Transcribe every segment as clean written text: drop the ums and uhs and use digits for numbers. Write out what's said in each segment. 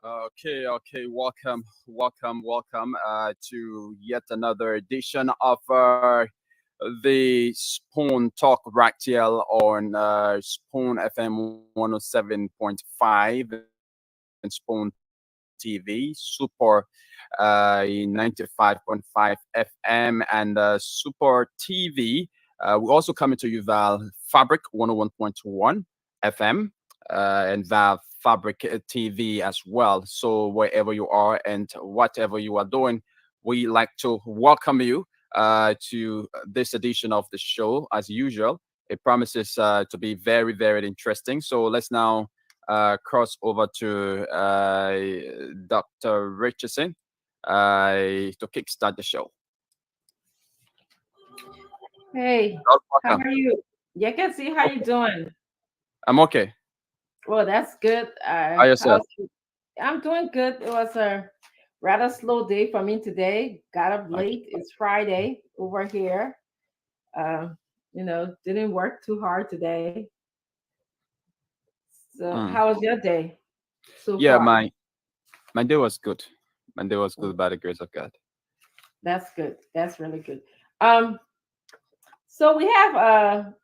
Okay. Welcome to yet another edition of the Spoon Talk Ractiel on Spoon FM 107.5 and Spoon TV, Super 95.5 FM, and Super TV. We also coming to you via Fabric 101.1 FM and via Fabric TV as well. So wherever you are and whatever you are doing, we like to welcome you to this edition of the show. As usual, it promises to be very, very interesting. So let's now cross over to Dr. Richardson to kickstart the show. Hey, how are you? Yeah, I can see how you doing. I'm okay. Well, that's good. How yourself? I'm doing good. It was a rather slow day for me today. Got up Okay. late. It's Friday over here. Uh, didn't work too hard today. So, Mm. how was your day so Yeah, far? my day was good. My day was Mm, good by the grace of God. That's good. That's really good. Um, so we have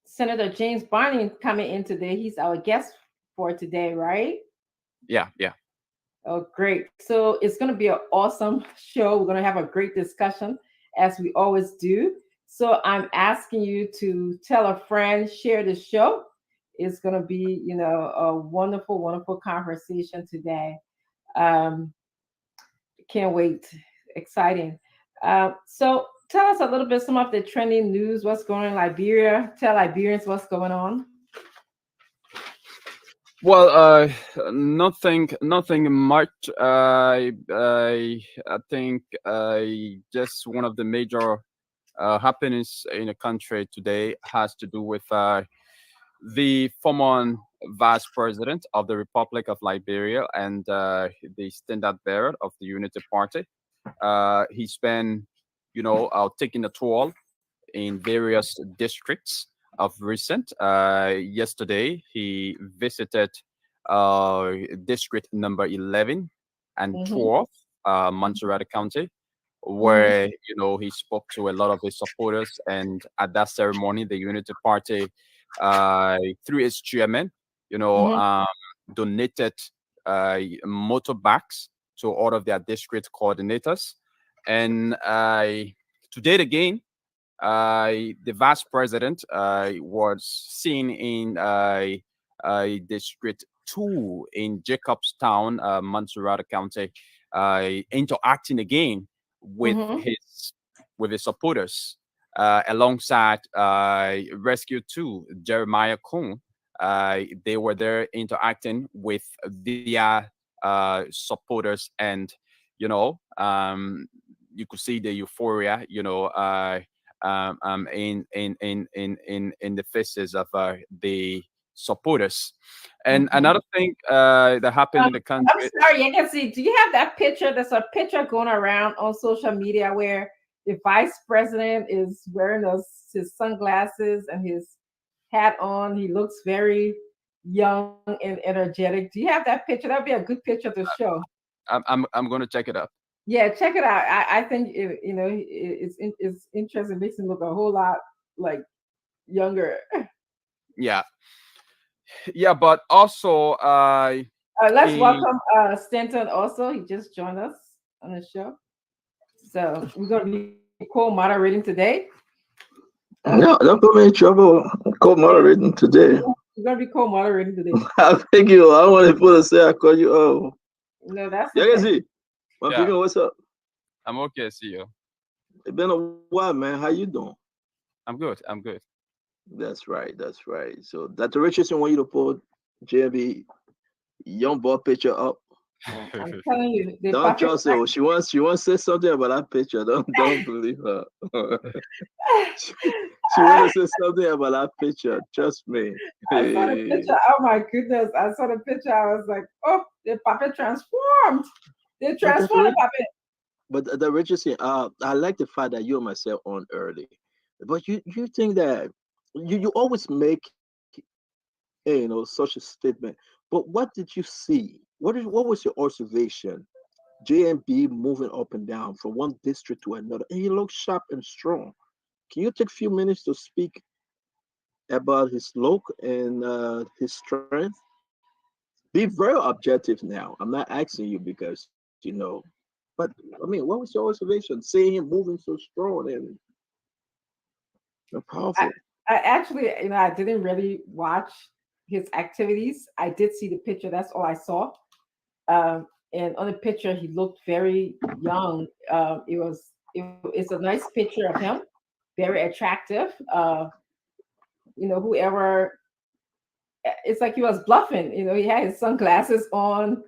Senator James Barney coming in today. He's our guest for today, right? Yeah. Oh, great. So it's going to be an awesome show. We're going to have a great discussion as we always do. So I'm asking you to tell a friend, share the show. It's going to be, a wonderful, wonderful conversation today. Um, can't wait. Exciting. So tell us a little bit some of the trending news. What's going on in Liberia? Tell Liberians what's going on. Well, nothing much. I think just one of the major happenings in the country today has to do with the former vice president of the Republic of Liberia and the standard bearer of the Unity Party. He's been, taking a tour in various districts of recent. Yesterday, he visited district number 11 and Mm-hmm. 12, Montserrat County, Mm-hmm. where he spoke to a lot of his supporters, and at that ceremony the Unity Party through its chairman you know Mm-hmm. um, donated motorbikes to all of their district coordinators. And today again, the vice president was seen in district 2 in Jacobstown, Montserrat County, interacting again with Mm-hmm. his supporters, alongside Rescue 2, Jeremiah Kuhn. They were there interacting with their supporters, and you could see the euphoria, in the faces of the supporters. And Mm-hmm. another thing that happened in the I'm country. sorry, I can see. Do you have that picture? There's a picture going around on social media where the vice president is wearing his sunglasses and his hat on. He looks very young and energetic. Do you have that picture? That'd be a good picture to show. I'm going to check it up. Yeah, check it out. I think it's interesting. It makes him look a whole lot like younger. Yeah, yeah, but also Let's he welcome Stanton also. He just joined us on the show. So we're going to be co-moderating today. No, don't put me in trouble. Yeah, Co-moderating today. you're gonna be co-moderating today. I think you. I don't want people to say I call you. Oh, No, that's yeah, okay. see. My Yeah, people, what's up? I'm okay. See you. It's been a while, man. How you doing? I'm good. I'm good. That's right. That's right. So Dr. Richardson want you to put JB young boy picture up. I'm telling you, the Don't puppet. trust her. She wants to say something about that picture. Don't believe her. she want to say something about that picture. Trust me. I saw the Hey. picture. Oh my goodness! I saw the picture. I was like, oh, the puppet transformed. They But Dr. transformed the puppet. But the Richardson, I like the fact that you and myself on early. But you think that you always make such a statement. But what did you see? What was your observation? JMB moving up and down from one district to another, and he looks sharp and strong. Can you take a few minutes to speak about his look and his strength? Be very objective now. I'm not asking you because. But I mean, what was your observation? Seeing him moving so strong and I, powerful. I actually, I didn't really watch his activities. I did see the picture. That's all I saw. And on the picture, he looked very young. It's a nice picture of him, very attractive. Whoever, it's like he was bluffing. He had his sunglasses on.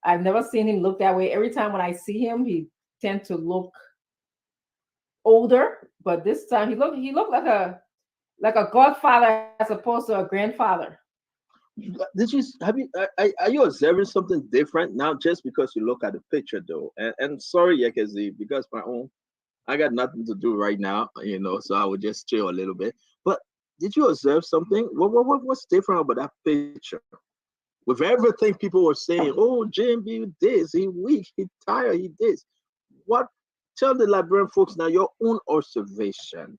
I've never seen him look that way. Every time when I see him, he tend to look older. But this time, he looked like a godfather as opposed to a grandfather. Did you have you are you observing something different now just because you look at the picture though? And sorry, Yekezi, because my own I got nothing to do right now, so I would just chill a little bit. But did you observe something? What's different about that picture? With everything people were saying, oh, JMB this, he weak, he tired, he this. What tell the Liberian folks now your own observation.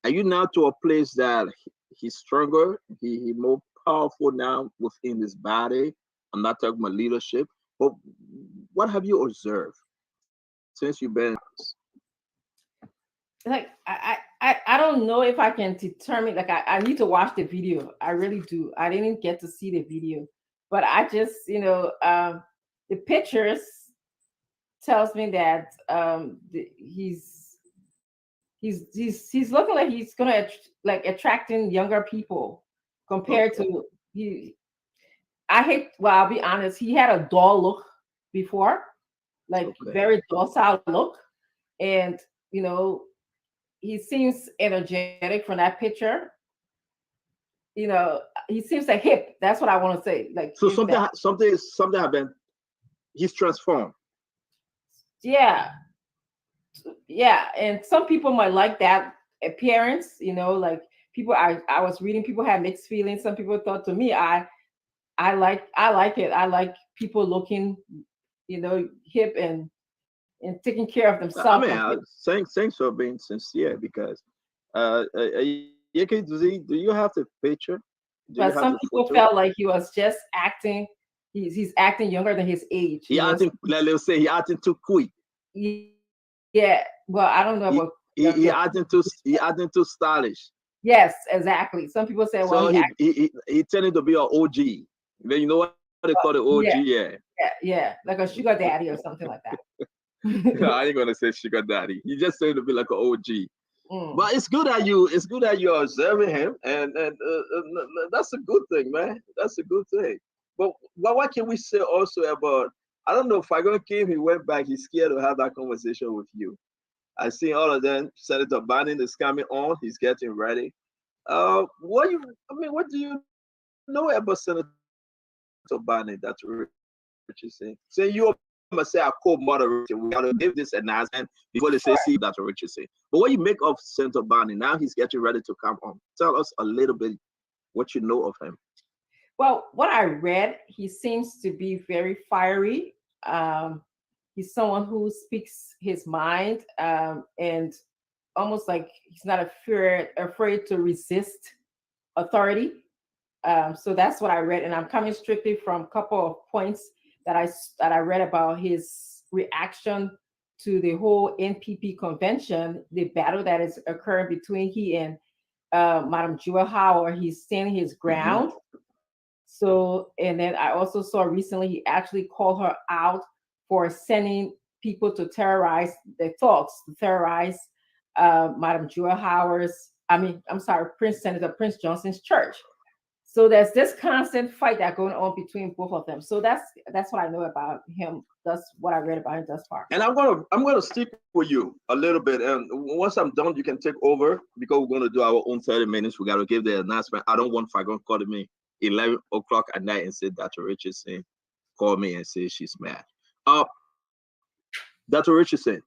Are you now to a place that he's stronger, he more powerful now within his body? I'm not talking about leadership, but what have you observed since you've been? Like I don't know if I can determine. Like I need to watch the video. I really do. I didn't get to see the video, but I just the pictures tells me that he's looking like he's gonna like attracting younger people compared Okay, to he. I hate. Well, I'll be honest. He had a dull look before, like okay. very docile look, and you know he seems energetic from that picture. He seems like hip. That's what I want to say. Like So is that something happened. He's transformed. yeah, yeah. And some people might like that appearance. Like people. I was reading. People had mixed feelings. Some people thought to me, I like it. I like people looking, hip and taking care of I themselves mean, compared. thanks for being sincere because Yeke, do you have the picture? Do you But have the some people photo? felt like he was just acting. He's acting younger than his age. He acting, like they'll say, he acting too quick. Yeah. Well, I don't know He about he younger. acting too stylish. Yes, exactly. Some people say, well, So he tended to be an OG. Then you know what they call the OG, yeah, yeah. yeah, like a sugar daddy or something like that. I ain't gonna say sugar daddy. He just tended to be like an OG. Mm. But it's good that you're observing him, and that's a good thing, man. That's a good thing. But what can we say also about? I don't know if Fagon came, he went back. He's scared to have that conversation with you. I see all of them. Senator Bannon is coming on. He's getting ready. What do you know about Senator Bannon? That's Richardson. Say you must say I co-moderator. We got to give this announcement before they say see Dr. Richardson. But what you make of Senator Bannon? Now he's getting ready to come on. Tell us a little bit what you know of him. Well, what I read, he seems to be very fiery. Um, he's someone who speaks his mind, and almost like he's not afraid to resist authority. So that's what I read, and I'm coming strictly from a couple of points that I read about his reaction to the whole NPP convention, the battle that is occurring between he and Madam Jewel Howard, he's standing his ground. So, and then I also saw recently he actually called her out for sending people to terrorize the thugs, to terrorize Madam Jewel Howard's, I'm sorry, Senator Prince Johnson's church. So there's this constant fight that going on between both of them. So that's what I know about him. That's what I read about him thus far. And I'm gonna stick with you a little bit. And once I'm done, you can take over because we're gonna do our own 30 minutes. We gotta give the announcement. I don't want Fagon calling me 11 o'clock at night and say Dr. Richardson called me and say she's mad. Dr. Richardson,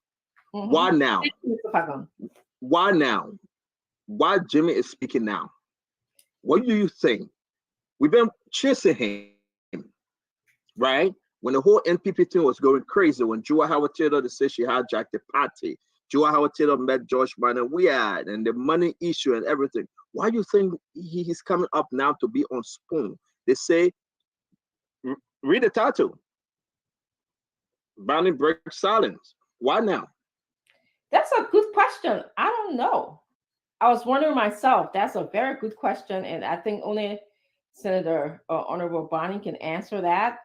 why now? Why now? Why Jimmy is speaking now? What do you think? We've been chasing him, right? When the whole NPP thing was going crazy, when Jewel Howard Taylor, they said she hijacked the party. Jewel Howard Taylor met George Barnett, and the money issue and everything. Why do you think he's coming up now to be on Spoon? They say, read the title. Barney breaks silence. Why now? That's a good question. I don't know. I was wondering myself. That's a very good question, and I think only Senator Honorable Bonnie can answer that.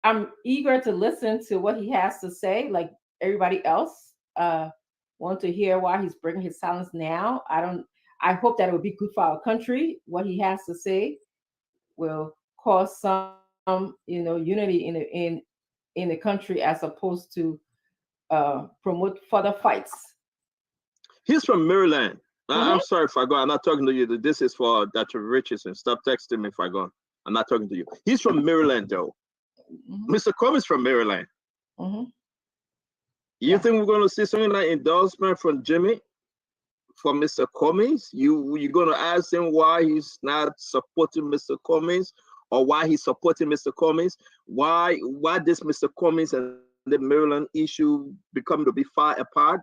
I'm eager to listen to what he has to say. Like everybody else, want to hear why he's breaking his silence now. I hope that it will be good for our country. What he has to say will cause some, unity in the country as opposed to promote further fights. He's from Maryland. I'm sorry, Fagon. I'm not talking to you. This is for Dr. Richardson. Stop texting me, Fagon. I'm not talking to you. He's from Maryland, though. Mr. Cummings from Maryland. You think we're going to see something like endorsement from Jimmy for Mr. Cummings? You're going to ask him why he's not supporting Mr. Cummings or why he's supporting Mr. Cummings? Why this Mr. Cummings and the Maryland issue become to be far apart?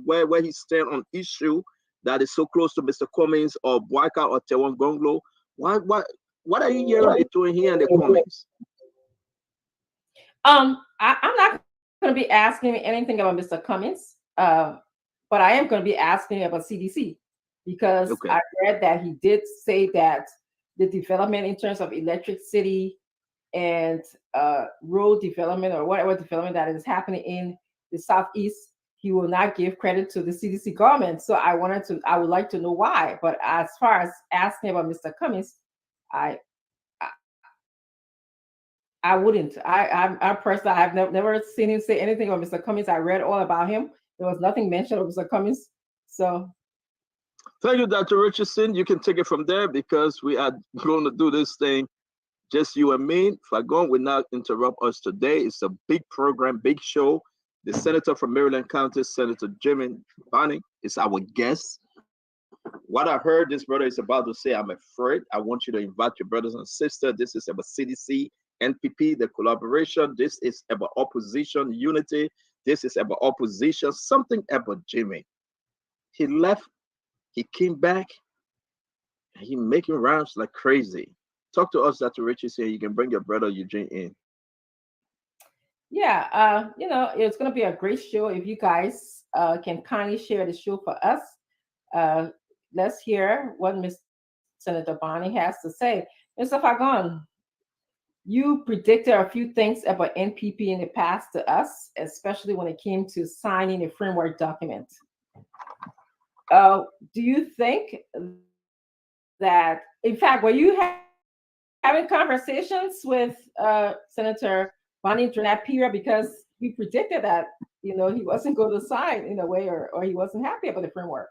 Where he stand on issue that is so close to Mr. Cummings or Boyka or Tewan Gonglo? What are you hearing between here and the Cummings? I'm not going to be asking anything about Mr. Cummings, but I am going to be asking about CDC because I read that he did say that the development in terms of electricity and road development or whatever development that is happening in the Southeast, he will not give credit to the CDC government. So I would like to know why. But as far as asking about Mr. Cummings, I wouldn't. I personally, I've never seen him say anything about Mr. Cummings. I read all about him. There was nothing mentioned of Mr. Cummings. So thank you, Dr. Richardson. You can take it from there because we are going to do this thing just you and me. Fagon will not interrupt us today. It's a big program, big show. The senator from Maryland County, Senator Jimmy Bonnie, is our guest. What I heard this brother is about to say, I'm afraid. I want you to invite your brothers and sisters. This is about CDC, NPP, the collaboration. This is about opposition unity. This is about opposition. Something about Jimmy. He left. He came back. And he making rounds like crazy. Talk to us, Dr. Richardson. You can bring your brother Eugene in. Yeah, it's going to be a great show. If you guys can kindly share the show for us, let's hear what Senator Bonnie has to say. Mr. Fagon, you predicted a few things about NPP in the past to us, especially when it came to signing a framework document. Do you think that, in fact, were you having conversations with Senator Bonnie during that period because we predicted that he wasn't going to sign in a way, or he wasn't happy about the framework?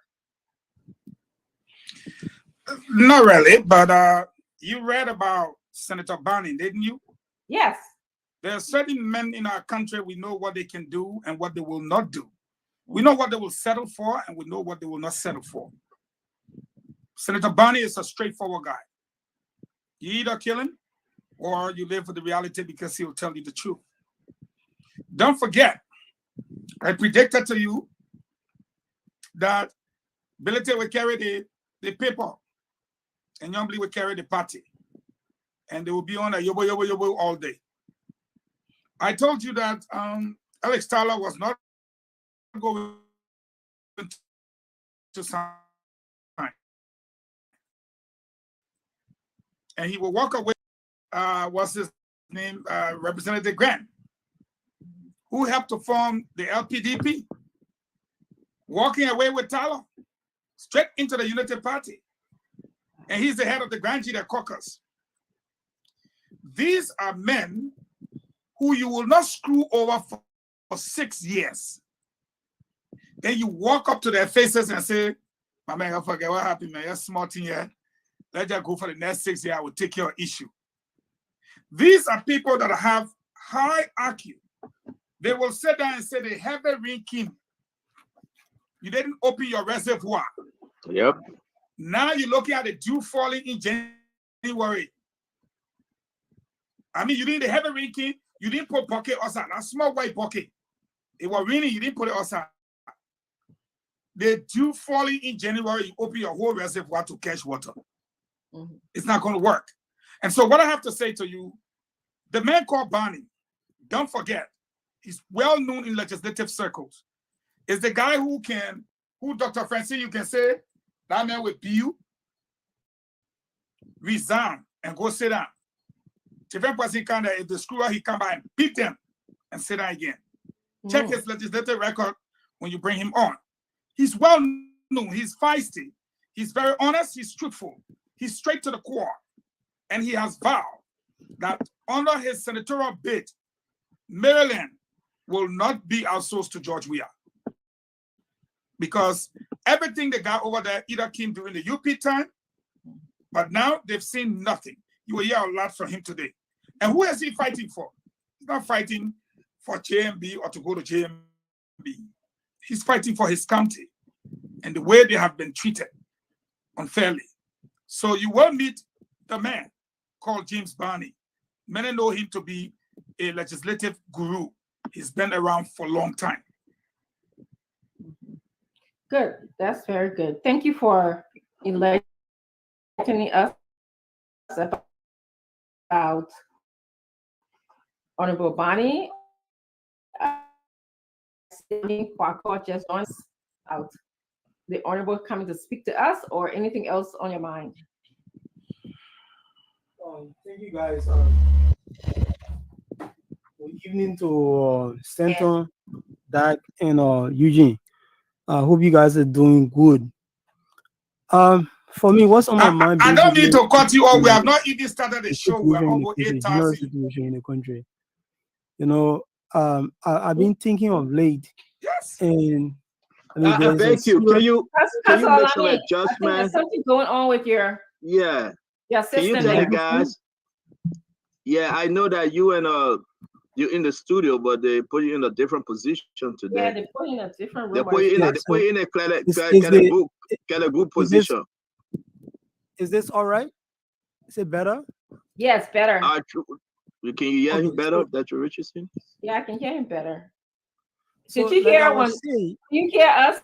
Not really, but you read about Senator Bonnie, didn't you? Yes. There are certain men in our country, we know what they can do and what they will not do. We know what they will settle for and we know what they will not settle for. Senator Bonnie is a straightforward guy. You either kill him or you live with the reality because he'll tell you the truth. Don't forget, I predicted to you that Billy will carry the paper and Young will carry the party. And they will be on a yobo, yobo, yobo all day. I told you that Alex Tyler was not going to sign and he will walk away. What's his name? Representative Grant, who helped to form the LPDP, walking away with Tyler straight into the Unity Party. And he's the head of the Grand Jury Caucus. These are men who you will not screw over for 6 years. Then you walk up to their faces and say, my man, I forget what happened, man. You're small thing here. Let's just go for the next 6 years. I will take your issue. These are people that have high IQ. They will sit down and say, the heavy ranking. You didn't open your reservoir. Yep. Now you're looking at the dew falling in January. I mean, you didn't the heavy ranking. You didn't put bucket outside. A small white bucket. It was raining. You didn't put it outside. The dew falling in January, you open your whole reservoir to catch water. Mm-hmm. It's not going to work. And so what I have to say to you, the man called Barney, don't forget, he's well known in legislative circles. Is the guy who Dr. Francine, you can say, that man will be you, resign and go sit down. If the screwer, he come by and beat them and sit down again. Mm. Check his legislative record when you bring him on. He's well known, he's feisty, he's very honest, he's truthful, he's straight to the core. And he has vowed that under his senatorial bid, Maryland will not be outsourced to George Weah. Because everything they got over there either came during the UP time, but now they've seen nothing. You will hear a lot from him today. And who is he fighting for? He's not fighting for JMB or to go to JMB. He's fighting for his county and the way they have been treated unfairly. So you will meet the man called James Barney. Many know him to be a legislative guru. He's been around for a long time. Good. That's very good. Thank you for enlightening us about Honorable Barney. Just out. The Honorable coming to speak to us, or anything else on your mind? Thank you, guys. Good evening to Stanton, Dak, and Eugene. I hope you guys are doing good. For me, what's on my mind? I don't need to cut you off. We have not even started the show. We're over 8,000. Situation in the country. You know, I've been thinking of late. Yes. And I mean, I beg you. Can you make some adjustment? There's something going on with your system can you tell the guys? Yeah, I know that you and you're in the studio, but they put you in a different position today. Yeah, they put you in a different room. They put you in a good position. Is this all right? Is it better? Yeah, it's better. Can you hear him better? That you're reaching? Yeah, I can hear him better. So, Did you hear you hear us,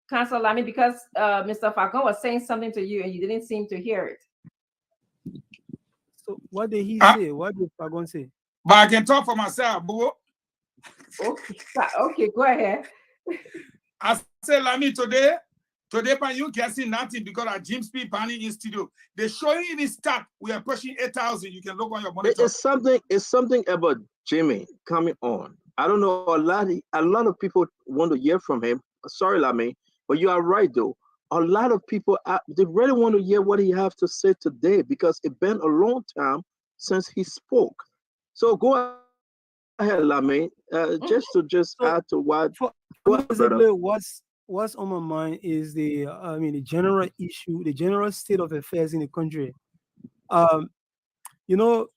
Councilor Lamy? Because Mr. Falcon was saying something to you and you didn't seem to hear it. So what did he say? What did Falcon say? But I can talk for myself, boo. Okay, go ahead. I said, Lamy, today, but you can see nothing because at James P. Barney in studio, they're showing in his stat. We are pushing 8,000. You can look on your monitor. It's something about Jimmy coming on. I don't know. A lot of people want to hear from him. Sorry, Lamy, but you are right though. A lot of people they really want to hear what he has to say today because it's been a long time since he spoke. So go ahead, Lamy. Just add to what. What's on my mind is the general issue, the general state of affairs in the country. You know,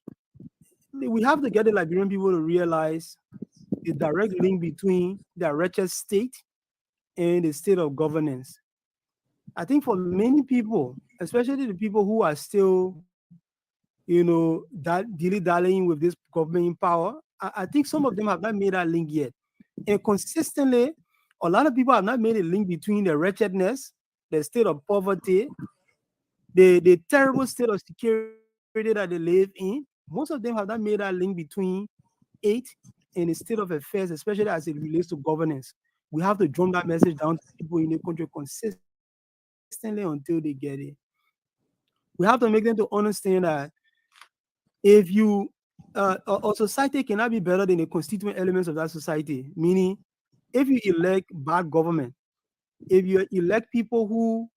we have to get the Liberian people to realize the direct link between the wretched state and the state of governance. I think for many people, especially the people who are still, dilly-dallying with this government in power, I think some of them have not made that link yet. And consistently, a lot of people have not made a link between the wretchedness, the state of poverty, the terrible state of security that they live in. Most of them have not made that link between it and the state of affairs, especially as it relates to governance. We have to drum that message down to people in the country consistently until they get it. We have to make them to understand that if you a society cannot be better than the constituent elements of that society. Meaning, if you elect bad government, if you elect people who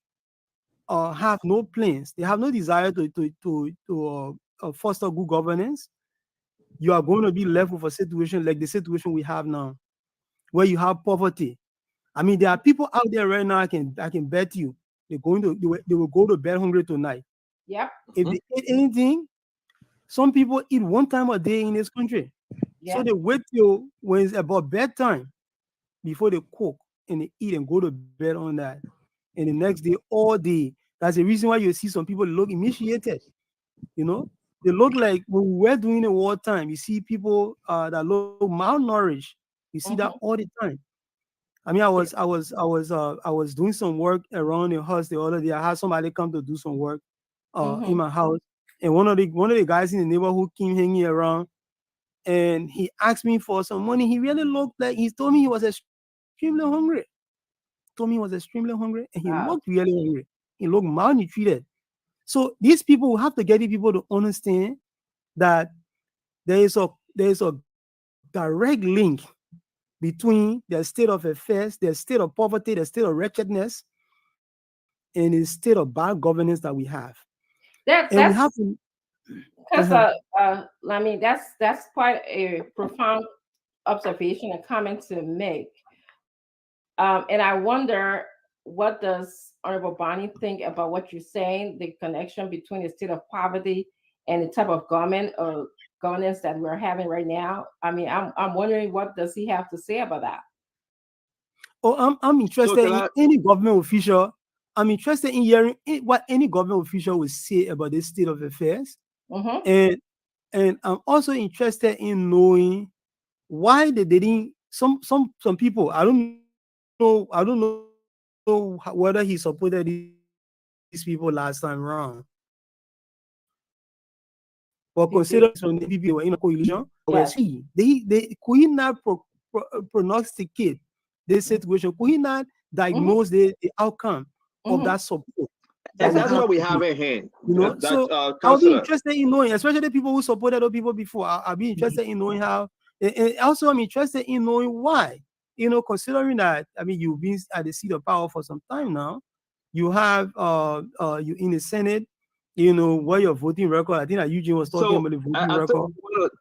have no plans, they have no desire to foster good governance, you are going to be left with a situation like the situation we have now, where you have poverty. I mean, there are people out there right now. I can bet you they will go to bed hungry tonight. Yep. If they eat anything, some people eat one time a day in this country. Yeah. So they wait till when it's about bedtime before they cook and they eat and go to bed on that. And the next day, all day. That's the reason why you see some people look emaciated. You know, they look like when we were doing the wartime, you see people that look malnourished. You see that all the time. I mean, I was doing some work around the house the other day. I had somebody come to do some work in my house, and one of the guys in the neighborhood came hanging around, and he asked me for some money. He really looked like he told me he was extremely hungry. And he looked really hungry. He looked malnourished. So these people will have to get the people to understand that there is a direct link between their state of affairs, their state of poverty, their state of wretchedness, and the state of bad governance that we have. That's quite a profound observation and comment to make. And I wonder, what does Honorable Bonnie think about what you're saying, the connection between the state of poverty and the type of government or governance that we're having right now? I mean, I'm wondering, what does he have to say about that? Oh, I'm interested in any government official. I'm interested in hearing what any government official will say about this state of affairs. And I'm also interested in knowing why they didn't. Some people, I don't know whether he supported these people last time around. But consider some people were in a coalition. Yes. They could he not prognosticate this situation? Could he not diagnose the outcome of that support? That's what we have in hand. You know, so I'll be interested in knowing, especially the people who supported other people before. I'll be interested in knowing how, and also I'm interested in knowing why. You know, considering that, I mean, you've been at the seat of power for some time now. You have you in the Senate. You know what your voting record. I think that Eugene was talking about the voting record.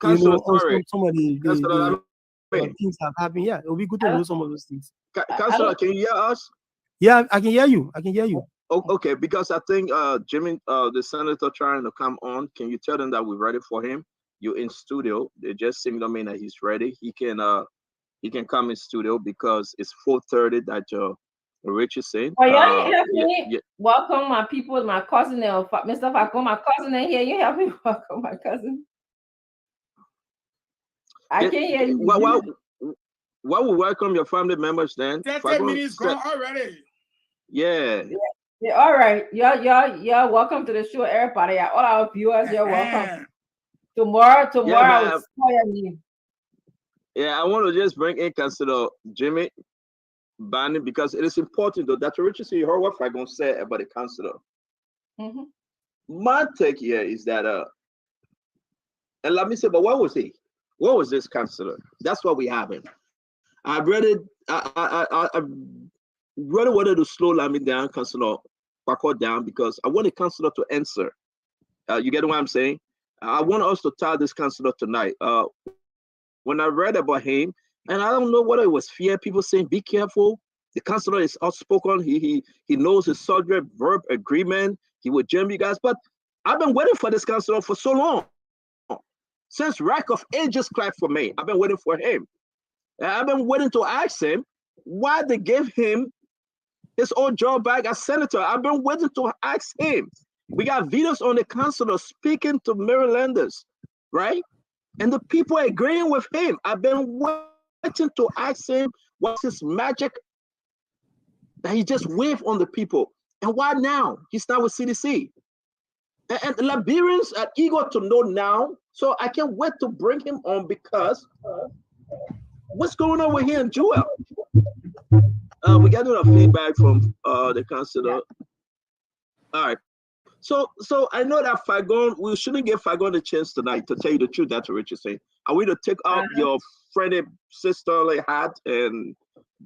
You know, some of the things have happened. Yeah, it'll be good to know some of those things. Councilor, can you hear us? Yeah, I can hear you. Okay, because I think Jimmy, the senator trying to come on. Can you tell them that we're ready for him? You're in studio. They just signaled me that he's ready. He can come in studio because it's 4:30 that Rich is saying. Oh, you help me welcome my people, my cousin, Mr. Falcon, my cousin in here. You help me welcome my cousin. I can't hear you. Well, we welcome your family members then. 10 minutes gone already. Yeah. All right. Y'all welcome to the show, everybody. All our viewers, you're welcome. Tomorrow I will spoil you. Yeah, I want to just bring in Councilor Jimmy Bonnie because it is important though. Dr. Richardson, you heard what I'm going to say about the councilor. My take here is that and let me say, but what was he? What was this councilor? That's what we have him. I really wanted to slow Lamy down, Councilor Paco down, because I want the councilor to answer. You get what I'm saying? I want us to tell this councilor tonight. When I read about him, and I don't know whether it was fear, people saying, be careful. The councilor is outspoken. He knows his subject, verb, agreement. He would jam you guys. But I've been waiting for this councilor for so long. Since Rack of Ages cried for me, I've been waiting for him. I've been waiting to ask him why they gave him his old job back as senator. I've been waiting to ask him. We got videos on the councilor speaking to Marylanders, right? And the people agreeing with him. I've been waiting to ask him what's his magic that he just waved on the people. And why now? He's not with CDC. And the Liberians are eager to know now. So I can't wait to bring him on because what's going on with him and Joel? We got a feedback from the councilor. All right. So I know that Fagon, we shouldn't give Fagon a chance tonight to tell you the truth. That's what Rich is saying. Are we to take out your friendly sisterly hat and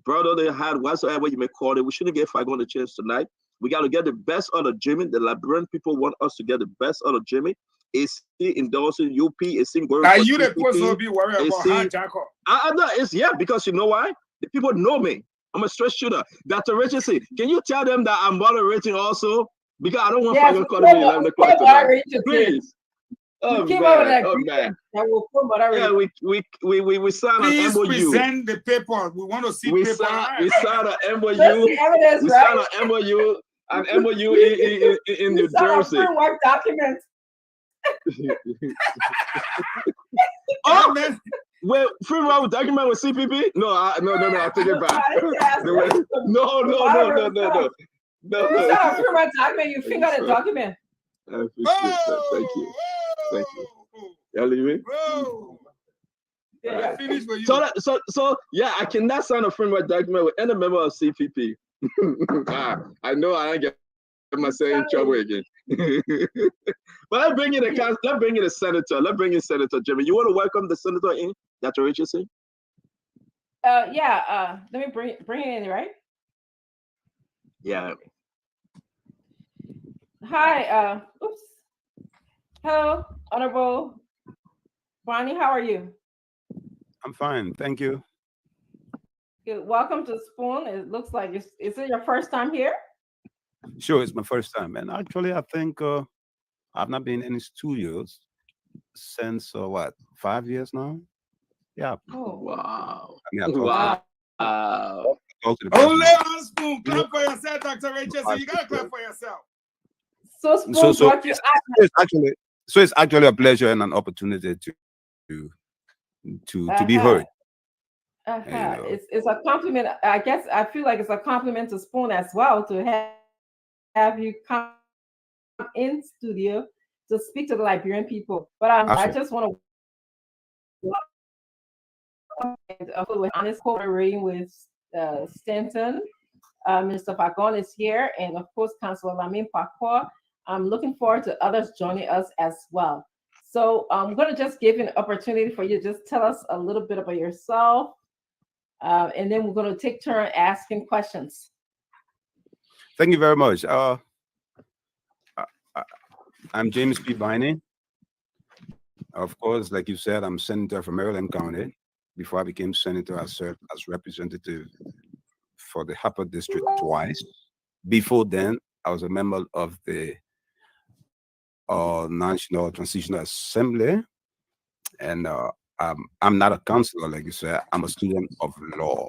brotherly hat, whatsoever you may call it? We shouldn't give Fagon a chance tonight. We got to get the best out of Jimmy. The Liberian people want us to get the best out of Jimmy. Is he endorsing UP? Is he going Are for you the CPP? person to be worried Is about he- hijacker? I know it's because you know why? The people know me. I'm a straight shooter. Dr. Richardson, can you tell them that I'm moderating also? Because I don't want Yes, Fagon calling me 11 o'clock tonight. Please. Oh came up with man, an oh agreement man. that will put moderate. Yeah, we signed Please an MOU. present the paper. We want to see We paper. signed an MOU. That's the evidence, We right? signed an MOU. An MOU in New It's not a Jersey. framework document. Oh, man. wait, framework document with CPP? No, I take it back. No. It's not a framework document. You finger the document. I appreciate that. Thank you. Thank you. You leave me? Whoa. Yeah. I finished with you. So yeah, I cannot sign a framework document with any member of CPP. I know I ain't get myself in trouble again. But let's bring in the senator. Let's bring in Senator Jimmy. You want to welcome the senator in, Dr. Richardson? Yeah. Let me bring it in, right? Yeah. Hi. Oops. Hello, Honorable Bonnie. How are you? I'm fine, thank you. Good. Welcome to Spoon. It looks like is it your first time here? Sure, it's my first time, and actually, I think I've not been in studios since 5 years now. Yeah, Oh, Wow. I mean, I Wow. talked to the Only president. on Spoon. Clap for yourself, Dr. Richardson. You got to clap for yourself. So Spoon So brought you it's actually a pleasure and an opportunity to be heard. You know. It's a compliment. I guess I feel like it's a compliment to Spoon as well to have you come in studio to speak to the Liberian people. But I Absolutely. just want to with honest cooperating with Stanton. Mr. Fagon is here, and of course, Councilor Lamin Pakwa. I'm looking forward to others joining us as well. So I'm going to just give you an opportunity for you to just tell us a little bit about yourself, and then we're going to take turn asking questions. Thank you very much. I'm James P. Biney. Of course, like you said, I'm senator from Maryland County. Before I became senator, I served as representative for the Harper District twice. Before then, I was a member of the National Transitional Assembly, and I'm not a counselor, like you said. I'm a student of law.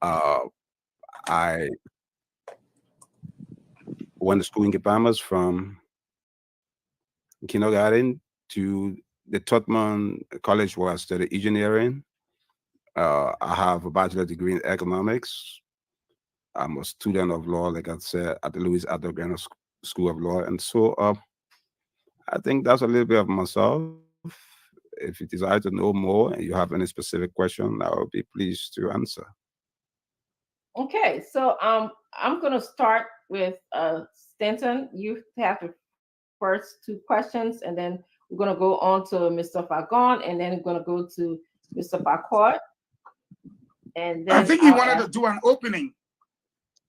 I went to school in Capamas from kindergarten to the Tubman College where I studied engineering. I have a bachelor's degree in economics. I'm a student of law, like I said, at the Louis Adogano School of Law. And so I think that's a little bit of myself. If you desire to know more and you have any specific question, I will be pleased to answer. Okay, so I'm going to start with Stanton. You have the first two questions, and then we're going to go on to Mr. Fagon, and then we're going to go to Mr. Pakwa. And then I think he wanted to do an opening.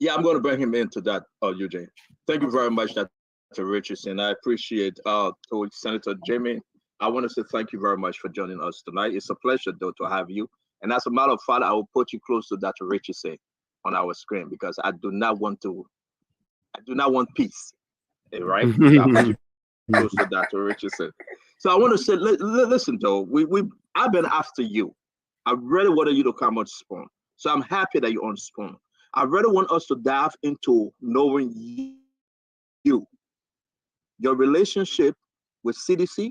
Yeah, I'm going to bring him into that, Eugene. Thank you very much, Dr. Richardson. I appreciate to Senator Jimmy. I want to say thank you very much for joining us tonight. It's a pleasure, though, to have you. And as a matter of fact, I will put you close to Dr. Richardson on our screen because I do not want peace. Right? So I'll put you close to Dr. Richardson. So I want to say, listen, though, I've been after you. I really wanted you to come on Spoon. So I'm happy that you're on Spoon. I really want us to dive into knowing you, your relationship with CDC,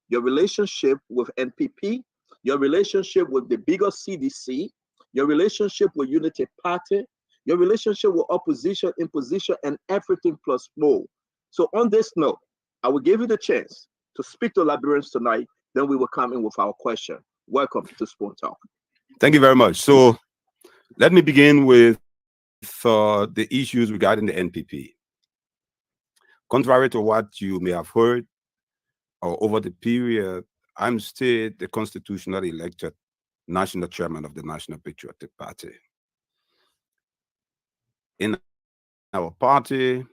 your relationship with NPP, your relationship with the bigger CDC, your relationship with Unity Party, your relationship with opposition, imposition, and everything plus more. So on this note, I will give you the chance to speak to Liberians tonight, then we will come in with our question. Welcome to Spoon Talk. Thank you very much. So let me begin with the issues regarding the NPP. Contrary to what you may have heard, or over the period, I'm still the constitutionally elected national chairman of the National Patriotic Party. In our party,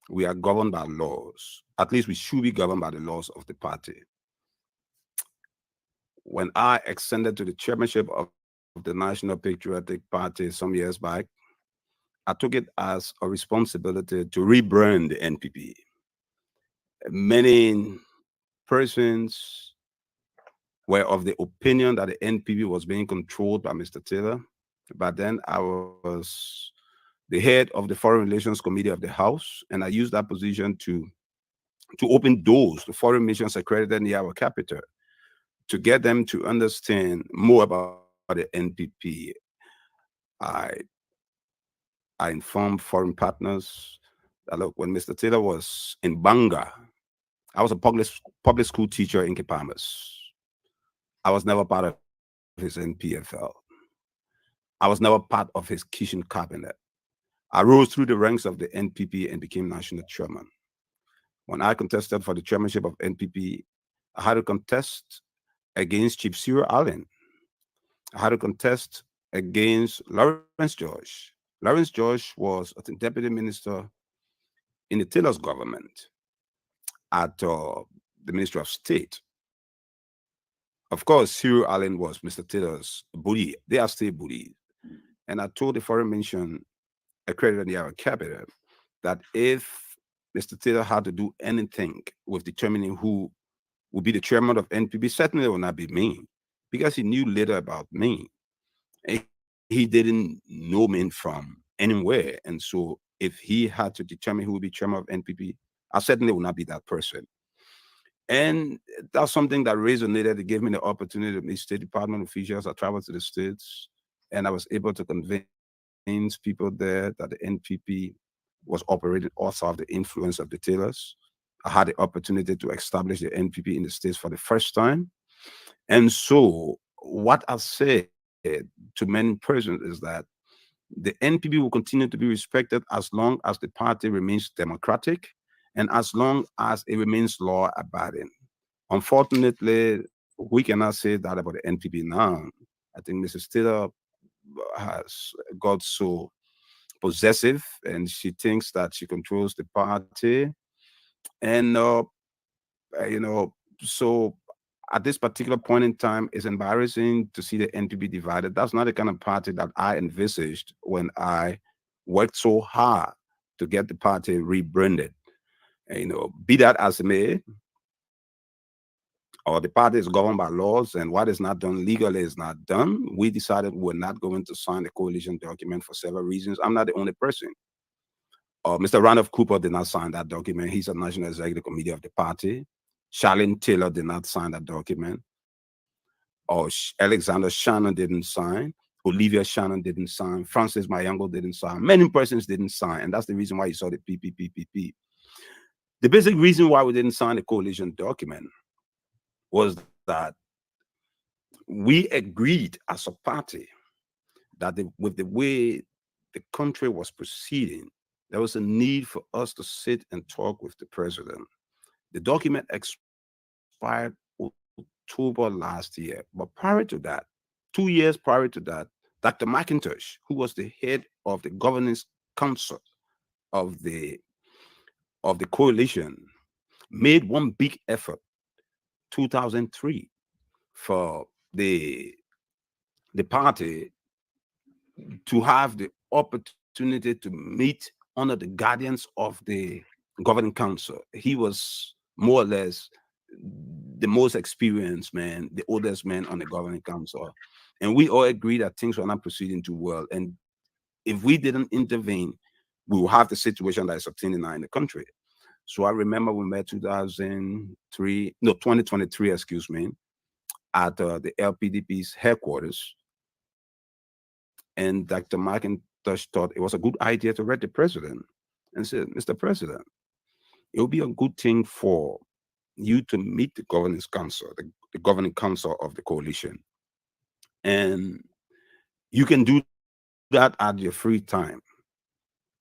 we are governed by laws. At least we should be governed by the laws of the party. When I ascended to the chairmanship of the National Patriotic Party some years back, I took it as a responsibility to rebrand the NPP. Many persons were of the opinion that the NPP was being controlled by Mr. Taylor. But then I was the head of the Foreign Relations Committee of the House, and I used that position to open doors to foreign missions accredited near our capital, to get them to understand more about the NPP. I informed foreign partners that, look, when Mr. Taylor was in Banga, I was a public school teacher in Kepamas. I was never part of his NPFL. I was never part of his kitchen cabinet. I rose through the ranks of the NPP and became national chairman. When I contested for the chairmanship of NPP, I had to contest against Chief Cyril Allen. I had to contest against Lawrence George. Lawrence George was a deputy minister in the Taylor's government at the Ministry of State. Of course, Cyril Allen was Mr. Taylor's bully. They are still bullies. And I told the foreign mission accredited in our cabinet that if Mr. Taylor had to do anything with determining who would be the chairman of NPP, certainly it would not be me, because he knew later about me. He didn't know me from anywhere. And so if he had to determine who would be chairman of NPP, I certainly would not be that person. And that's something that resonated. It gave me the opportunity to meet State Department officials. I traveled to the States, and I was able to convince people there that the NPP was operating also of the influence of the Taylors. I had the opportunity to establish the NPP in the States for the first time. And so what I said to many persons is that the NPP will continue to be respected as long as the party remains democratic and as long as it remains law-abiding. Unfortunately, we cannot say that about the NPP now. I think Mrs. Taylor has got so possessive, and she thinks that she controls the party. And, so at this particular point in time, it's embarrassing to see the NPP divided. That's not the kind of party that I envisaged when I worked so hard to get the party rebranded. Be that as it may, or the party is governed by laws, and what is not done legally is not done. We decided we're not going to sign the coalition document for several reasons. I'm not the only person. Mr. Randolph Cooper did not sign that document. He's a national executive committee of the party. Charlene Taylor did not sign that document. Or Alexander Shannon didn't sign. Olivia Shannon didn't sign. Francis Mayango didn't sign. Many persons didn't sign, and that's the reason why you saw the PPPPP. The basic reason why we didn't sign the coalition document was that we agreed as a party that with the way the country was proceeding, there was a need for us to sit and talk with the president. The document expired October last year, but prior to that, 2 years prior to that, Dr. McIntosh, who was the head of the governance council of the coalition, made one big effort, 2003, for the party to have the opportunity to meet under the guidance of the governing council. He was more or less the most experienced man, the oldest man on the governing council. And we all agreed that things were not proceeding too well. And if we didn't intervene, we will have the situation that is obtaining now in the country. So I remember we met 2023, excuse me, at the LPDP's headquarters. And Dr. McIntosh thought it was a good idea to write the president and said, Mr. President, it will be a good thing for you to meet the governance council, the governing council of the coalition. And you can do that at your free time.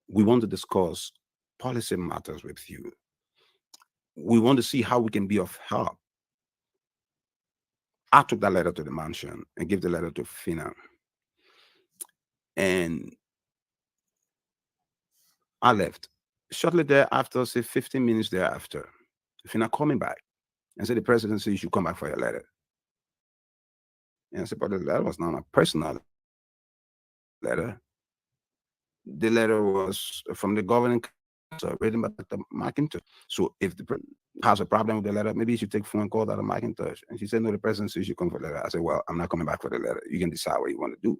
We want to discuss policy matters with you. We want to see how we can be of help. I took that letter to the mansion and gave the letter to Fina. And I left. Shortly thereafter, say 15 minutes thereafter, Fina called me back and said, the president said you should come back for your letter. And I said, but the letter was not my personal letter. The letter was from the governing council written by Dr. McIntosh. So if the president has a problem with the letter, maybe you should take a phone call out of McIntosh. And she said, no, the president says you should come for the letter. I said, well, I'm not coming back for the letter. You can decide what you want to do.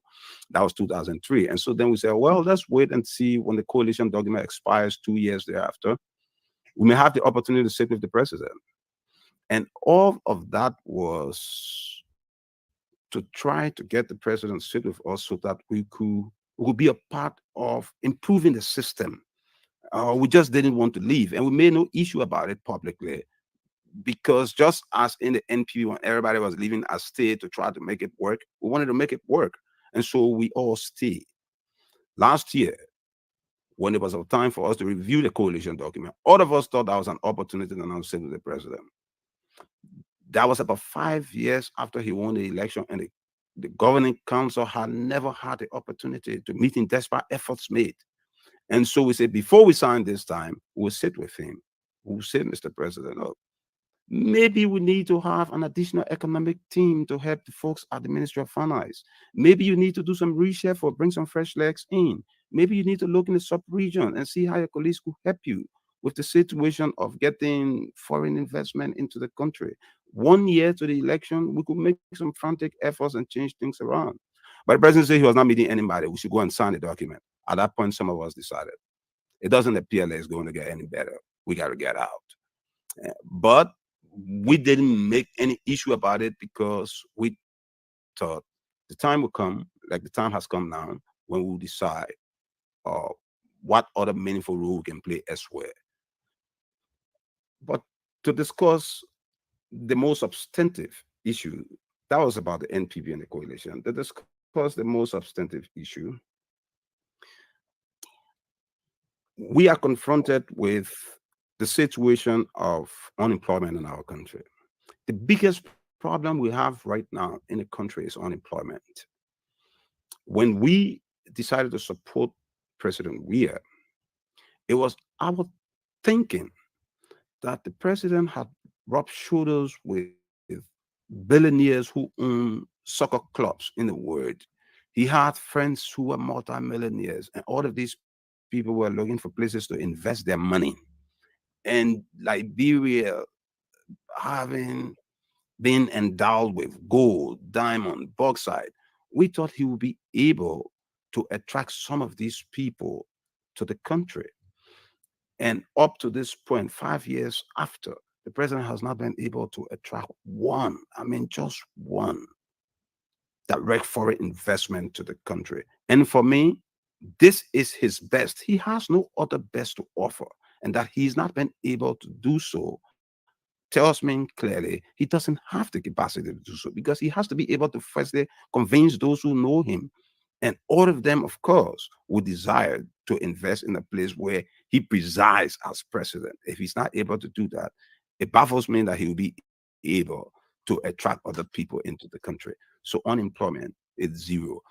That was 2003. And so then we said, well, let's wait and see when the coalition document expires 2 years thereafter. We may have the opportunity to sit with the president. And all of that was to try to get the president to sit with us so that we could be a part of improving the system. We just didn't want to leave, and we made no issue about it publicly, because just as in the NPP, when everybody was leaving a state to try to make it work, we wanted to make it work, and so we all stayed. Last year, when it was a time for us to review the coalition document, all of us thought that was an opportunity to now sit with the president. That was about 5 years after he won the election, and the governing council had never had the opportunity to meet him despite efforts made. And so we said, before we sign this time, we'll sit with him. We'll say, Mr. President, oh, maybe we need to have an additional economic team to help the folks at the Ministry of Finance. Maybe you need to do some research or bring some fresh legs in. Maybe you need to look in the sub-region and see how your colleagues could help you with the situation of getting foreign investment into the country. 1 year to the election, we could make some frantic efforts and change things around. But the president said he was not meeting anybody. We should go and sign the document. At that point, some of us decided it doesn't appear that it's going to get any better. We got to get out. But we didn't make any issue about it, because we thought the time will come, like the time has come now, when we'll decide what other meaningful role we can play elsewhere. But to discuss the most substantive issue, that was about the NPP and the coalition. To discuss the most substantive issue, we are confronted with the situation of unemployment in our country. The biggest problem we have right now in the country is unemployment. When we decided to support President Weah, it was our thinking that the president had rubbed shoulders with billionaires who own soccer clubs in the world. He had friends who were multimillionaires, and all of these people were looking for places to invest their money. And Liberia, having been endowed with gold, diamond, bauxite, we thought he would be able to attract some of these people to the country. And up to this point, 5 years after, the president has not been able to attract one, I mean, just one direct foreign investment to the country. And for me, this is his best. He has no other best to offer. And that he's not been able to do so tells me clearly he doesn't have the capacity to do so, because he has to be able to firstly convince those who know him. And all of them, of course, would desire to invest in a place where he presides as president. If he's not able to do that, it baffles me that he will be able to attract other people into the country. So unemployment is zero.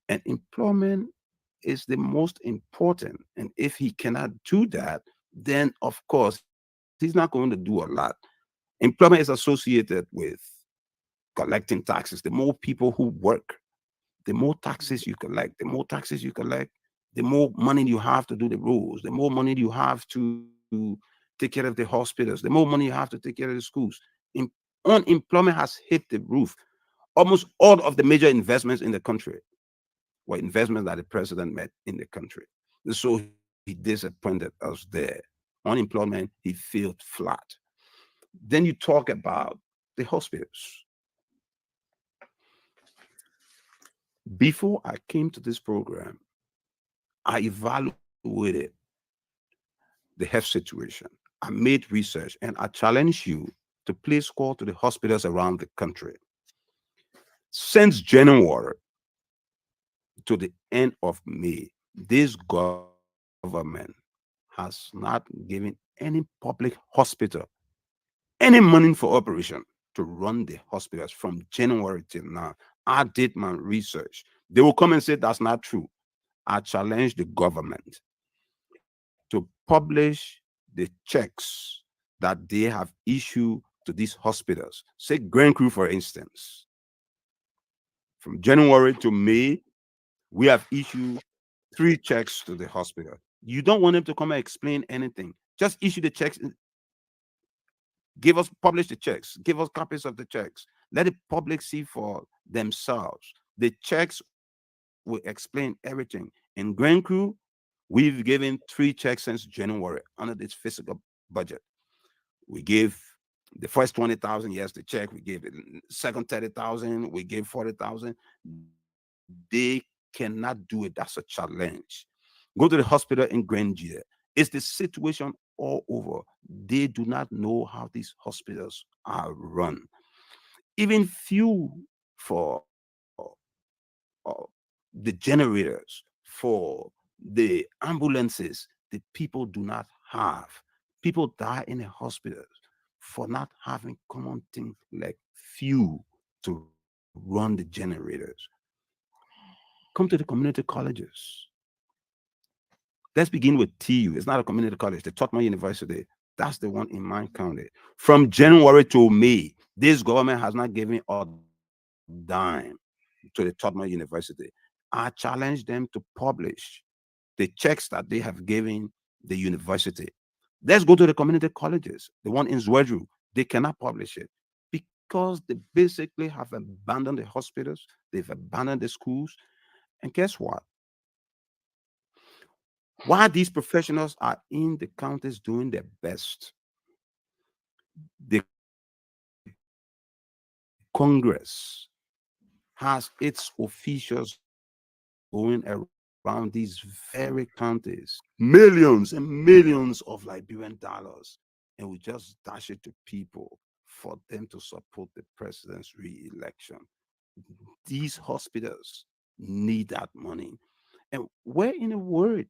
And employment is the most important. And if he cannot do that, then of course, he's not going to do a lot. Employment is associated with collecting taxes. The more people who work, the more taxes you collect. The more taxes you collect, the more money you have to do the roads, the more money you have to take care of the hospitals, the more money you have to take care of the schools. Unemployment has hit the roof. Almost all of the major investments in the country were investments that the president made in the country. So he disappointed us there. Unemployment, he failed flat. Then you talk about the hospitals. Before I came to this program, I evaluated the health situation. I made research, and I challenge you to please call to the hospitals around the country. Since January to the end of May, this government has not given any public hospital any money for operation to run the hospitals from January till now. I did my research. They will come and say that's not true. I challenge the government to publish the checks that they have issued to these hospitals. Say Grand Crew, for instance. From January to May, we have issued 3 checks to the hospital. You don't want them to come and explain anything. Just issue the checks. Publish the checks. Give us copies of the checks. Let the public see for themselves. The checks will explain everything. In Grand Crew, we've given 3 checks since January under this fiscal budget. We gave the first 20,000, yes, the check. We gave the second 30,000. We gave 40,000. They cannot do it. That's a challenge. Go to the hospital in Granger. It's the situation all over. They do not know how these hospitals are run. Even few for the generators, for the ambulances, the people do not have. People die in the hospitals for not having common things like fuel to run the generators. Come to the community colleges. Let's begin with TU. It's not a community college. The Totman University. That's the one in my county. From January to May, this government has not given a dime to the Totman University. I challenge them to publish the checks that they have given the university. Let's go to the community colleges. The one in Zwedru, they cannot publish it because they basically have abandoned the hospitals. They've abandoned the schools. And guess what? While these professionals are in the counties doing their best, the Congress has its officials going around these very counties, millions and millions of Liberian dollars, and we just dash it to people for them to support the president's re-election. These hospitals need that money. And where in the world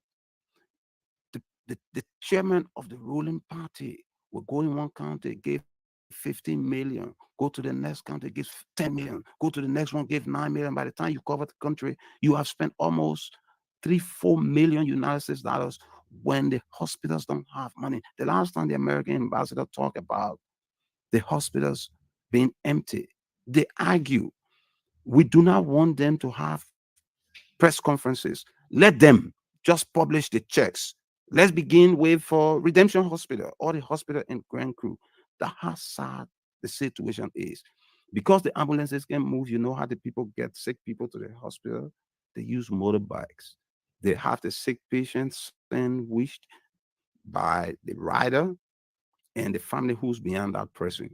the chairman of the ruling party will go in one county, give 15 million, go to the next county, give 10 million, go to the next one, give 9 million. By the time you cover the country, you have spent almost 3-4 million United States dollars when the hospitals don't have money. The last time the American ambassador talked about the hospitals being empty, they argue, we do not want them to have press conferences. Let them just publish the checks. Let's begin with for Redemption Hospital or the hospital in Grand Crew. That's how sad the situation is. Because the ambulances can move, you know how the people get sick people to the hospital? They use motorbikes. They have the sick patients sandwiched by the rider and the family who's behind that person.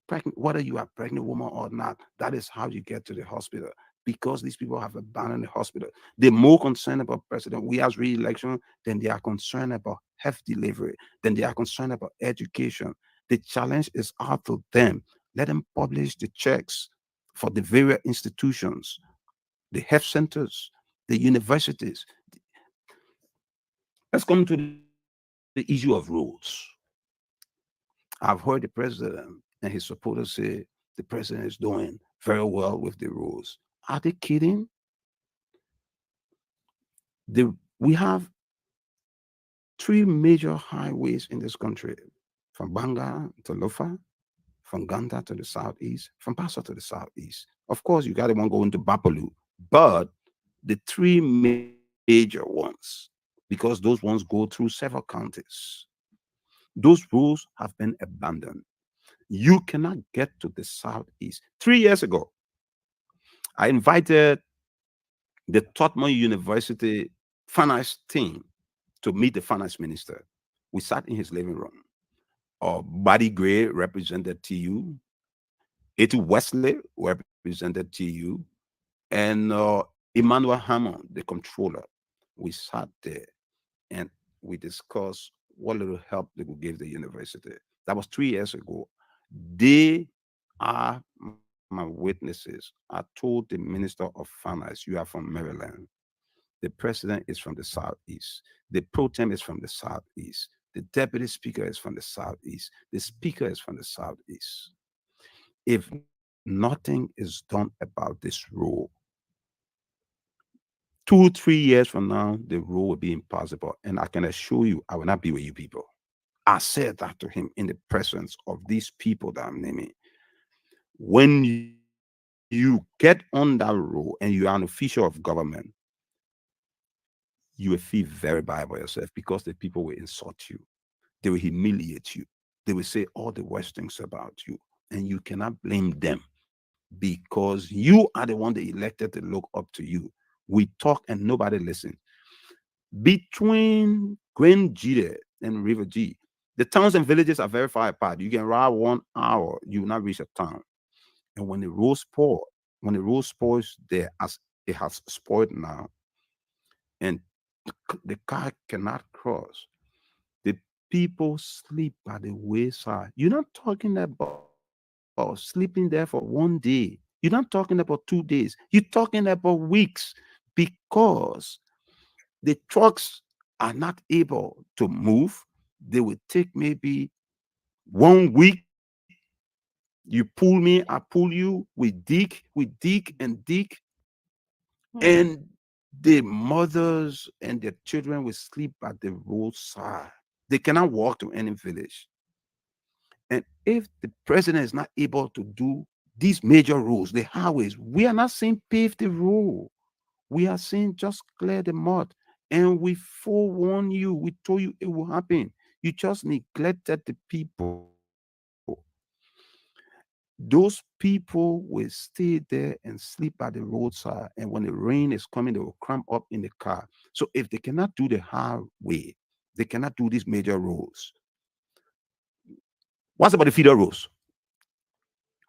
Pregnant, whether you are a pregnant woman or not, that is how you get to the hospital. Because these people have abandoned the hospital. They're more concerned about President Weah's re-election than they are concerned about health delivery, than they are concerned about education. The challenge is out to them. Let them publish the checks for the various institutions, the health centers, the universities. Let's come to the issue of roads. I've heard the president and his supporters say the president is doing very well with the roads. Are they kidding? We have 3 major highways in this country, from Banga to Lofa, from Ganta to the southeast, from Paso to the southeast. Of course, you got the one going to Bapalu, but the 3 major ones, because those ones go through several counties, those roads have been abandoned. You cannot get to the southeast. 3 years ago, I invited the Totman University finance team to meet the finance minister. We sat in his living room. Buddy Gray represented TU. Etu Wesley represented TU. And Emmanuel Hammond, the controller. We sat there and we discussed what little help they could give the university. That was 3 years ago. They are my witnesses. I told the Minister of Finance, you are from Maryland. The president is from the southeast. The pro tem is from the southeast. The deputy speaker is from the southeast. The speaker is from the southeast. If nothing is done about this rule, 2-3 years from now, the rule will be impossible. And I can assure you, I will not be with you people. I said that to him in the presence of these people that I'm naming. When you get on that rule and you are an official of government, you will feel very bad about yourself because the people will insult you. They will humiliate you. They will say all the worst things about you. And you cannot blame them because you are the one they elected to look up to you. We talk and nobody listens. Between Grand Gide and River G, the towns and villages are very far apart. You can ride 1 hour, you will not reach a town. And when the road spoils there, as it has spoiled now, and the car cannot cross, the people sleep by the wayside. You're not talking about sleeping there for 1 day. You're not talking about 2 days. You're talking about weeks because the trucks are not able to move. They will take maybe 1 week. You pull me, I pull you. We dig and dig. And the mothers and their children will sleep at the roadside. They cannot walk to any village. And if the president is not able to do these major roads, the highways, we are not saying pave the road. We are saying just clear the mud. And we forewarn you. We told you it will happen. You just neglected the people. Those people will stay there and sleep at the roadside. And when the rain is coming, they will cramp up in the car. So if they cannot do the highway, they cannot do these major roads. What's about the feeder roads?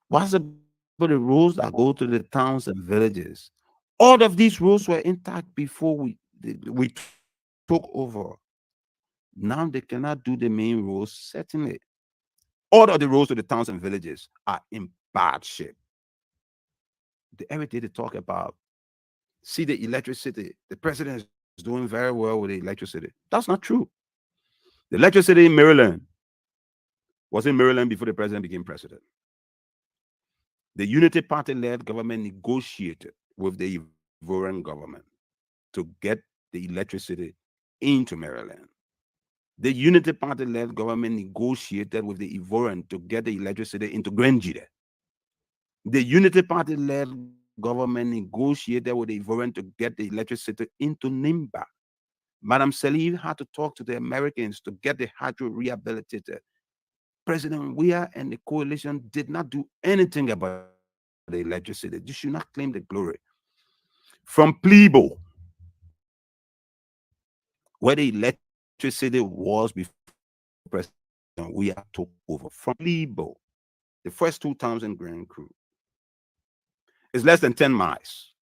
What's about the roads that go to the towns and villages? All of these roads were intact before we took over. Now they cannot do the main roads, certainly. All of the roads to the towns and villages are in bad shape. Every day they talk about, see the electricity. The president is doing very well with the electricity. That's not true. The electricity in Maryland was in Maryland before the president became president. The Unity Party-led government negotiated with the Ivorian government to get the electricity into Maryland. The Unity Party-led government negotiated with the Ivorian to get the electricity into Grand Gide. The Unity Party-led government negotiated with the Ivorian to get the electricity into Nimba. Madam Salih had to talk to the Americans to get the hydro rehabilitated. President Weah and the coalition did not do anything about the electricity. You should not claim the glory. From Plebo, where the electricity was before President Weah took over, from Plebo, the first 2 towns in Grand Cru, is less than 10 miles.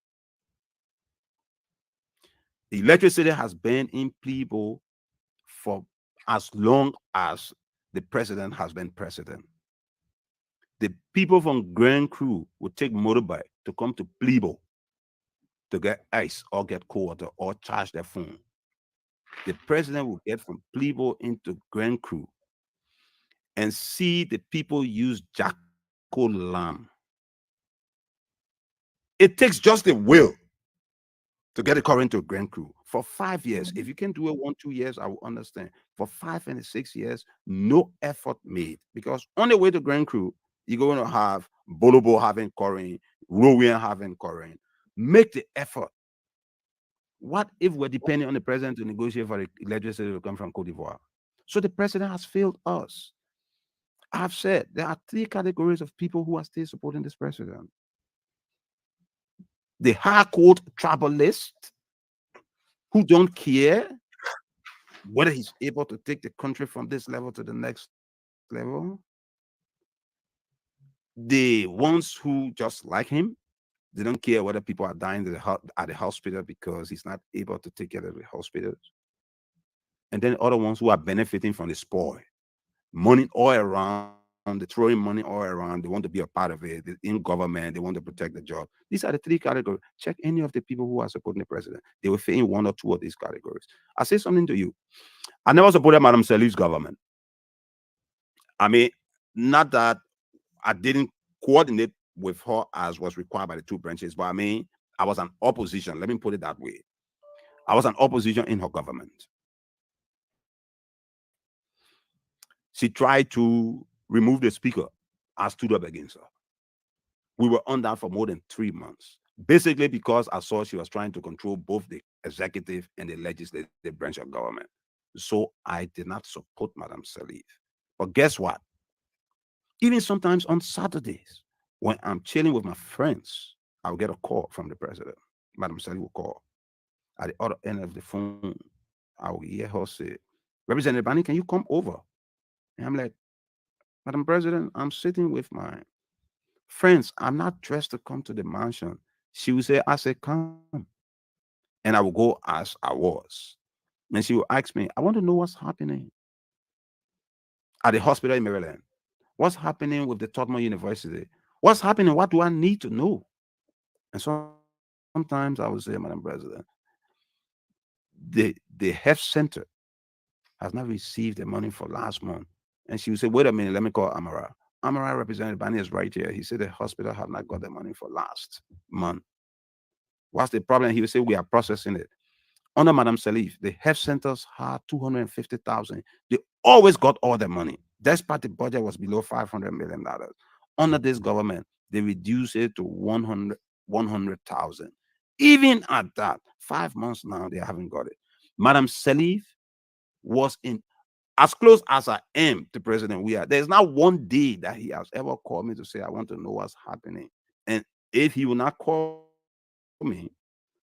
The electricity has been in Plebo for as long as the president has been president. The people from Grand Cru would take motorbike to come to Plebo to get ice or get cold water or charge their phone. The president will get from Plebo into Grand Cru and see the people use Jacko lamb. It takes just a will to get the current to Grand Cru for 5 years. If you can do it 1-2 years, I will understand. For 5 and 6 years, no effort made, because on the way to Grand Cru, you're going to have Bolobo having current, Rowan having current. Make the effort. What if we're depending on the president to negotiate for the electricity to come from Cote d'Ivoire? So the president has failed us. I've said there are 3 categories of people who are still supporting this president. The hardcore tribalist who don't care whether he's able to take the country from this level to the next level. The ones who just like him, they don't care whether people are dying at the hospital because he's not able to take care of the hospitals. And then other ones who are benefiting from the spoil, money all around they're throwing money all around. They want to be a part of it. They're in government, they want to protect the job. These are the three categories. Check any of the people who are supporting the president. They will fit in one or two of these categories. I say something to you. I never supported Madam Salif's government. I mean, not that I didn't coordinate with her as was required by the two branches, but I mean, I was an opposition. Let me put it that way. I was an opposition in her government. She tried to remove the speaker. I stood up against her. We were on that for more than 3 months, basically because I saw she was trying to control both the executive and the legislative branch of government. So I did not support Madam Salif. But guess what? Even sometimes on Saturdays, when I'm chilling with my friends, I'll get a call from the president. Madam Salif will call. At the other end of the phone, I will hear her say, Representative Bani, can you come over? And I'm like, Madam President, I'm sitting with my friends. I'm not dressed to come to the mansion. She will say, I said, come. And I will go as I was. And she will ask me, I want to know what's happening at the hospital in Maryland. What's happening with the Tottenham University? What's happening? What do I need to know? And so sometimes I would say, Madam President, the health center has not received the money for last month. And she would say, wait a minute, let me call Amara. Amara, Representative Bani is right here. He said the hospital have not got the money for last month. What's the problem? He would say, we are processing it. Under Madam Salif, the health centers had 250,000. They always got all the money. Despite the budget was below $500 million. Under this government, they reduced it to 100,000. Even at that, 5 months now, they haven't got it. Madam Salif was in as close as I am to President Weah. There's not one day that he has ever called me to say, I want to know what's happening. And if he will not call me,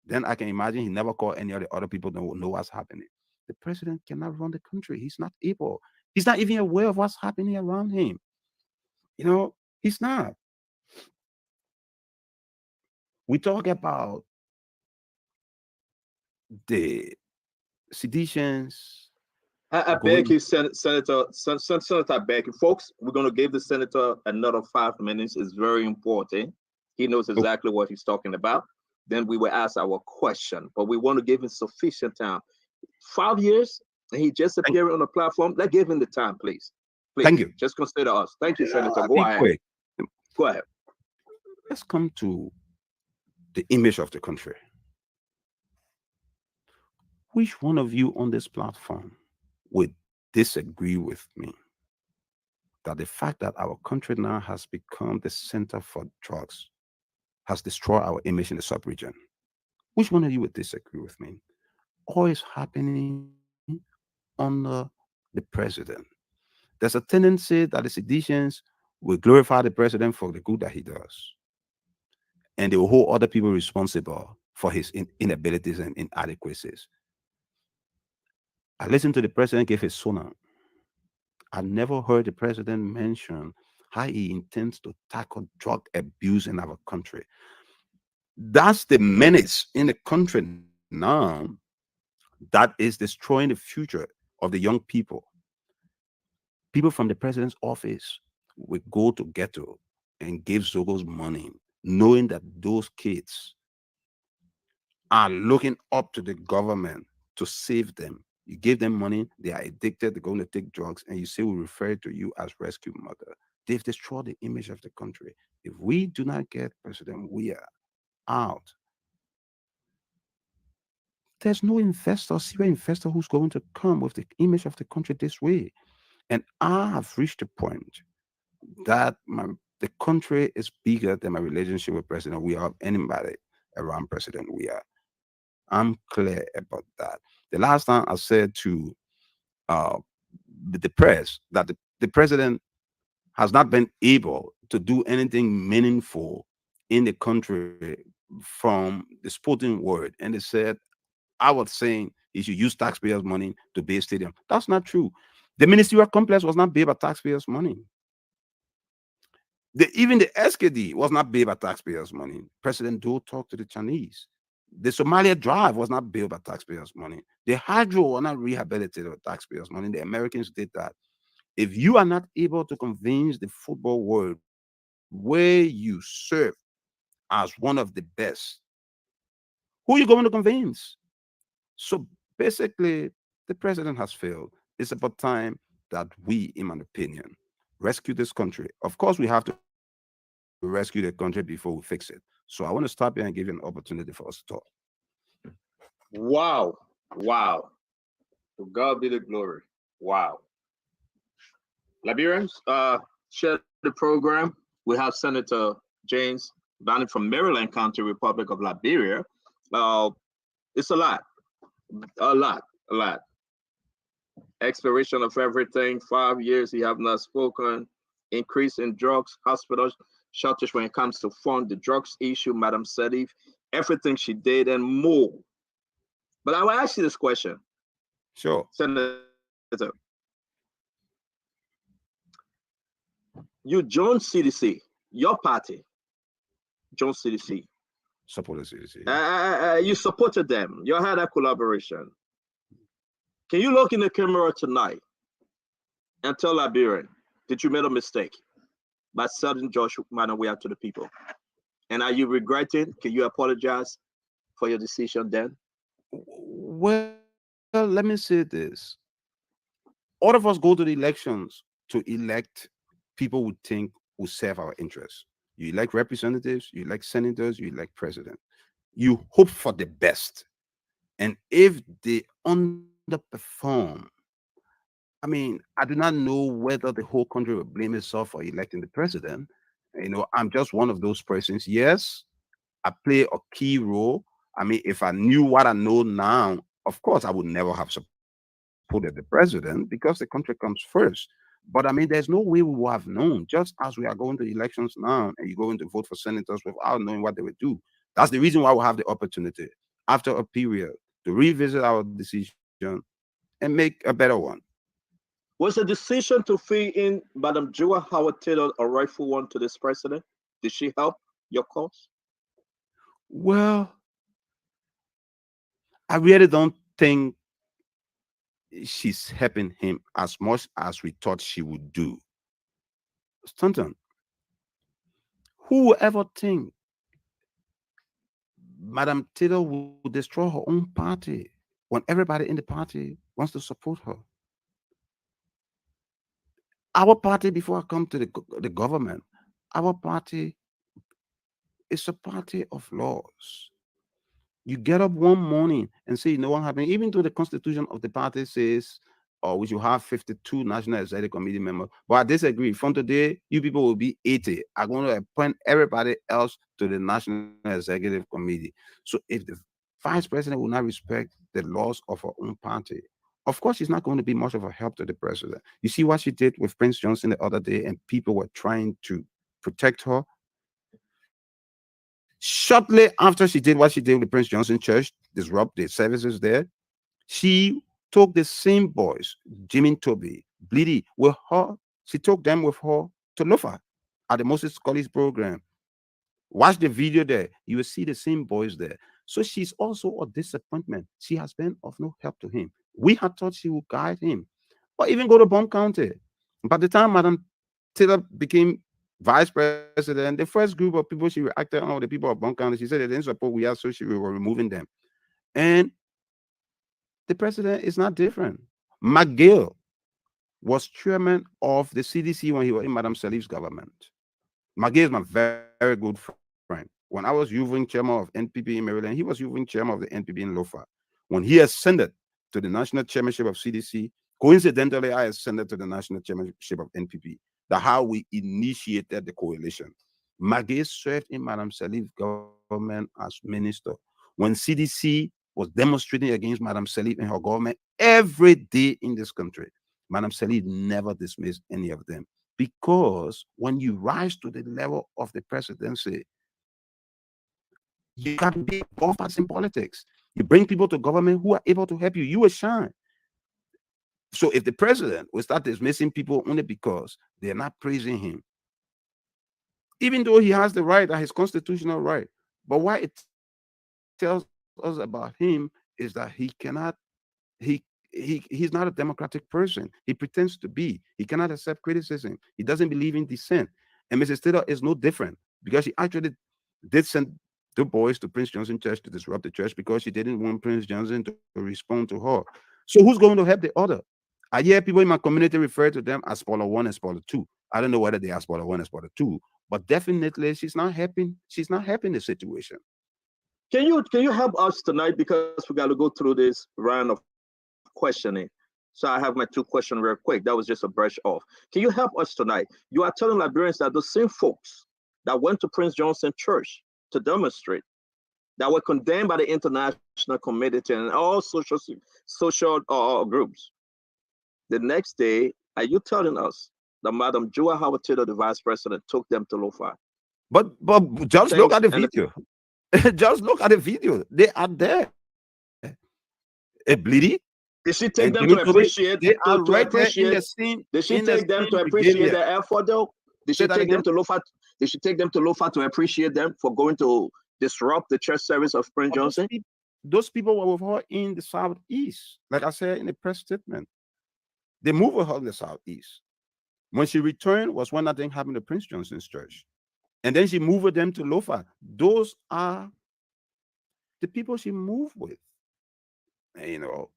then I can imagine he never called any of the other people that will know what's happening. The president cannot run the country. He's not able. He's not even aware of what's happening around him. You know, he's not. We talk about the seditions. I beg you, Senator Becky. Folks, we're going to give the senator another 5 minutes. It's very important. He knows exactly what he's talking about. Then we will ask our question, but we want to give him sufficient time. 5 years, and he just appeared on the platform. Let's give him the time, please. Thank you. Just consider us. Thank you, Senator. Go ahead. Quick. Go ahead. Let's come to the image of the country. Which one of you on this platform would disagree with me that the fact that our country now has become the center for drugs has destroyed our image in the sub-region? Which one of you would disagree with me? All is happening under the president. There's a tendency that the seditions will glorify the president for the good that he does, and they will hold other people responsible for his inabilities and inadequacies. I listened to the president give his sona. I never heard the president mention how he intends to tackle drug abuse in our country. That's the menace in the country now that is destroying the future of the young people. People from the president's office will go to ghetto and give Zogos money, knowing that those kids are looking up to the government to save them. You give them money, they are addicted, they're going to take drugs, and you say we refer to you as rescue mother. They've destroyed the image of the country. If we do not get President Weah out, there's no investor, serious investor who's going to come with the image of the country this way. And I have reached a point that the country is bigger than my relationship with President Weah, of anybody around President Weah. I'm clear about that. The last time I said to the press that the president has not been able to do anything meaningful in the country from the sporting world, and they said I was saying he should use taxpayers' money to build stadium. That's not true. The ministerial complex was not built by taxpayers' money. Even the SKD was not built by taxpayers' money. President Doe talked to the Chinese. The Somalia Drive was not built by taxpayers' money. The hydro was not rehabilitated with taxpayers' money. The Americans did that. If you are not able to convince the football world where you serve as one of the best, who are you going to convince? So basically, the president has failed. It's about time that we, in my opinion, rescue this country. Of course, we have to rescue the country before we fix it. So I want to stop here and give you an opportunity for us to talk. Wow. Wow. To God be the glory. Wow. Liberians, share the program. We have Senator James Bannett from Maryland County, Republic of Liberia. It's a lot, a lot, a lot. Expiration of everything, 5 years he have not spoken. Increase in drugs, hospitals, shortage when it comes to fund the drugs issue, Madam Sedif, everything she did and more. But I will ask you this question, Sure. Senator. You joined CDC, your party joined CDC. Support the CDC. You supported them. You had a collaboration. Can you look in the camera tonight and tell Liberian that you made a mistake by selling Josh Manawea to the people? And are you regretting? Can you apologize for your decision then? Well, let me say this. All of us go to the elections to elect people we think will serve our interests. You elect representatives, you elect senators, you elect president. You hope for the best. And if they underperform, I mean, I do not know whether the whole country will blame itself for electing the president. I'm just one of those persons. Yes, I play a key role. I mean, if I knew what I know now, of course, I would never have supported the president because the country comes first. But I mean, there's no way we would have known, just as we are going to elections now and you're going to vote for senators without knowing what they would do. That's the reason why we have the opportunity after a period to revisit our decision and make a better one. Was the decision to feed in Madam Jua Howard Taylor a rightful one to this president? Did she help your cause? Well, I really don't think she's helping him as much as we thought she would do. Stanton, who would ever think Madam Taylor would destroy her own party when everybody in the party wants to support her? Our party, before I come to the government, our party is a party of laws. You get up one morning and say, no one happening, even though the constitution of the party says, we should have 52 National Executive Committee members. But I disagree. From today, you people will be 80. I'm going to appoint everybody else to the National Executive Committee. So if the vice president will not respect the laws of her own party, of course, she's not going to be much of a help to the president. You see what she did with Prince Johnson the other day, and people were trying to protect her. Shortly after she did what she did with the Prince Johnson Church, disrupt the services there, she took the same boys, Jimmy Toby, Bleedy, with her. She took them with her to Lofa at the Moses College program. Watch the video there. You will see the same boys there. So she's also a disappointment. She has been of no help to him. We had thought she would guide him, or even go to Baum County. By the time Madam Taylor became vice president, the first group of people she reacted on, the people of Baum County, she said they didn't support we are, so she were removing them. And the president is not different. McGill was chairman of the CDC when he was in Madam Salif's government. McGill is my very, very good friend. When I was youth chairman of NPP in Maryland, he was youth chairman of the NPP in Lofa. When he ascended to the national chairmanship of CDC, coincidentally, I ascended to the national chairmanship of NPP. That's how we initiated the coalition. McGill served in Madam Salif's government as minister. When CDC was demonstrating against Madam Salif and her government every day in this country, Madam Salif never dismissed any of them. Because when you rise to the level of the presidency, you can be both parts in politics. You bring people to government who are able to help you. You will shine. So if the president will start dismissing people only because they're not praising him, even though he has the right, his constitutional right, but what it tells us about him is that he he's not a democratic person. He pretends to be. He cannot accept criticism. He doesn't believe in dissent. And Mrs. Taylor is no different, because she actually did send the boys to Prince Johnson Church to disrupt the church because she didn't want Prince Johnson to respond to her. So who's going to help the other? I hear people in my community refer to them as spoiler one and spoiler two. I don't know whether they are spoiler one and spoiler two, but definitely she's not helping. She's not helping the situation. Can you help us tonight, because we got to go through this round of questioning. So I have my two questions real quick. That was just a brush off. Can you help us tonight? You are telling Liberians that the same folks that went to Prince Johnson Church to demonstrate, that were condemned by the international community and all social groups, the next day, are you telling us that Madam Joa Howard Taylor, the vice president, took them to Lo-Fi? But just look at the video. Just look at the video. They are there. A bleedy. Did she take them to appreciate? They are right appreciate, there in the scene. Did she take them to appreciate their effort, though? Did she take them to Lo-Fi? Did she take them to Lo-Fi to appreciate them for going to disrupt the church service of Prince Johnson? Those people were with her in the southeast, like I said in the press statement. They moved with her in the southeast. When she returned was when that thing happened to Prince Johnson's church. And then she moved them to Lo-Fi. Those are the people she moved with. You know,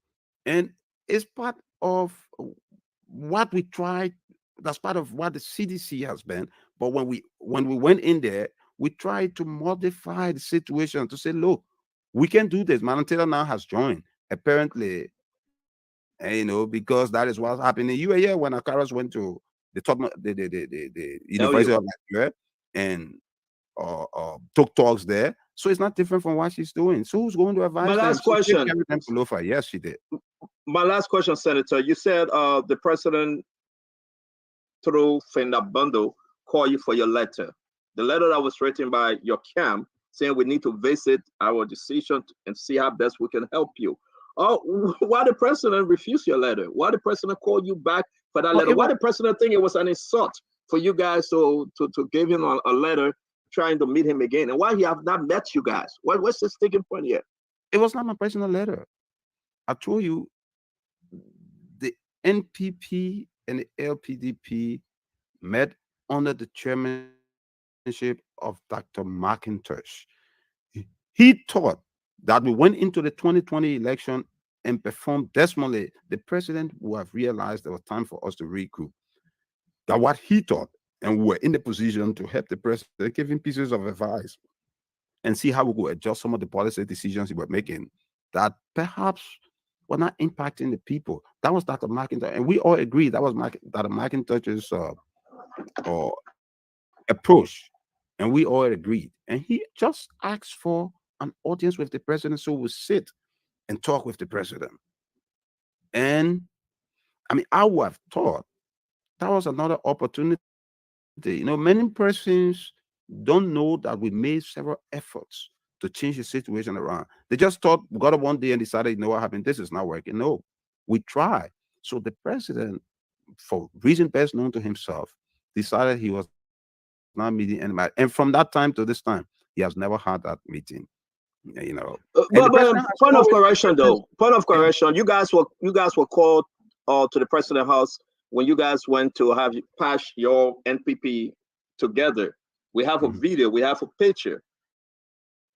and it's part of what we tried. That's part of what the CDC has been. But when we went in there, we tried to modify the situation to say, look, we can do this. Madam Taylor now has joined, apparently, you know, because that is what's happening. You were here when Akaras went to the University of Nigeria and took talks there. So it's not different from what she's doing. So who's going to advise My last them? question. Them to Lo-Fi. Yes, she did. My last question, Senator. You said the president, through Fenda Bundle, called you for your letter. The letter that was written by your camp saying we need to visit our decision and see how best we can help you. Oh, why the president refused your letter? Why the president called you back for that letter? Why the president think it was an insult for you guys to give him a letter trying to meet him again? And why he have not met you guys? What's the sticking point here? It was not my personal letter. I told you the NPP and the LPDP met under the chairmanship of Dr. McIntosh. He thought that we went into the 2020 election and performed dismally. The president would have realized there was time for us to regroup. That what he thought, and we were in the position to help the president, give him pieces of advice and see how we could adjust some of the policy decisions he was making that perhaps were not impacting the people. That was Dr. McIntosh. And we all agreed that was Dr. McIntosh's approach. And we all agreed. And he just asked for an audience with the president so we'll sit and talk with the president. And I mean, I would have thought that was another opportunity. You know, many persons don't know that we made several efforts to change the situation around. They just thought, we got up one day and decided, you know what happened? This is not working. No, we tried. So the president, for reason best known to himself, decided he was not meeting anybody. And from that time to this time, he has never had that meeting. You know. But point of correction, though. Point of correction. You guys were called to the president house when you guys went to have pass your NPP together. We have a video. We have a picture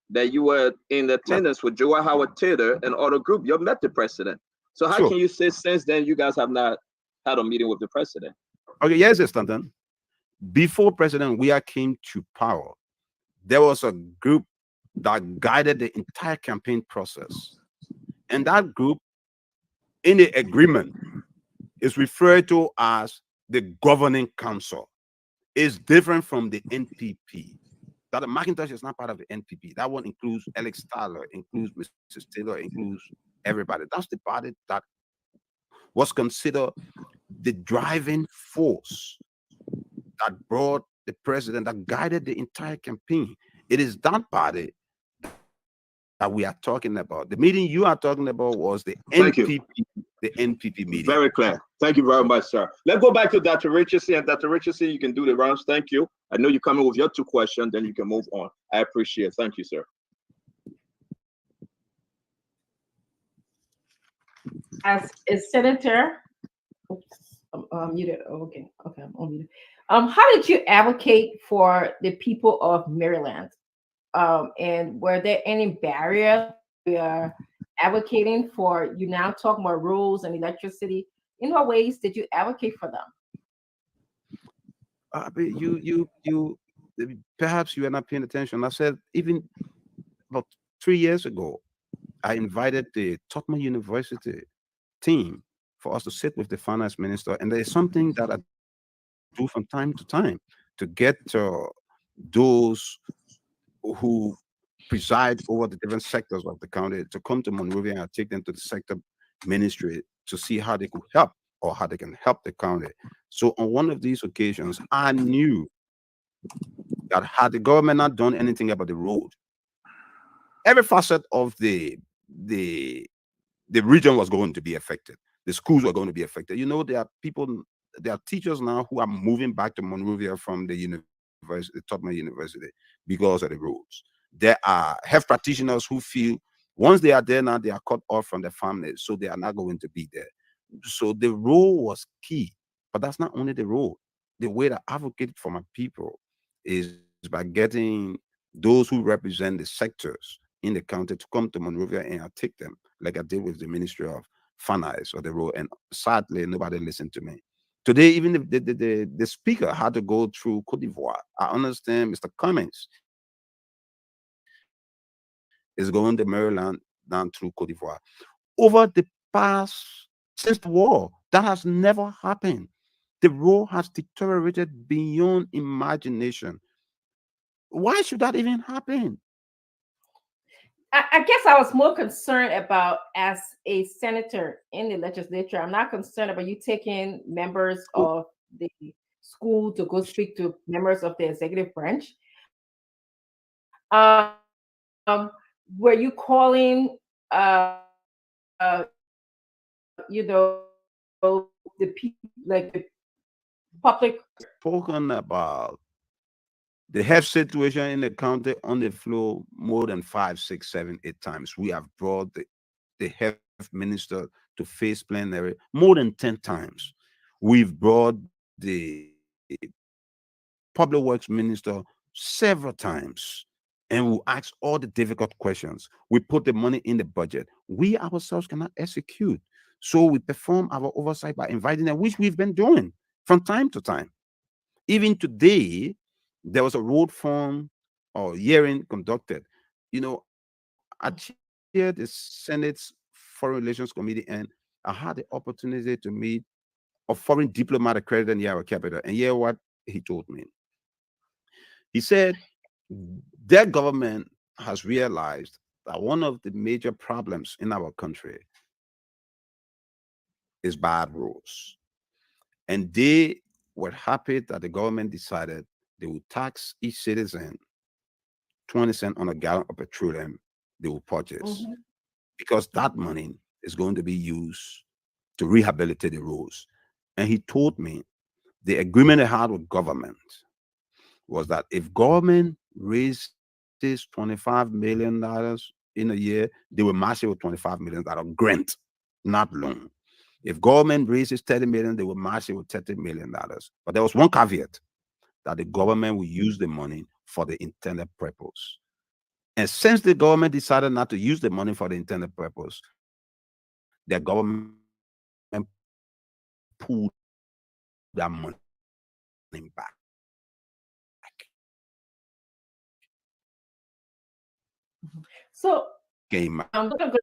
that you were in attendance with Joa Howard Taylor and other group. You met the president. So how can you say since then you guys have not had a meeting with the president? Okay, yes, Stanton. Before President Weah came to power, there was a group that guided the entire campaign process. And that group, in the agreement, is referred to as the Governing Council. It's different from the NPP. Dr. McIntosh is not part of the NPP. That one includes Alex Tyler, includes Mrs. Taylor, includes everybody. That's the party that was considered the driving force that brought the president, that guided the entire campaign. It is that party that we are talking about. The meeting you are talking about was the NPP meeting. Very clear. Thank you very much, sir. Let's go back to Dr. Richardson. And Dr. Richardson, you can do the rounds. Thank you. I know you're coming with your two questions, then you can move on. I appreciate it. Thank you, sir. as a senator. Oops, I'm muted. Oh, okay, okay, I'm unmuted. How did you advocate for the people of Maryland? And were there any barriers we are advocating for? You now talking about rules and electricity. In what ways did you advocate for them? But perhaps you are not paying attention. I said even about 3 years ago, I invited the Tottenham University team for us to sit with the finance minister, and there is something that I do from time to time to get those who preside over the different sectors of the county to come to Monrovia and take them to the sector ministry to see how they could help or how they can help the county. So on one of these occasions, I knew that had the government not done anything about the road, every facet of the region was going to be affected. The schools were going to be affected. You know, there are teachers now who are moving back to Monrovia from the university, Tottenham University, because of the roads. There are health practitioners who feel once they are there now, they are cut off from their families, so they are not going to be there. So the road was key, but that's not only the road. The way to advocate for my people is by getting those who represent the sectors in the county to come to Monrovia and I take them, like I did with the Ministry of Finance or the road. And sadly, nobody listened to me. Today, even the speaker had to go through Cote d'Ivoire. I understand Mr. Cummings is going to Maryland down through Cote d'Ivoire. Over the past, since the war, that has never happened. The road has deteriorated beyond imagination. Why should that even happen? I guess I was more concerned about as a senator in the legislature. I'm not concerned about you taking members of the school to go speak to members of the executive branch. Um, were you calling, uh, you know, the people, like the public? Spoken about the health situation in the county on the floor more than 5, 6, 7, 8 times. We have brought the health minister to face plenary more than 10 times. We've brought the public works minister several times, and we ask all the difficult questions. We put the money in the budget. We ourselves cannot execute. So we perform our oversight by inviting them, which we've been doing from time to time. Even today, there was a road forum or hearing conducted. You know, I chaired the Senate's Foreign Relations Committee, and I had the opportunity to meet a foreign diplomat accredited in our capital. And hear what he told me. He said their government has realized that one of the major problems in our country is bad roads. And they were happy that the government decided they would tax each citizen 20 cents on a gallon of petroleum they will purchase, because that money is going to be used to rehabilitate the roads. And he told me the agreement they had with government was that if government raises $25 million in a year, they will match it with $25 million grant, not loan. If government raises 30 million, they will match it with $30 million. But there was one caveat, that the government will use the money for the intended purpose. And since the government decided not to use the money for the intended purpose, the government pulled that money back. So Game. I'm looking good.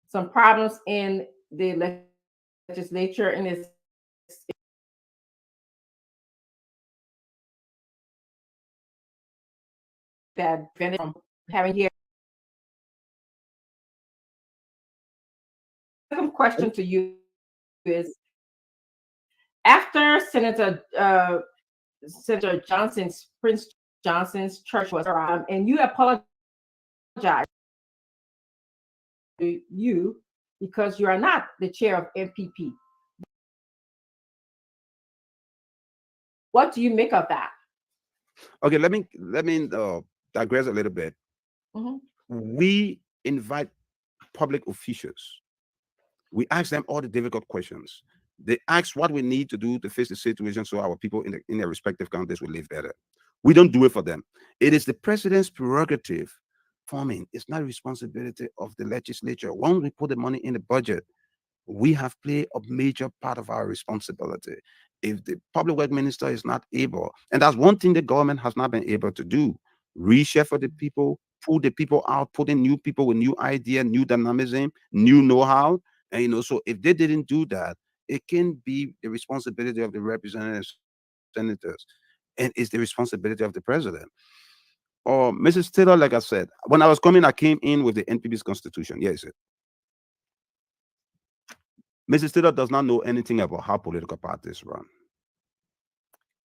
Some problems in the legislature in this that prevented from having here. Second question to you is: after Senator Johnson's Prince Johnson's church was around, and you apologized to you because you are not the chair of MPP. What do you make of that? Okay, let me digress a little bit. Mhm. We invite public officials. We ask them all the difficult questions. They ask what we need to do to face the situation so our people in their respective countries will live better. We don't do it for them. It is the president's prerogative forming. It's not responsibility of the legislature. Once we put the money in the budget, we have played a major part of our responsibility. If the public work minister is not able, and that's one thing the government has not been able to do, reshuffle the people, pull the people out, put in new people with new idea, new dynamism, new know-how. And so if they didn't do that, it can be the responsibility of the representatives, senators, and it's the responsibility of the president. Or Mrs. Taylor, like I said, when I was coming, I came in with the NPP's constitution. Yes, Mrs. Taylor does not know anything about how political parties run.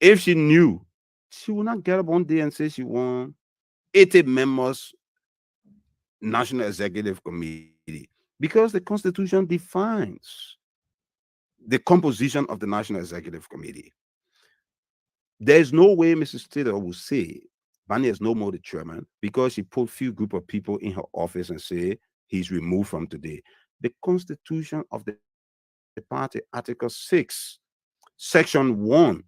If she knew, she would not get up one day and say she won 80 members National Executive Committee, because the Constitution defines the composition of the National Executive Committee. There's no way Mrs. Taylor will say Barney is no more the chairman because she put few group of people in her office and say he's removed from today. The Constitution of the party, Article 6, Section 1,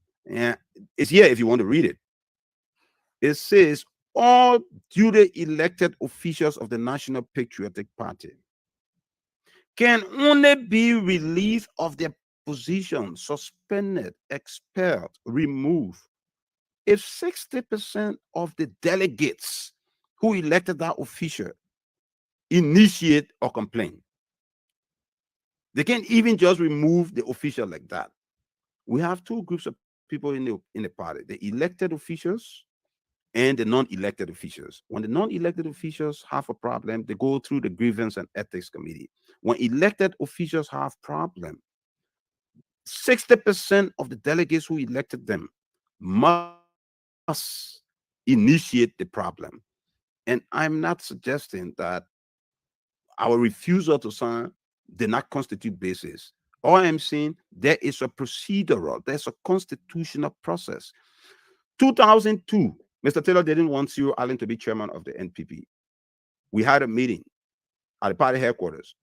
it's here if you want to read it. It says all duly elected officials of the National Patriotic Party can only be released of their position, suspended, expelled, removed, if 60% of the delegates who elected that official initiate or complain. They can't even just remove the official like that. We have two groups of people in the party: the elected officials and the non-elected officials. When the non-elected officials have a problem, they go through the grievance and ethics committee. When elected officials have problem, 60% of the delegates who elected them must initiate the problem. And I'm not suggesting that our refusal to sign did not constitute basis. All I'm saying, there is a procedural, there's a constitutional process. 2002, Mr. Taylor didn't want Cyril Allen to be chairman of the NPP. We had a meeting at the party headquarters,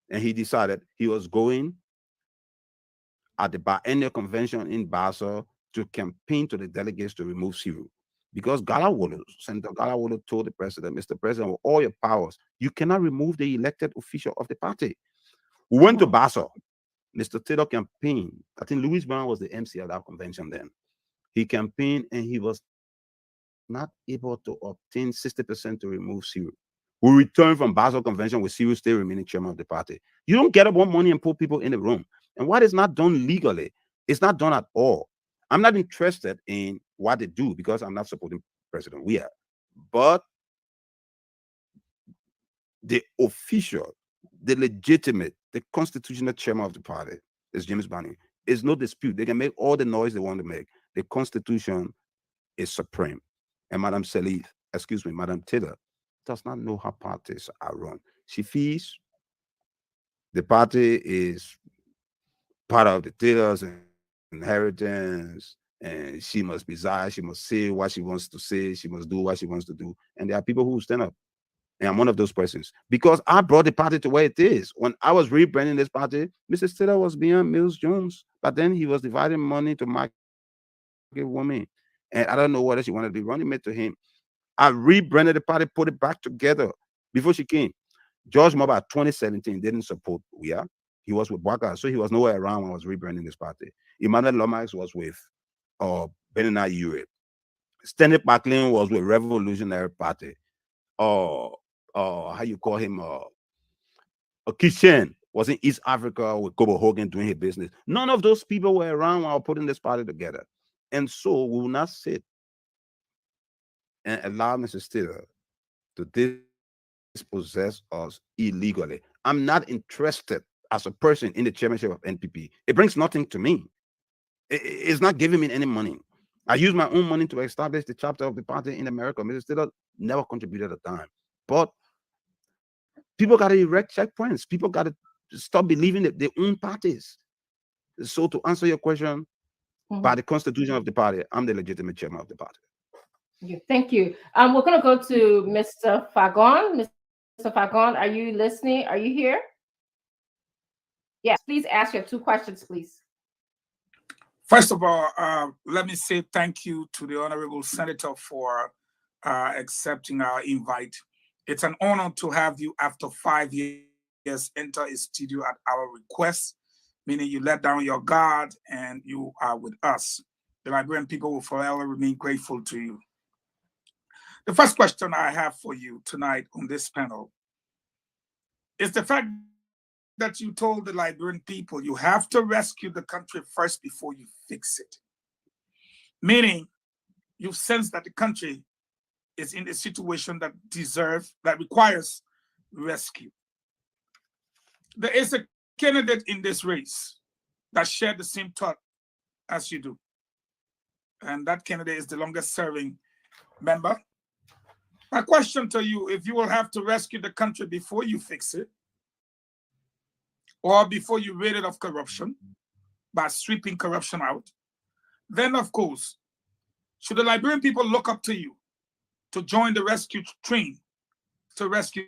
and he decided he was going at the biennial convention in Basel to campaign to the delegates to remove Cyril. Because Senator Galawolo told the president, Mr. President, with all your powers, you cannot remove the elected official of the party. We went to Basel. Mr. Taylor campaigned. I think Louis Brown was the MC of that convention then. He campaigned and he was not able to obtain 60% to remove Cyril. We returned from Basel Convention with Cyril still remaining chairman of the party. You don't get up one money and put people in the room. And what is not done legally, it's not done at all. I'm not interested in what they do because I'm not supporting President Weah. But the official, the legitimate, the constitutional chairman of the party is James Barney. There's no dispute. They can make all the noise they want to make. The Constitution is supreme. And Madam Taylor does not know how parties are run. She feels the party is part of the Taylor's inheritance, and she must reside, she must say what she wants to say, she must do what she wants to do. And there are people who stand up. And I'm one of those persons because I brought the party to where it is. When I was rebranding this party, Mr. Taylor was beyond Mills Jones, but then he was dividing money to market women. And I don't know whether she wanted to be running mate to him. I rebranded the party, put it back together before she came. George Mobile 2017 didn't support Weah. He was with Waka, so he was nowhere around when I was rebranding this party. Emmanuel Lomax was with Benina Ure. Stanley Parkland was with Revolutionary Party. How you call him? Kishen was in East Africa with Kobo Hogan doing his business. None of those people were around while putting this party together. And so we will not sit and allow Mrs. Taylor to dispossess us illegally. I'm not interested as a person in the chairmanship of NPP. It brings nothing to me. It's not giving me any money. I use my own money to establish the chapter of the party in America. Mrs. Taylor never contributed a dime. But people got to erect checkpoints. People got to stop believing that they own parties. So to answer your question, by the constitution of the party, I'm the legitimate chairman of the party. Thank you. We're going to go to Mr. Fagon. Mr. Fagon, are you listening? Are you here? Yes, please ask your 2 questions, please. First of all, let me say thank you to the Honorable Senator for accepting our invite. It's an honor to have you after 5 years enter a studio at our request, meaning you let down your guard and you are with us. The Liberian people will forever remain grateful to you. The first question I have for you tonight on this panel is the fact that you told the Liberian people you have to rescue the country first before you fix it. Meaning, you sense that the country is in a situation that requires rescue. There is a candidate in this race that shared the same thought as you do. And that candidate is the longest serving member. My question to you, if you will have to rescue the country before you fix it, or before you rid it of corruption by sweeping corruption out, then of course, should the Liberian people look up to you to join the rescue train to rescue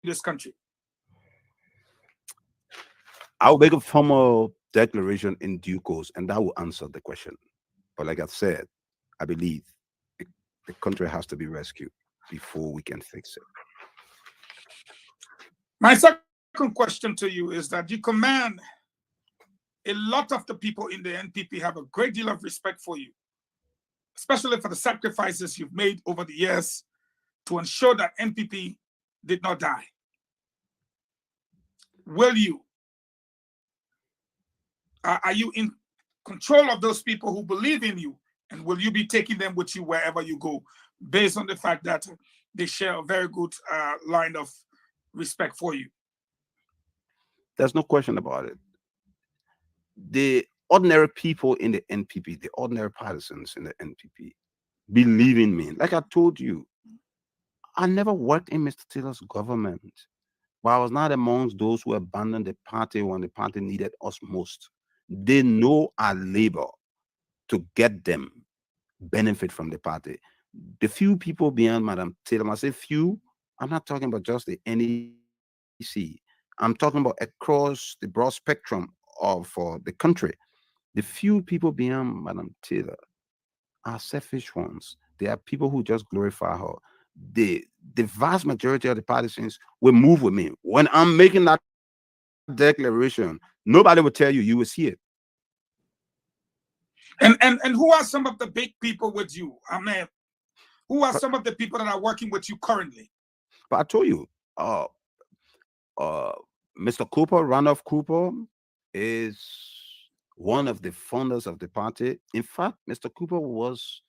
this country? I'll make a formal declaration in due course, and that will answer the question. But like I said, I believe the country has to be rescued before we can fix it. My second question to you is that you command a lot of the people in the NPP have a great deal of respect for you, especially for the sacrifices you've made over the years to ensure that NPP did not die. Will you? Are you in control of those people who believe in you? And will you be taking them with you wherever you go, based on the fact that they share a very good line of respect for you? There's no question about it. The ordinary people in the NPP, the ordinary partisans in the NPP, believe in me. Like I told you, I never worked in Mr. Taylor's government, but I was not amongst those who abandoned the party when the party needed us most. They know our labor to get them benefit from the party. The few people behind Madam Taylor, when I say few, I'm not talking about just the NEC. I'm talking about across the broad spectrum of the country. The few people behind Madam Taylor are selfish ones. They are people who just glorify her. The vast majority of the partisans will move with me. When I'm making that declaration, nobody will tell you, you will see it. And who are some of the big people with you? I mean, who are some of the people that are working with you currently? But I told you, Mr. Cooper, Randolph Cooper, is one of the founders of the party. In fact, Mr. Cooper was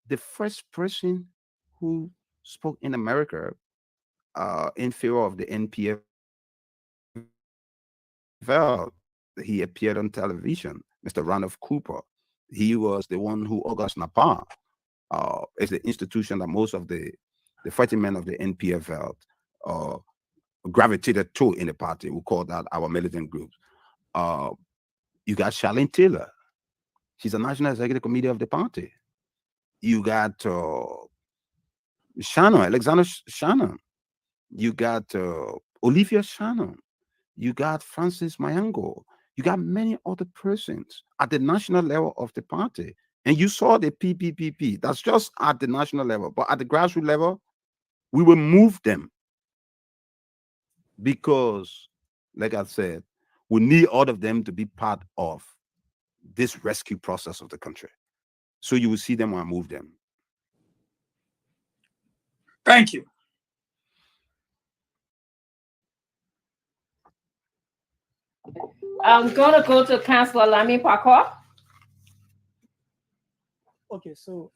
the first person who spoke in America in favor of the NPFL. He appeared on television, Mr. Randolph Cooper. He was the one who August Napa is the institution that most of the fighting men of the NPFL gravitated to in the party. We call that our militant groups. You got Charlene Taylor. She's a national executive committee of the party. You got Shannon, Alexander Shannon. You got Olivia Shannon. You got Francis Mayango. You got many other persons at the national level of the party. And you saw the PPPP. That's just at the national level. But at the grassroots level, we will move them. Because, like I said, we need all of them to be part of this rescue process of the country. So you will see them when I move them. Thank you. I'm going to go to Councillor Lami Parkour. Okay, so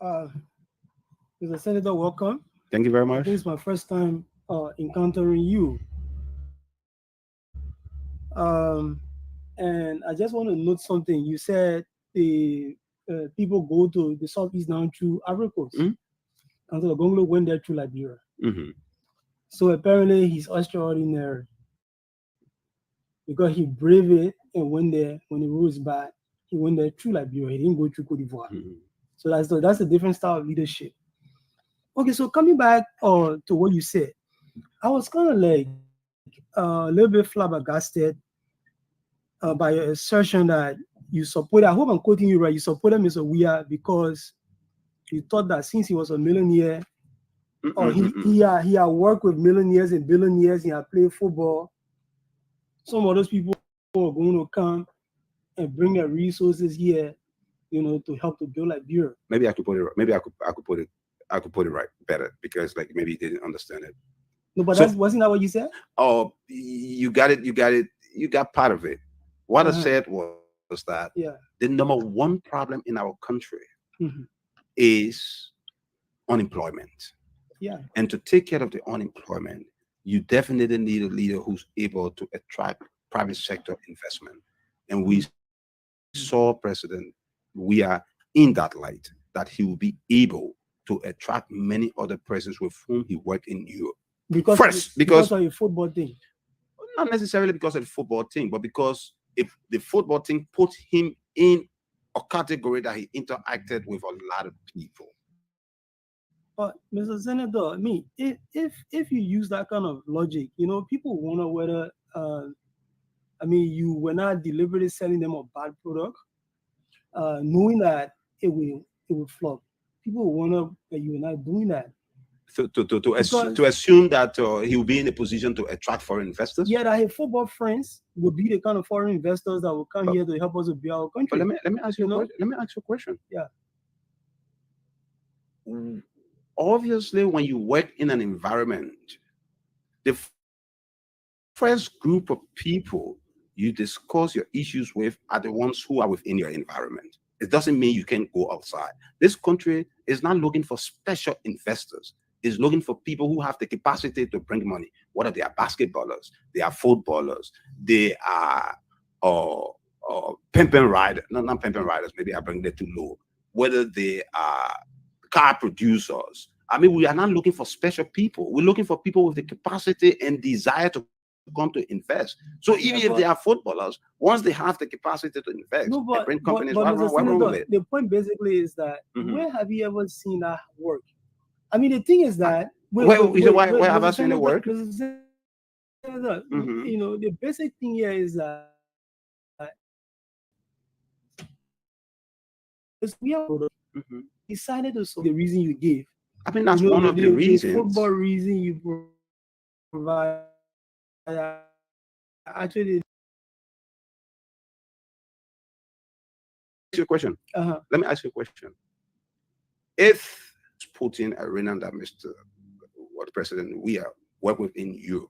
Mr. Senator, welcome. Thank you very much. This is my first time encountering you. And I just want to note something. You said the people go to the Southeast now through Ivory Coast. Councillor Gonglo went there through Liberia. So apparently he's extraordinary because he braved it and went there. When he rose back, he went there through Liberia. He didn't go through Cote d'Ivoire. So that's a different style of leadership. Okay, so coming back to what you said, I was kind of like a little bit flabbergasted by your assertion that you support. I hope I'm quoting you right. You supported Mr. Weah because you thought that since he was a millionaire, or he had worked with millionaires and billionaires, he had played football, some of those people are going to come and bring their resources here, to help to build Liberia. Maybe I could put it. Maybe I could put it right better, because like maybe you didn't understand it. No, but wasn't that what you said? Oh, you got it. You got part of it. What I said was that the number one problem in our country is unemployment. Yeah. And to take care of the unemployment, you definitely need a leader who's able to attract private sector investment. And we saw President Weah in that light, that he will be able to attract many other persons with whom he worked in Europe. Because of a football thing. Not necessarily because of the football thing, but because if the football thing put him in a category that he interacted with a lot of people. But Mr. Senator, I mean, if you use that kind of logic, people wonder whether you were not deliberately selling them a bad product, knowing that it will flop. People wonder that you were not doing that. To assume that he will be in a position to attract foreign investors. Yeah, that his football friends would be the kind of foreign investors that will come here to help us to build our country. But let me ask you a question. Yeah. Obviously, when you work in an environment, the first group of people you discuss your issues with are the ones who are within your environment. It doesn't mean you can't go outside. This country is not looking for special investors. It's looking for people who have the capacity to bring money. Whether they are basketballers, they are footballers, they are pimping riders. No, not pimping riders. Maybe I bring that too low. Whether they are car producers. I mean, we are not looking for special people. We're looking for people with the capacity and desire to come to invest. So even if they are footballers, once they have the capacity to invest, they bring companies. The point basically is that where have you ever seen that work? I mean, the thing is that where have I seen it work? The basic thing here is that we have decided to solve the reason you gave. I mean, that's one of the reasons. Football reason you provide. Actually, your question. Let me ask you a question. If Putin arena that President Weah worked with in Europe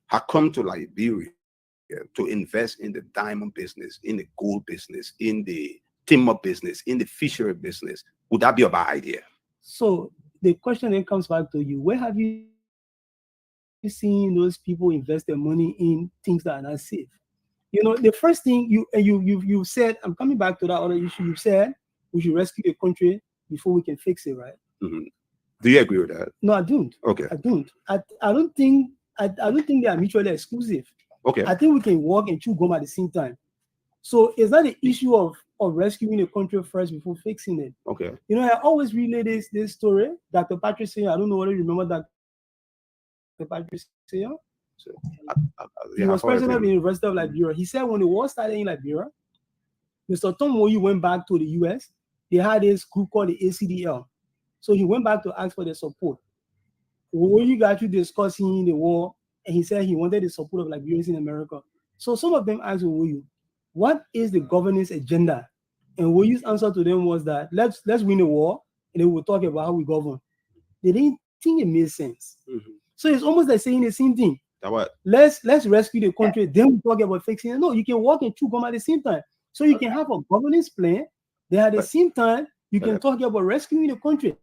had come to Liberia to invest in the diamond business, in the gold business, in the timber business, in the fishery business, would that be a bad idea? So the question then comes back to you. Where have you seen those people invest their money in things that are not safe? The first thing you said, I'm coming back to that other issue. You said we should rescue the country before we can fix it, right? Do you agree with that? No, I don't. Okay. I don't. I don't think they are mutually exclusive. Okay. I think we can walk and chew gum at the same time. So it's not the issue of rescuing the country first before fixing it. Okay. I always relay this story. Dr. Patrick Seyon, I don't know whether you remember Dr. Patrick Seyon. He was president of the University of Liberia. He said when the war started in Liberia, Mr. Tom Moyi went back to the US. They had this group called the ACDL. So he went back to ask for their support. Moyi got you discussing the war, and he said he wanted the support of Liberians in America. So some of them asked Moyi, what is the governance agenda? And Moyi's answer to them was that let's win the war, and then we'll talk about how we govern. They didn't think it made sense. So it's almost like saying the same thing. What? Let's rescue the country, then we talk about fixing it. No, you can walk and chew gum at the same time. So you can have a governance plan. Then at the same time, you can talk about rescuing the country.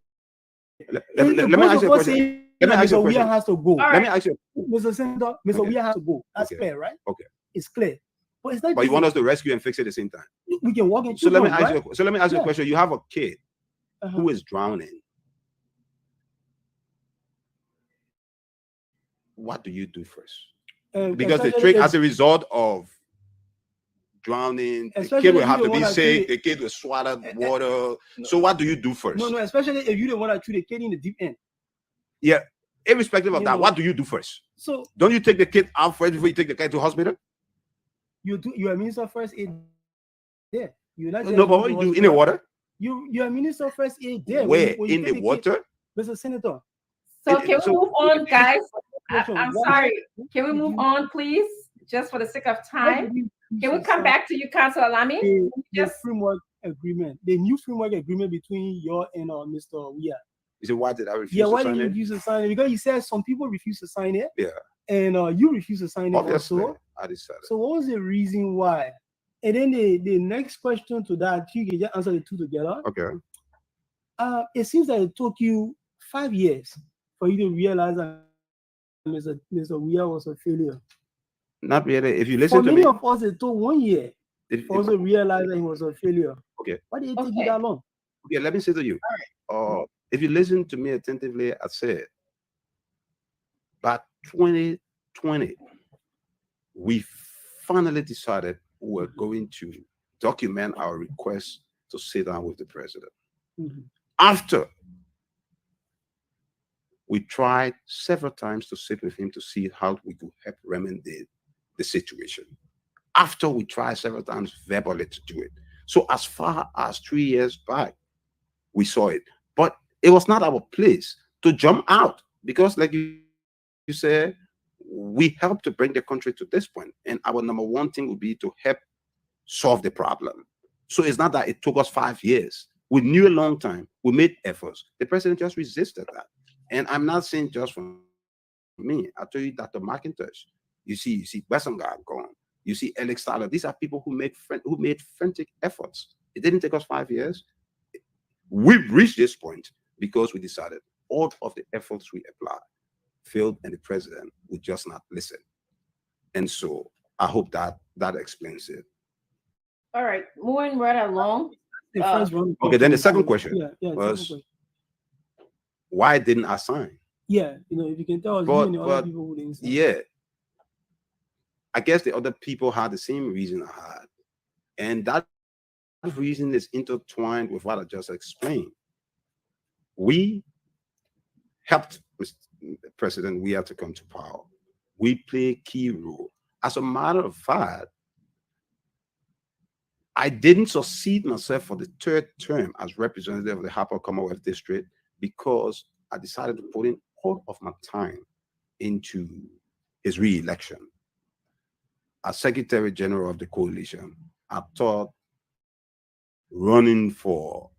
Let me ask you a question. Mr. Weah has to go. Let me ask you. Mr. Senator, Mr. Weah has to go. That's clear, right? Okay. It's clear. But it's not. But you want us to rescue and fix it at the same time? We can walk and chew So let gum, me ask you a question. You have a kid who is drowning. What do you do first? Because the trick, as a result of drowning. The Especially kid will if have you to don't be wanna safe. treat The kid will swallow water. No. So what do you do first? No, especially if you don't want to treat a kid in the deep end. Yeah, irrespective of You that, know. what do you do first? So Don't you take the kid out first before you take the kid to hospital? you administer first aid there. You not just No, but go what to you do in the hospital. water? You administer first aid there. Where? When you In take the kid- water? Mr. Senator. So It- can we so- move on, guys? Question, I'm why- sorry. Can we did move you- on, please? Just for the sake of why time. did you Can we choose come to back to you, Councilor Lamy? sign the Just framework agreement, the new framework agreement between you and Mr. Weah? You say, why did I refuse Yeah, to why sign did you it? refuse to sign it? Because you said some people refuse to sign it. Yeah. And you refuse to sign it Obviously, also. I decided. So what was the reason why? And then the next question to that, you can just answer the two together. Okay. It seems that it took you 5 years for you to realize that Mr. Weah was a failure. Not really. If you For listen to many me, of us, it took 1 year if, for us to realize that he was a failure. Okay. Why did it take you Okay. that long? okay, let me say to you. If you listen to me attentively, I said, by 2020, we finally decided we were going to document our request to sit down with the president. Mhm. After we tried several times to sit with him to see how we could help remedy the situation. After we tried several times verbally to do it. So as far as 3 years back, we saw it. But it was not our place to jump out because, like you said, we helped to bring the country to this point. And our number one thing would be to help solve the problem. So it's not that it took us 5 years. We knew a long time. We made efforts. The president just resisted that. And I'm not saying just for me. I tell you, Dr. McIntosh, you see Bessengar gone. You see Alex Tyler. These are people who made frantic efforts. It didn't take us 5 years. We've reached this point because we decided all of the efforts we applied failed, and the president would just not listen. And so I hope that explains it. all right, moving right along. The Uh, first round. Okay, then the second question Yeah, the second was, question. why didn't I sign? Yeah, if you can tell us, you But- and the but, other people who didn't sign. Yeah. I guess the other people had the same reason I had. And that reason is intertwined with what I just explained. We helped Mr. President Weah to come to power. We play a key role. As a matter of fact, I didn't succeed myself for the third term as representative of the Harper Commonwealth District because I decided to put in all of my time into his re-election. As Secretary General of the coalition, I thought running for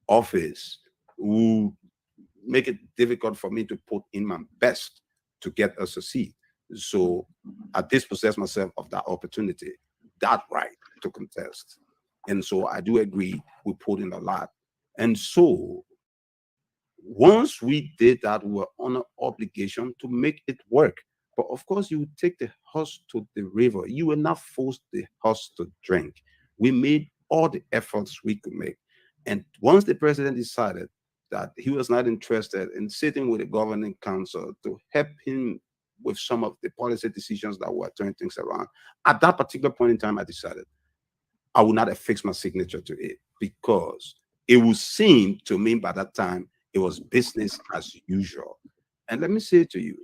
office would make it difficult for me to put in my best to get us a seat. So I dispossessed myself of that opportunity, that right to contest. And so I do agree we put in a lot. And so once we did that, we were on an obligation to make it work. But of course, you take the horse to the river. You will not force the horse to drink. We made all the efforts we could make. And once the president decided that he was not interested in sitting with the governing council to help him with some of the policy decisions that were turning things around, at that particular point in time, I decided I would not affix my signature to it because it would seem to me by that time it was business as usual. And let me say to you,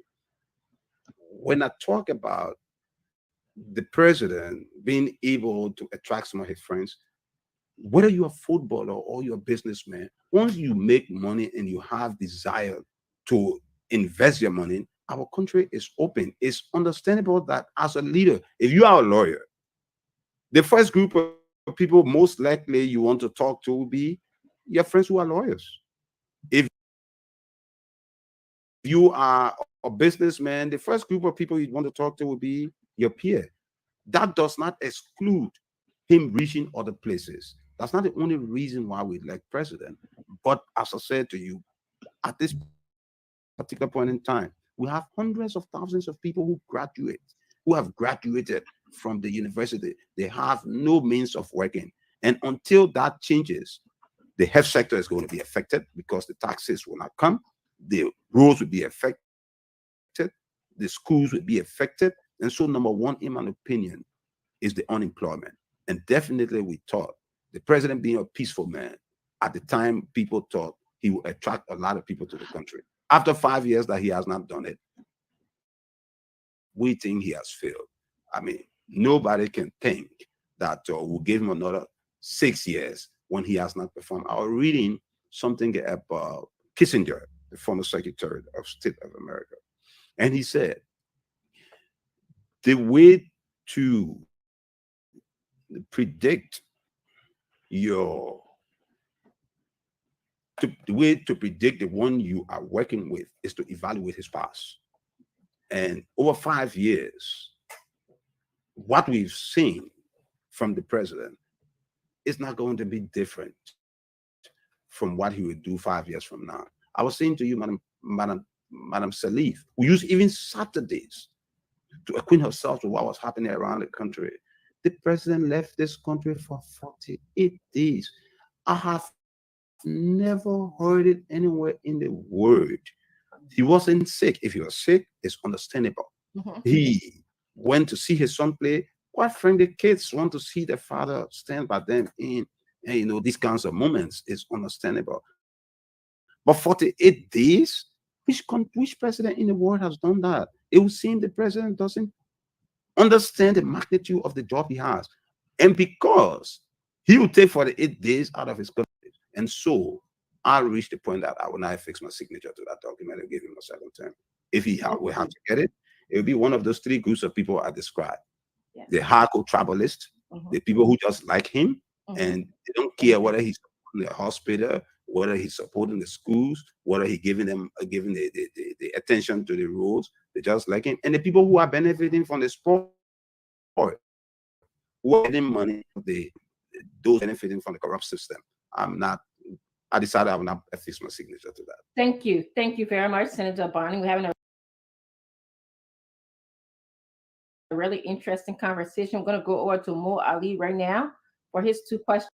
when I talk about the president being able to attract some of his friends, whether you're a footballer or you're a businessman, once you make money and you have desire to invest your money, our country is open. It's understandable that as a leader, if you are a lawyer, the first group of people most likely you want to talk to will be your friends who are lawyers. If you are a businessman, the first group of people you want to talk to will be your peer. That does not exclude him reaching other places. That's not the only reason why we elect president. But as I said to you, at this particular point in time, we have hundreds of thousands of people who have graduated from the university. They have no means of working. And until that changes, the health sector is going to be affected because the taxes will not come. The roads will be affected. The schools will be affected. And so number one, in my opinion, is the unemployment. And definitely we thought the president being a peaceful man, at the time people thought he would attract a lot of people to the country. After 5 years that he has not done it, we think he has failed. I mean, nobody can think that we'll give him another 6 years when he has not performed. I was reading something about Kissinger, the former Secretary of State of America, and he said, the way to predict the way to predict the one you are working with is to evaluate his past. And over 5 years, what we've seen from the president is not going to be different from what he would do 5 years from now. I was saying to you, Madam Salif, who used even Saturdays to acquaint herself with what was happening around the country. The president left this country for 48 days. I have never heard it anywhere in the world. He wasn't sick. If he was sick, it's understandable. He went to see his son play. Quite frankly, kids want to see their father stand by them in, these kinds of moments. It's understandable. But 48 days, which president in the world has done that? It would seem the president doesn't understand the magnitude of the job he has. And because he will take 48 days out of his country. And so I reached the point that I will not fix my signature to that document and give him a second term. If he will have to get it, it will be one of those three groups of people I described. Yes. The hardcore tribalists, the people who just like him, and they don't care whether he's supporting the hospital, whether he's supporting the schools, whether he's giving them the attention to the roads. They just like him. And the people who are benefiting from the sport, who are getting money, those benefiting from the corrupt system. I decided I will not affix my signature to that. Thank you. Thank you very much, Senator Bonnie. We're having a really interesting conversation. I'm going to go over to Mo Ali right now for his 2 questions.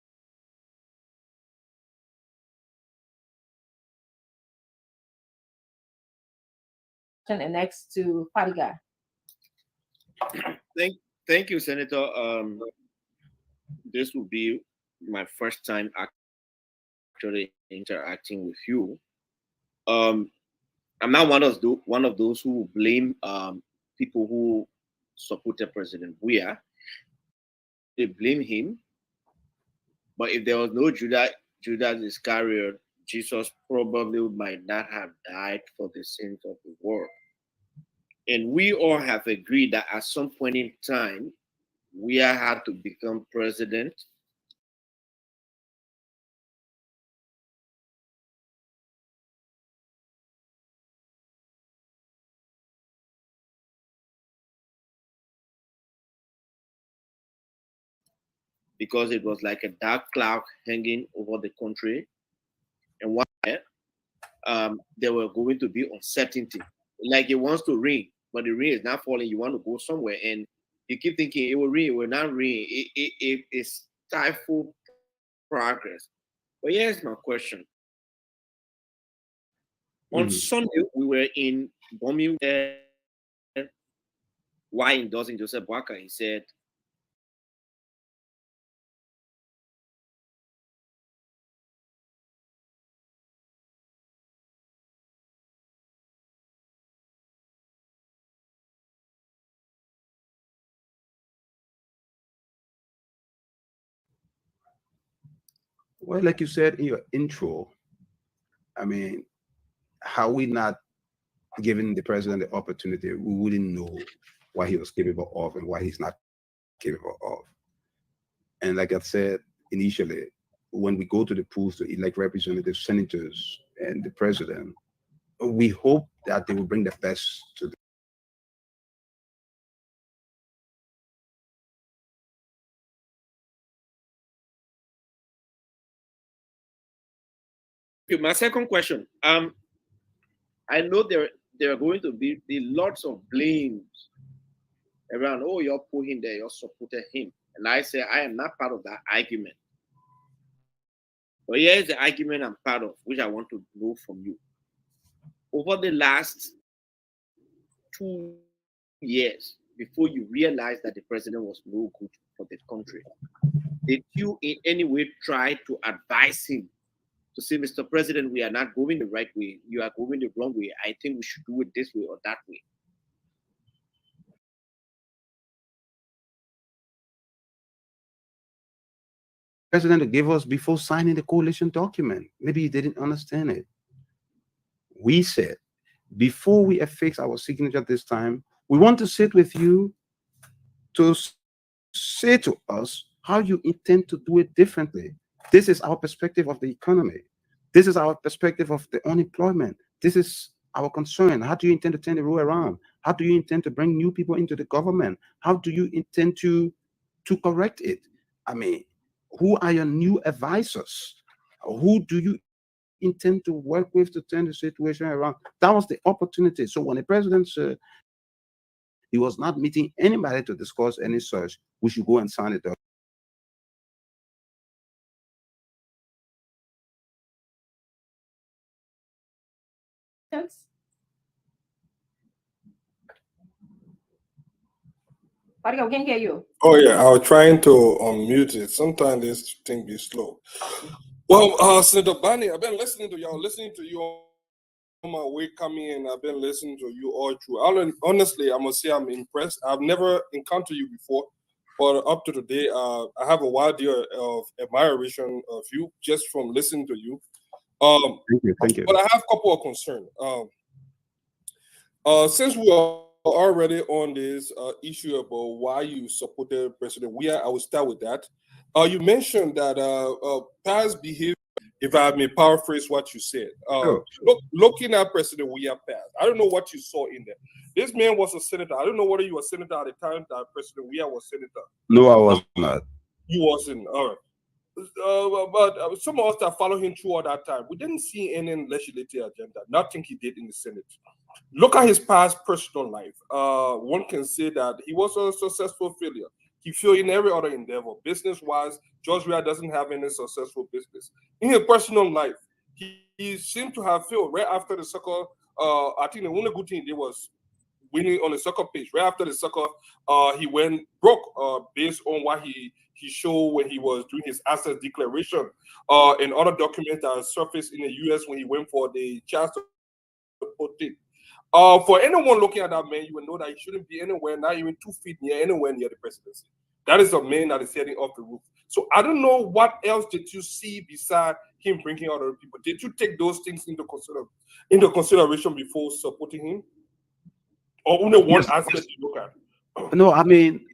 And next to Fadiga. Thank you, Senator. This will be my first time actually interacting with you. I'm not one of those who blame people who supported President Buya. They blame him. But if there was no Judas Iscariot, Jesus probably might not have died for the sins of the world. And we all have agreed that at some point in time, we had to become president. Because it was like a dark cloud hanging over the country. And one day, there were going to be uncertainty. Like it wants to rain, but the rain is not falling. You want to go somewhere, and you keep thinking it will rain, it will not rain. It stifles progress. But here's my question. On Sunday, we were in Bomi, why endorsing Joseph Boakai. He said, well, like you said in your intro, I mean, how we not giving the president the opportunity, we wouldn't know what he was capable of and what he's not capable of. And like I said initially, when we go to the polls to elect representatives, senators, and the president, we hope that they will bring the best to the my second question. I know there are going to be lots of blames around, oh, you're putting there, you're supporting him. And I say, I am not part of that argument. But here's the argument I'm part of, which I want to know from you. Over the last 2 years, before you realized that the president was no good for the country, Did you in any way try to advise him to say, Mr. President, we are not going the right way. You are going the wrong way. I think we should do it this way or that way. President gave us before signing the coalition document. Maybe you didn't understand it. We said, before we affix our signature this time, we want to sit with you to say to us how you intend to do it differently. This is our perspective of the economy. This is our perspective of the unemployment. This is our concern. How do you intend to turn the road around? How do you intend to bring new people into the government? How do you intend to correct it? I mean, who are your new advisors? Who do you intend to work with to turn the situation around? That was the opportunity. So when the president said he was not meeting anybody to discuss any such, we should go and sign it. Yes. Mario, I can hear you. Oh yeah, I was trying to unmute it. Sometimes this thing be slow. Well, Senator Bani, I've been listening to you on my way coming in. I've been listening to you all through. Honestly, I must say I'm impressed. I've never encountered you before, but up to today, I have a wide deal of admiration of you just from listening to you. Thank you. But I have a couple of concerns. Since we are already on this issue about why you supported President Weah, I will start with that. You mentioned that past behavior, if I may paraphrase what you said, Sure. looking at President Weah past, I don't know what you saw in there. This man was a senator. I don't know whether you were a senator at the time that President Weah was senator. No, I was not. You wasn't. All right. But some of us that follow him throughout that time, we didn't see any legislative agenda. Nothing he did in the Senate. Look at his past personal life. One can say that he was a successful failure. He failed in every other endeavor. Business-wise, George Weah doesn't have any successful business. In his personal life, he seemed to have failed right after the soccer. I think the only good thing he did was winning on the soccer page. Right after the soccer, he went broke based on what he showed when he was doing his assets declaration and other documents that surfaced in the U.S. when he went for the chance to put it. For anyone looking at that man, you will know that he shouldn't be anywhere, not even 2 feet anywhere near the presidency. That is a man that is heading off the roof. So I don't know what else did you see beside him bringing other people. Did you take those things into consideration before supporting him? Or only one aspect you look at? No, I mean,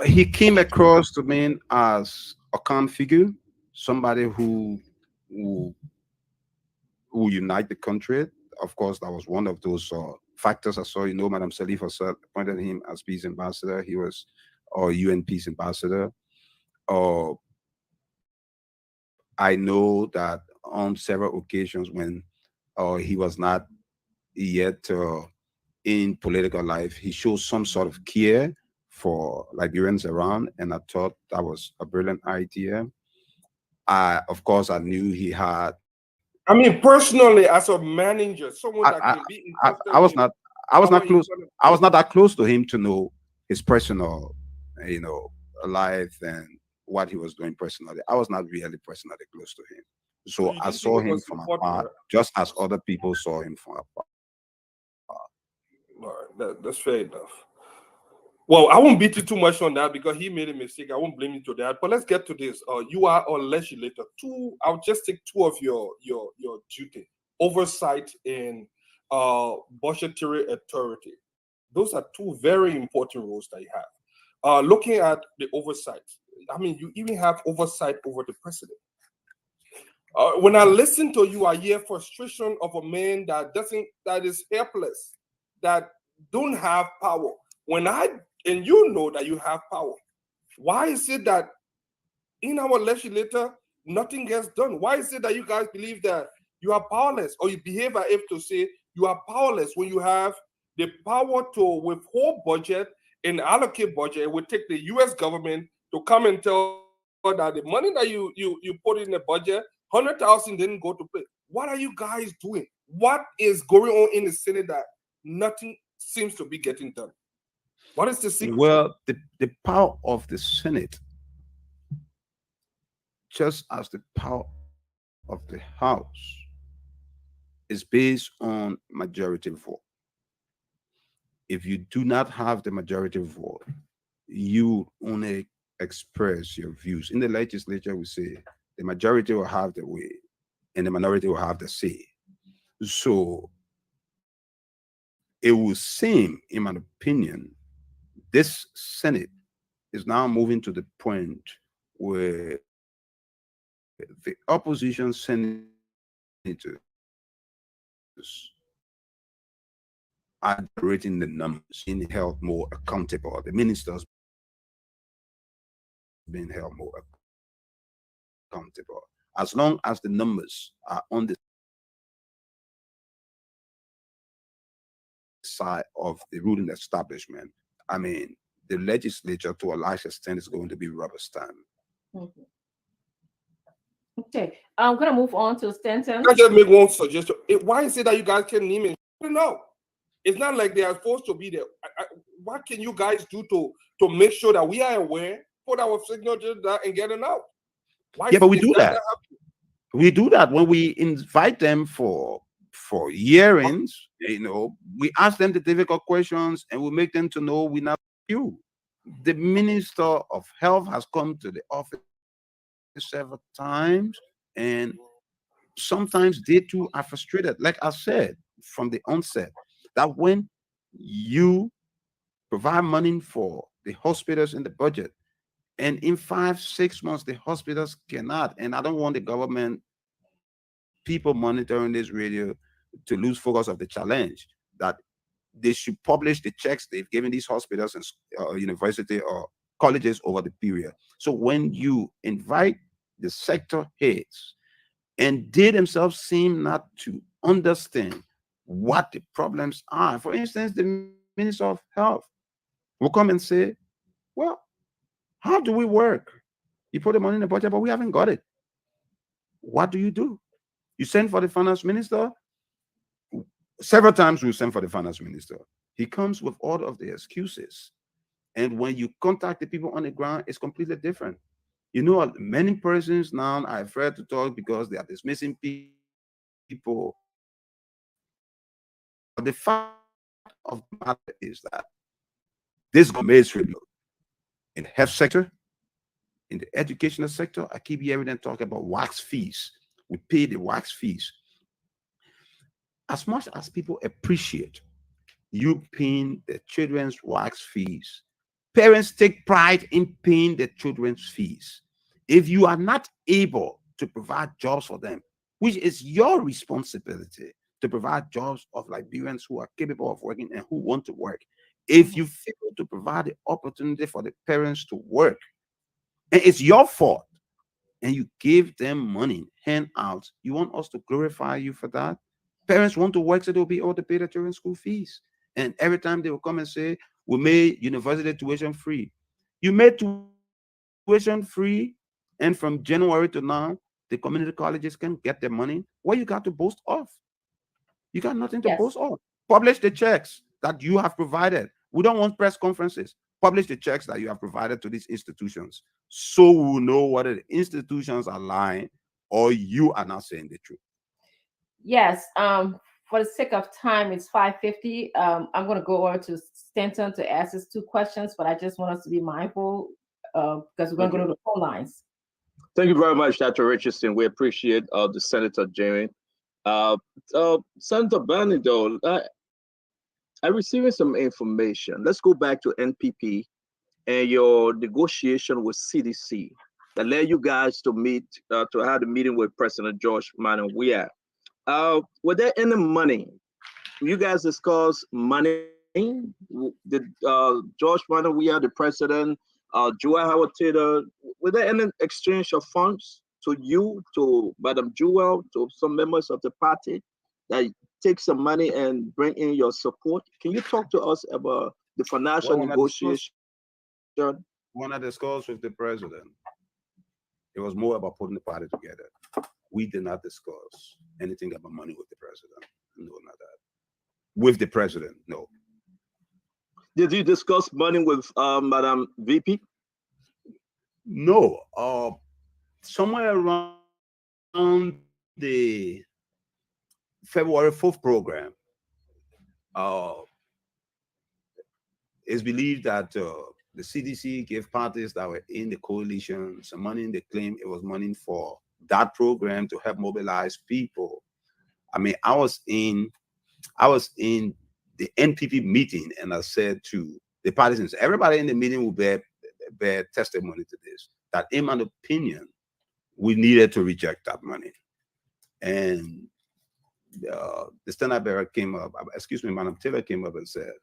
he came across to me as a calm figure, somebody who unite the country. Of course, that was one of those factors I saw. You know, Madam Salifa appointed him as peace ambassador. He was UN peace ambassador. I know that on several occasions when he was not yet in political life, he showed some sort of care for Liberians around, and I thought that was a brilliant idea. Of course, I knew he had. I mean, personally, as a manager, someone that can be. I was not close. I was not that close to him to know his personal, life and what he was doing personally. I was not really personally close to him, so I saw him from afar, just as other people saw him from afar. All right, that's fair enough. Well, I won't beat you too much on that because he made a mistake. I won't blame you to that. But let's get to this. You are a legislator. I'll just take two of your duty: oversight and budgetary authority. Those are two very important roles that you have. Looking at the oversight, I mean, you even have oversight over the president. When I listen to you, I hear frustration of a man that is helpless, that don't have power. And you know that you have power. Why is it that in our legislature, nothing gets done? Why is it that you guys believe that you are powerless, or you behave as if to say you are powerless when you have the power to withhold budget and allocate budget? It would take the U.S. government to come and tell that the money that you put in the budget, 100,000 didn't go to play. What are you guys doing? What is going on in the Senate that nothing seems to be getting done? What is the secret? Well, the power of the Senate just as the power of the House is based on majority vote. If you do not have the majority vote, you only express your views. In the legislature, we say the majority will have the way and the minority will have the say. So it would seem, in my opinion, this Senate is now moving to the point where the opposition senators are rating the numbers, being held more accountable. The ministers being held more accountable. As long as the numbers are on the side of the ruling establishment, I mean, the legislature to a large extent is going to be rubber stamped. Mhm. Okay, I'm gonna move on to Stanton. I just make one suggestion. Why is it that you guys can name it? I don't know. It's not like they are supposed to be there. What can you guys do to make sure that we are aware, put our signature down, and get it out? Why Yeah, but we is do that. We do that when we invite them for hearings. You know, we ask them the difficult questions and we make them to know we're not you. The Minister of Health has come to the office several times, and sometimes they too are frustrated. Like I said from the onset, that when you provide money for the hospitals in the budget, and in 5-6 months the hospitals cannot, and I don't want the government people monitoring this radio to lose focus of the challenge, that they should publish the checks they've given these hospitals and university or colleges over the period. So when you invite the sector heads and they themselves seem not to understand what the problems are, for instance, the Minister of Health will come and say, well, how do we work? You put the money in the budget, but we haven't got it. What do? You send for the finance minister. Several times we send for the finance minister. He comes with all of the excuses. And when you contact the people on the ground, it's completely different. You know, many persons now are afraid to talk because they are dismissing people. But the fact of the matter is that this government in the health sector, in the educational sector, I keep hearing them talk about wax fees. We pay the wax fees. As much as people appreciate you paying the children's wax fees, parents take pride in paying the children's fees. If you are not able to provide jobs for them, which is your responsibility to provide jobs of Liberians who are capable of working and who want to work, if you fail to provide the opportunity for the parents to work, and it's your fault, and you give them money, handouts, you want us to glorify you for that? Parents want to work so they'll be able to pay their children's school fees. And every time they will come and say, we made university tuition free. You made tuition free, and from January to now, the community colleges can get their money. What you got to boast of? You got nothing to boast of. Publish the checks that you have provided. We don't want press conferences. Publish the checks that you have provided to these institutions, so we will know whether the institutions are lying or you are not saying the truth. Yes. For the sake of time, it's 5:50. I'm going to go over to Stanton to ask his 2 questions, but I just want us to be mindful because we're going to go to the phone lines. Thank you very much, Dr. Richardson. We appreciate the Senator Jerry. Senator Barney, though, I'm receiving some information. Let's go back to NPP and your negotiation with CDC that led you guys to meet, to have a meeting with President George Manuel Weah. Were there any money? You guys discuss money? Did George Manuel Weah, the president, Joel Howard Taylor, were there any exchange of funds to you, to Madam Jewel, to some members of the party that take some money and bring in your support? Can you talk to us about the financial negotiation? When I discussed with the president, it was more about putting the party together. We did not discuss anything about money with the president. No, not that. With the president, no. Did you discuss money with Madam VP? No. somewhere around the February 4th program, it's believed that the CDC gave parties that were in the coalition some money, and they claimed it was money for that program to help mobilize people. I mean, I was in the NPP meeting, and I said to the partisans, everybody in the meeting will bear testimony to this, that in my opinion, we needed to reject that money. And the standard bearer came up, Madam Taylor came up and said,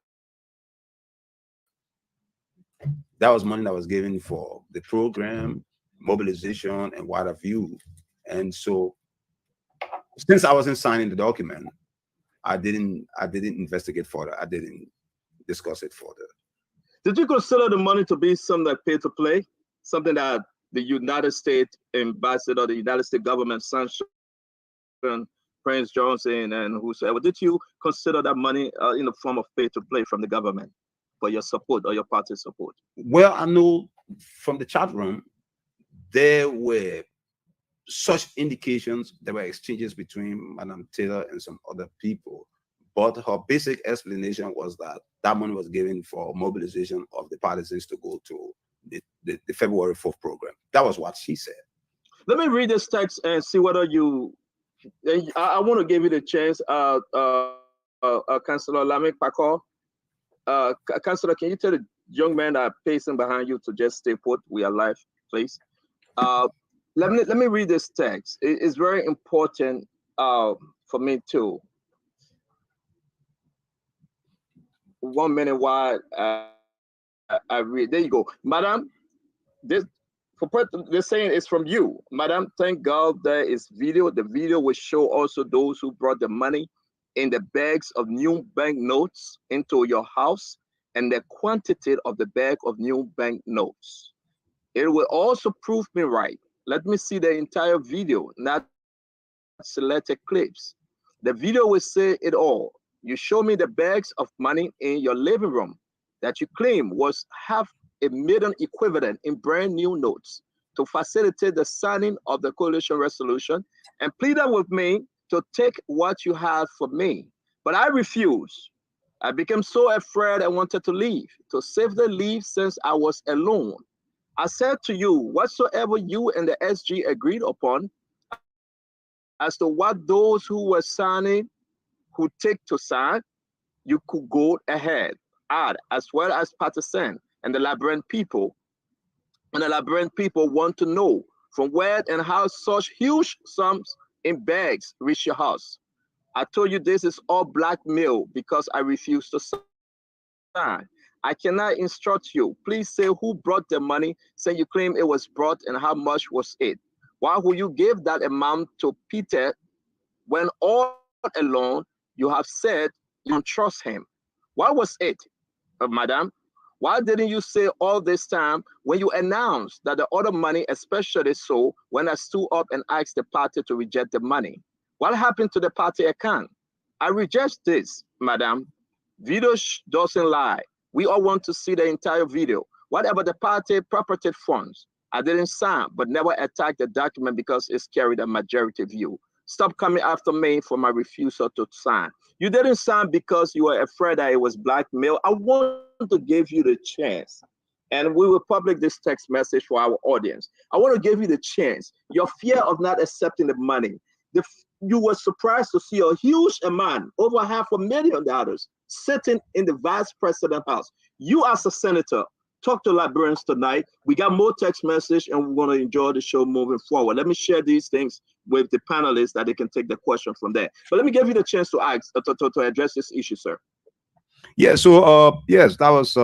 that was money that was given for the program, mobilization, and what have you. And so, since I wasn't signing the document, I didn't investigate further. I didn't discuss it further. Did you consider the money to be something that pay to play, something that the United States ambassador, the United States government sanctioned Prince Johnson and whosoever? Did you consider that money in the form of pay to play from the government for your support or your party support? Well, I know from the chat room, there were such indications. There were exchanges between Madam Taylor and some other people, but her basic explanation was that that money was given for mobilization of the partisans to go to the February 4th program. That was what she said. Let me read this text and see whether you. I want to give you the chance, Councillor Lamek Pakor. Councillor, can you tell the young man that pacing behind you to just stay put? We are live, please. Let me read this text. It's very important for me too. 1 minute while I read. There you go, Madam. They're saying it's from you, Madam. Thank God there is video. The video will show also those who brought the money in the bags of new bank notes into your house and the quantity of the bag of new bank notes. It will also prove me right. Let me see the entire video, not selected clips. The video will say it all. You show me the bags of money in your living room that you claim was $500,000 equivalent in brand new notes to facilitate the signing of the coalition resolution, and pleaded with me to take what you had for me. But I refused. I became so afraid I wanted to leave, to safely leave since I was alone. I said to you, whatsoever you and the SG agreed upon as to what those who were signing could take to sign, you could go ahead, add, as well as partisan and the Liberian people. And the Liberian people want to know from where and how such huge sums in bags reach your house. I told you this is all blackmail because I refuse to sign. I cannot instruct you. Please say who brought the money, say you claim it was brought and how much was it. Why would you give that amount to Peter when all along you have said you don't trust him? What was it, Madam? Why didn't you say all this time when you announced that the other money, especially so when I stood up and asked the party to reject the money? What happened to the party account? I reject this, Madam. Video doesn't lie. We all want to see the entire video. Whatever the party property funds, I didn't sign, but never attacked the document because it's carried a majority view. Stop coming after me for my refusal to sign. You didn't sign because you were afraid that it was blackmail. I want to give you the chance, and we will publish this text message for our audience. I want to give you the chance. Your fear of not accepting the money. You were surprised to see a huge amount, over $500,000, sitting in the vice president's house. You as a senator, talk to Liberians tonight. We got more text message and we're going to enjoy the show moving forward. Let me share these things with the panelists that they can take the question from there. But let me give you the chance to ask, to address this issue, sir. Yeah, so yes, that was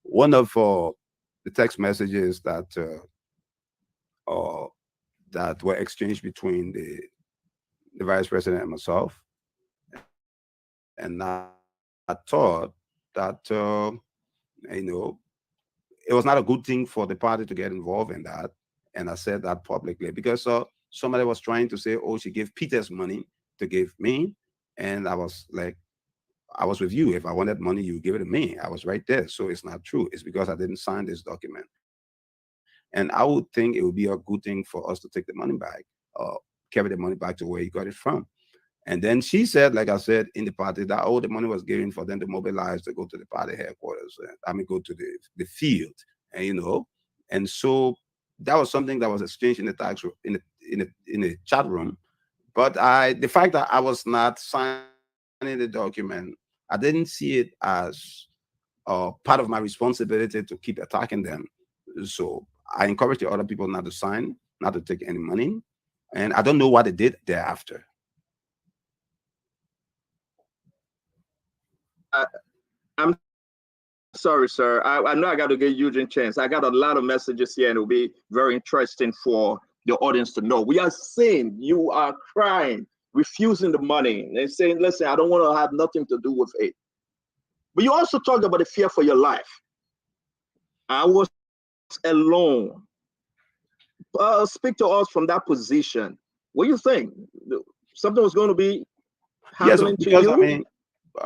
one of the text messages that that were exchanged between the vice president and myself. And I thought that it was not a good thing for the party to get involved in that. And I said that publicly because somebody was trying to say, oh, she gave Peter's money to give me. And I was like, I was with you. If I wanted money, you give it to me. I was right there. So it's not true. It's because I didn't sign this document. And I would think it would be a good thing for us to take the money back, carry the money back to where he got it from. And then she said, like I said, in the party, that all the money was given for them to mobilize to go to the party headquarters. Go to the field, and and so that was something that was exchanged in the tax room, in the chat room. But the fact that I was not signing the document, I didn't see it as part of my responsibility to keep attacking them. So I encouraged the other people not to sign, not to take any money, and I don't know what they did thereafter. I'm sorry, sir. I know I got to give Eugene a chance. I got a lot of messages here, and it'll be very interesting for the audience to know. We are saying you are crying, refusing the money, and saying, listen, I don't want to have nothing to do with it. But you also talked about the fear for your life. I was alone. Speak to us from that position. What do you think? Something was going to be happening to you? I mean,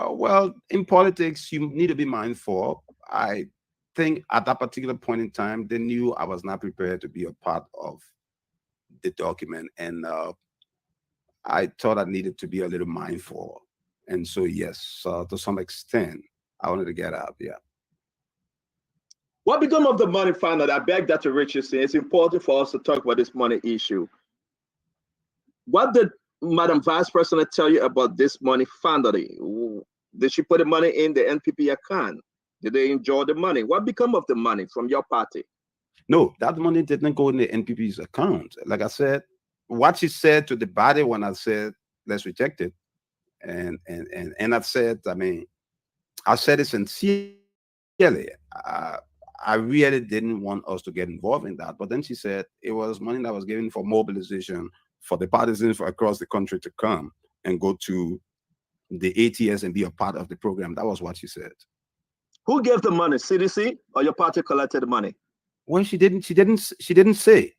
well, in politics, you need to be mindful. I think at that particular point in time, they knew I was not prepared to be a part of the document. And I thought I needed to be a little mindful. And so, yes, to some extent, I wanted to get out. Yeah. What become of the money finally? I beg Dr. Richardson. It's important for us to talk about this money issue. What did Madam Vice President tell you about this money finally? Did she put the money in the NPP account? Did they enjoy the money? What become of the money from your party? No, that money didn't go in the NPP's account. Like I said, what she said to the body when I said, let's reject it. And I said, I said it sincerely. I really didn't want us to get involved in that. But then she said it was money that was given for mobilization for the partisans across the country to come and go to the ATS and be a part of the program. That was what she said. Who gave the money? CDC or your party collected the money? Well, she didn't say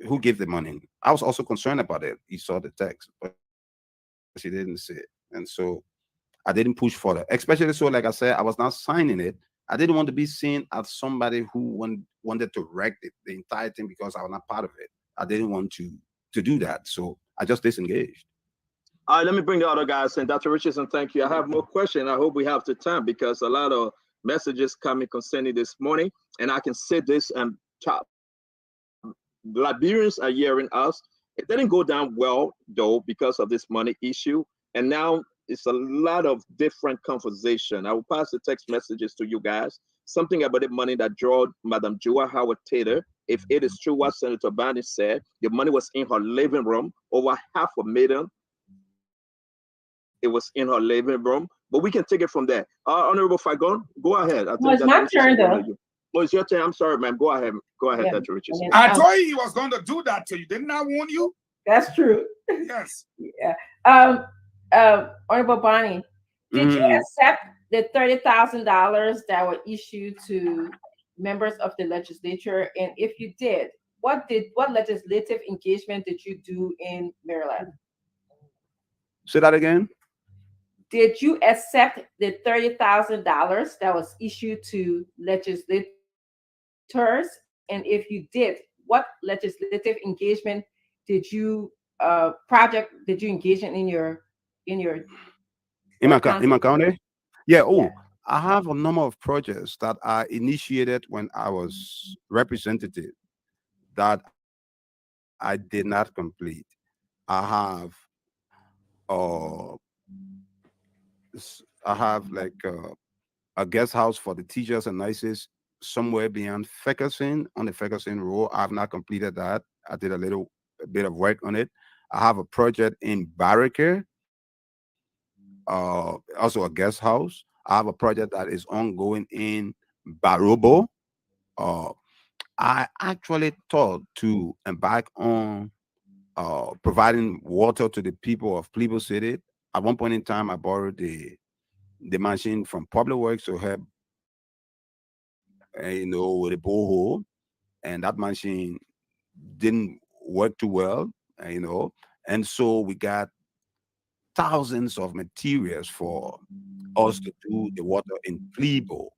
who gave the money. I was also concerned about it. You saw the text, but she didn't say it. And so I didn't push for it. Especially so, like I said, I was not signing it. I didn't want to be seen as somebody who wanted to wreck the entire thing because I was not part of it. I didn't want to do that. So I just disengaged. All right, let me bring the other guys in. Dr. Richardson, thank you. I have more questions. I hope we have the time because a lot of messages coming concerning this morning. And I can say this, and Liberians are hearing us. It didn't go down well, though, because of this money issue. And now it's a lot of different conversation. I will pass the text messages to you guys. Something about the money that drew Madam Joa Howard Taylor. If it is true what Senator Barney said, the money was in her living room, over $500,000. It was in her living room, but we can take it from there. Honorable Fagon, go ahead. I think it's my turn, though. Oh, it's your turn. I'm sorry, ma'am. Go ahead. Go ahead, Dr. Richardson. I told you he was going to do that to you. Didn't I warn you? That's true. Yes. Yeah. Honorable Bonnie, did you accept the $30,000 that were issued to members of the legislature? And if you did, what legislative engagement did you do in Maryland? Say that again. Did you accept the $30,000 that was issued to legislators? And if you did, what legislative engagement did you engage in my county? Yeah. Oh, yeah. I have a number of projects that I initiated when I was representative that I did not complete. I have like a guest house for the teachers and nurses somewhere beyond Ferguson, on the Ferguson Road. I have not completed that. I did a bit of work on it. I have a project in Barracker, also a guest house. I have a project that is ongoing in Barobo. I actually thought to embark on providing water to the people of Plebo City. At one point in time, I borrowed the machine from Public Works to help, with the borehole, and that machine didn't work too well, and so we got thousands of materials for us to do the water in Plebo.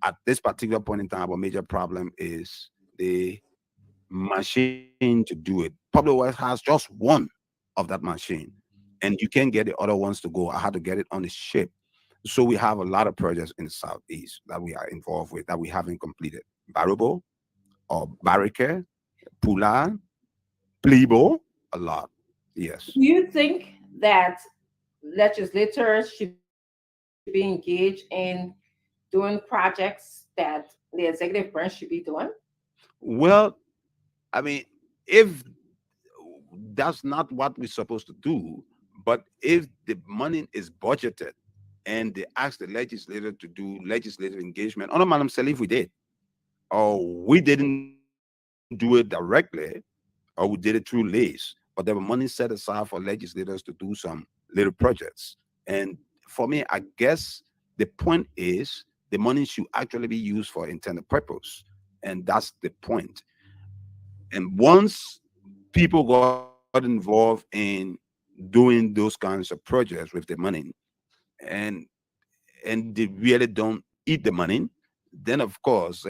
At this particular point in time, our major problem is the machine to do it. Public Works has just one of that machine, and you can't get the other ones to go. I had to get it on the ship. So we have a lot of projects in the Southeast that we are involved with that we haven't completed. Barabo or Barricade, Pula, Plibo, a lot. Yes. Do you think that legislators should be engaged in doing projects that the executive branch should be doing? Well, I mean, if that's not what we're supposed to do, but if the money is budgeted and they ask the legislator to do legislative engagement, on Madam Salif, we did. Or we didn't do it directly, or we did it through lease, but there were money set aside for legislators to do some little projects. And for me, I guess the point is the money should actually be used for intended purpose. And that's the point. And once people got involved in doing those kinds of projects with the money, and they really don't eat the money, then of course,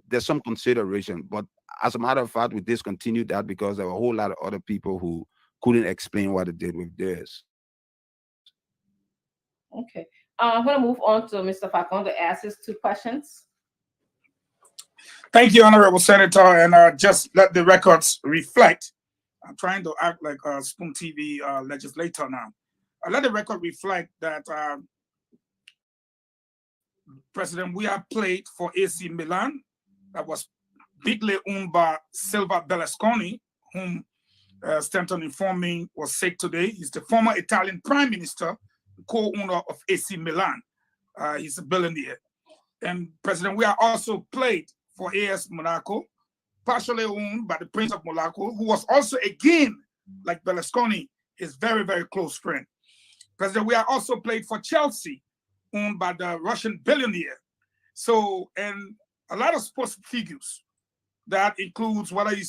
there's some consideration. But as a matter of fact, we discontinued that because there were a whole lot of other people who couldn't explain what they did with this. Okay. I'm going to move on to Mr. Falcon to ask his 2 questions. Thank you, Honorable Senator, and just let the records reflect. I'm trying to act like a Spoon TV legislator now. Let the record reflect that President Weah played for AC Milan, that was bigly owned by Silvio Berlusconi, whom Stanton informed me was sick today. He's the former Italian Prime Minister, co-owner of AC Milan. He's a billionaire. And President Weah also played for AS Monaco, partially owned by the Prince of Monaco, who was also, again, like Berlusconi, his very, very close friend. President Weah also played for Chelsea, owned by the Russian billionaire. So, and a lot of sports figures, that includes whether you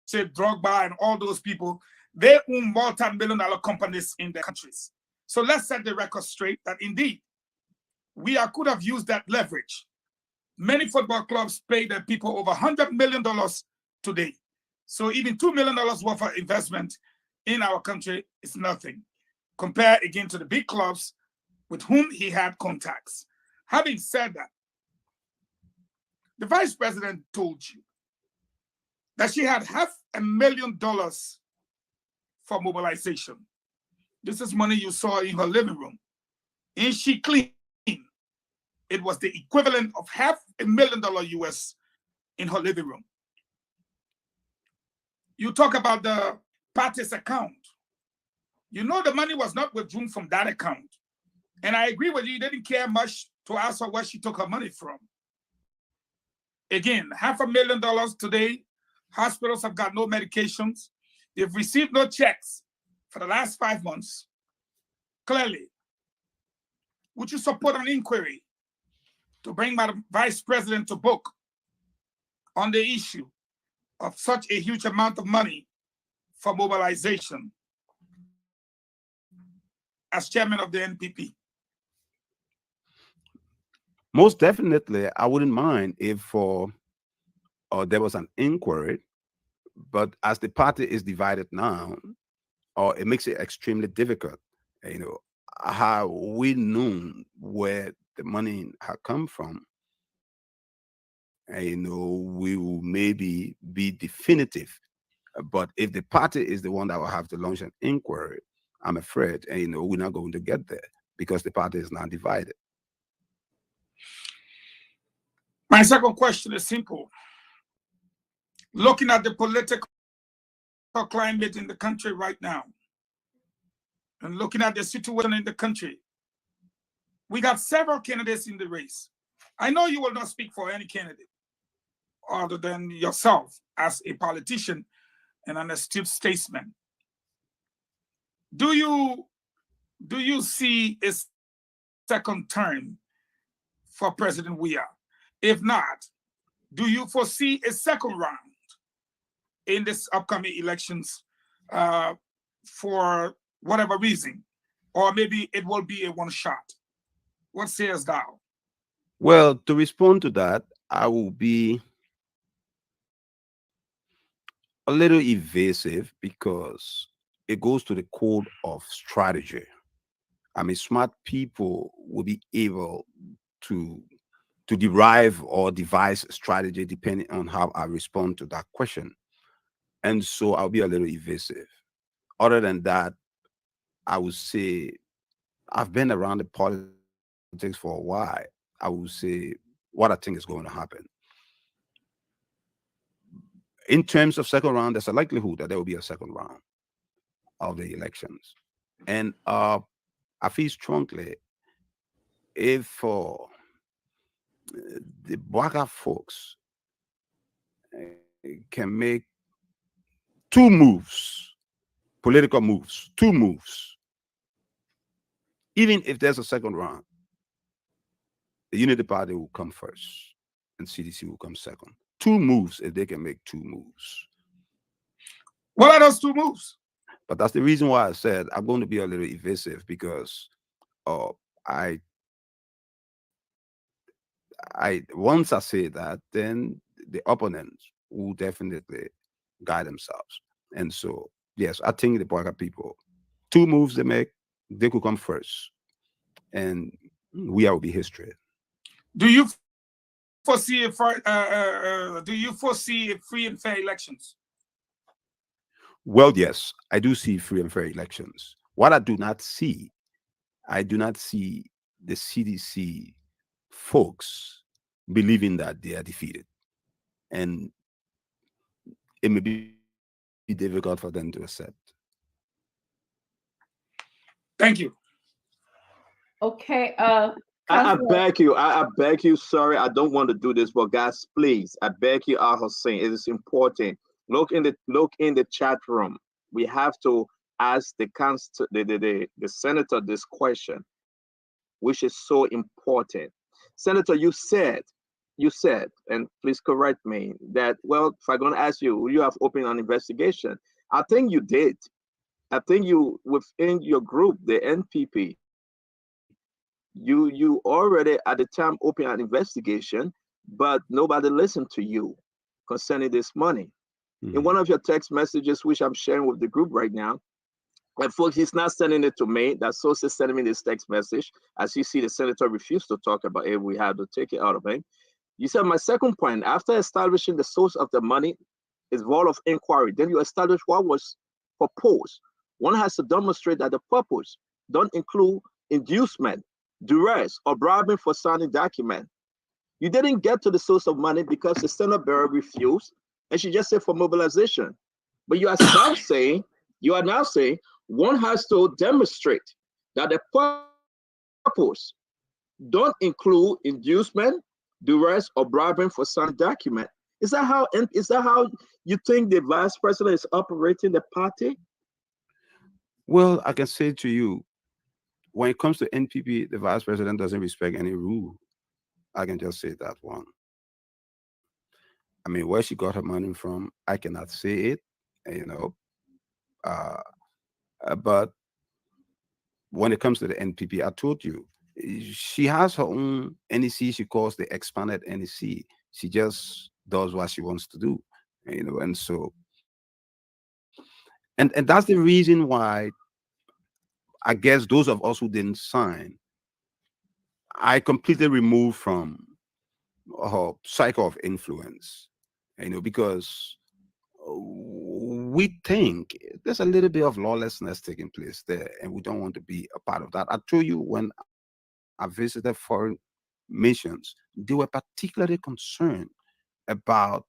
say Drogba and all those people, they own multi-million-dollar companies in their countries. So let's set the record straight that indeed, Weah could have used that leverage. Many football clubs pay their people over $100 million today. So even $2 million worth of investment in our country is nothing. Compare again to the big clubs with whom he had contacts. Having said that, the vice president told you that she had $500,000 for mobilization. This is money you saw in her living room. And she clean. It was the equivalent of $500,000 US in her living room. You talk about the party's account. You know the money was not withdrawn from that account. And I agree with you, you didn't care much to ask her where she took her money from. Again, $500,000 today. Hospitals have got no medications. They've received no checks for the last 5 months. Clearly, would you support an inquiry to bring my vice president to book on the issue of such a huge amount of money for mobilization as chairman of the NPP? Most definitely, I wouldn't mind if there was an inquiry, but as the party is divided now, it makes it extremely difficult. How we knew where the money had come from, we will maybe be definitive. But if the party is the one that will have to launch an inquiry, I'm afraid, we're not going to get there because the party is now divided. My second question is simple. Looking at the political climate in the country right now, and looking at the situation in the country, we got several candidates in the race. I know you will not speak for any candidate other than yourself as a politician and an astute statesman. Do you see a second term for President Weah? If not, do you foresee a second round in this upcoming elections for whatever reason? Or maybe it will be a one shot? What sayest thou? Well, to respond to that, I will be a little evasive because it goes to the code of strategy. I mean, smart people will be able to derive or devise strategy depending on how I respond to that question. And so I'll be a little evasive. Other than that, I would say I've been around the politics for a while. I would say what I think is going to happen. In terms of second round, there's a likelihood that there will be a second round of the elections. And I feel strongly if the Bwaka folks can make two moves, political moves, two moves, even if there's a second round, the Unity Party will come first and CDC will come second. Two moves, if they can make two moves. What are those two moves? But that's the reason why I said I'm going to be a little evasive, because I once I say that, then the opponents will definitely guide themselves. And so, yes, I think the Bwaka people, two moves they make, they could come first, and we will be history. Do you foresee free and fair elections? Well, yes, I do see free and fair elections. What I do not see the CDC folks believing that they are defeated. And it may be difficult for them to accept. Thank you. Okay. I beg you. Sorry, I don't want to do this, but guys, please, I beg you, Al Hussein, it is important. Look in the chat room. We have to ask the senator this question, which is so important. Senator, you said, and please correct me, that, well, if I'm going to ask you, will you have opened an investigation? I think you did. I think you, within your group, the NPP, you already at the time opened an investigation, but nobody listened to you concerning this money. In one of your text messages, which I'm sharing with the group right now, and folks, he's not sending it to me. That source is sending me this text message. As you see, the senator refused to talk about it. We had to take it out of him. You said, my second point, after establishing the source of the money is role of inquiry, then you establish what was proposed. One has to demonstrate that the purpose don't include inducement, duress, or bribing for signing document. You didn't get to the source of money because the Senate Bureau refused, and she just said for mobilization. But you are now saying one has to demonstrate that the purpose don't include inducement, duress, or bribing for signing document. Is that how you think the vice president is operating the party? Well, I can say to you, when it comes to NPP, the vice president doesn't respect any rule. I can just say that one. I mean, where she got her money from, I cannot say it, you know. But when it comes to the NPP, I told you, she has her own NEC. She calls the expanded NEC. She just does what she wants to do, you know. And so, and that's the reason why I guess those of us who didn't sign, I completely removed from her cycle of influence, you know, because we think there's a little bit of lawlessness taking place there, and we don't want to be a part of that. I told you, when I visited foreign missions, they were particularly concerned about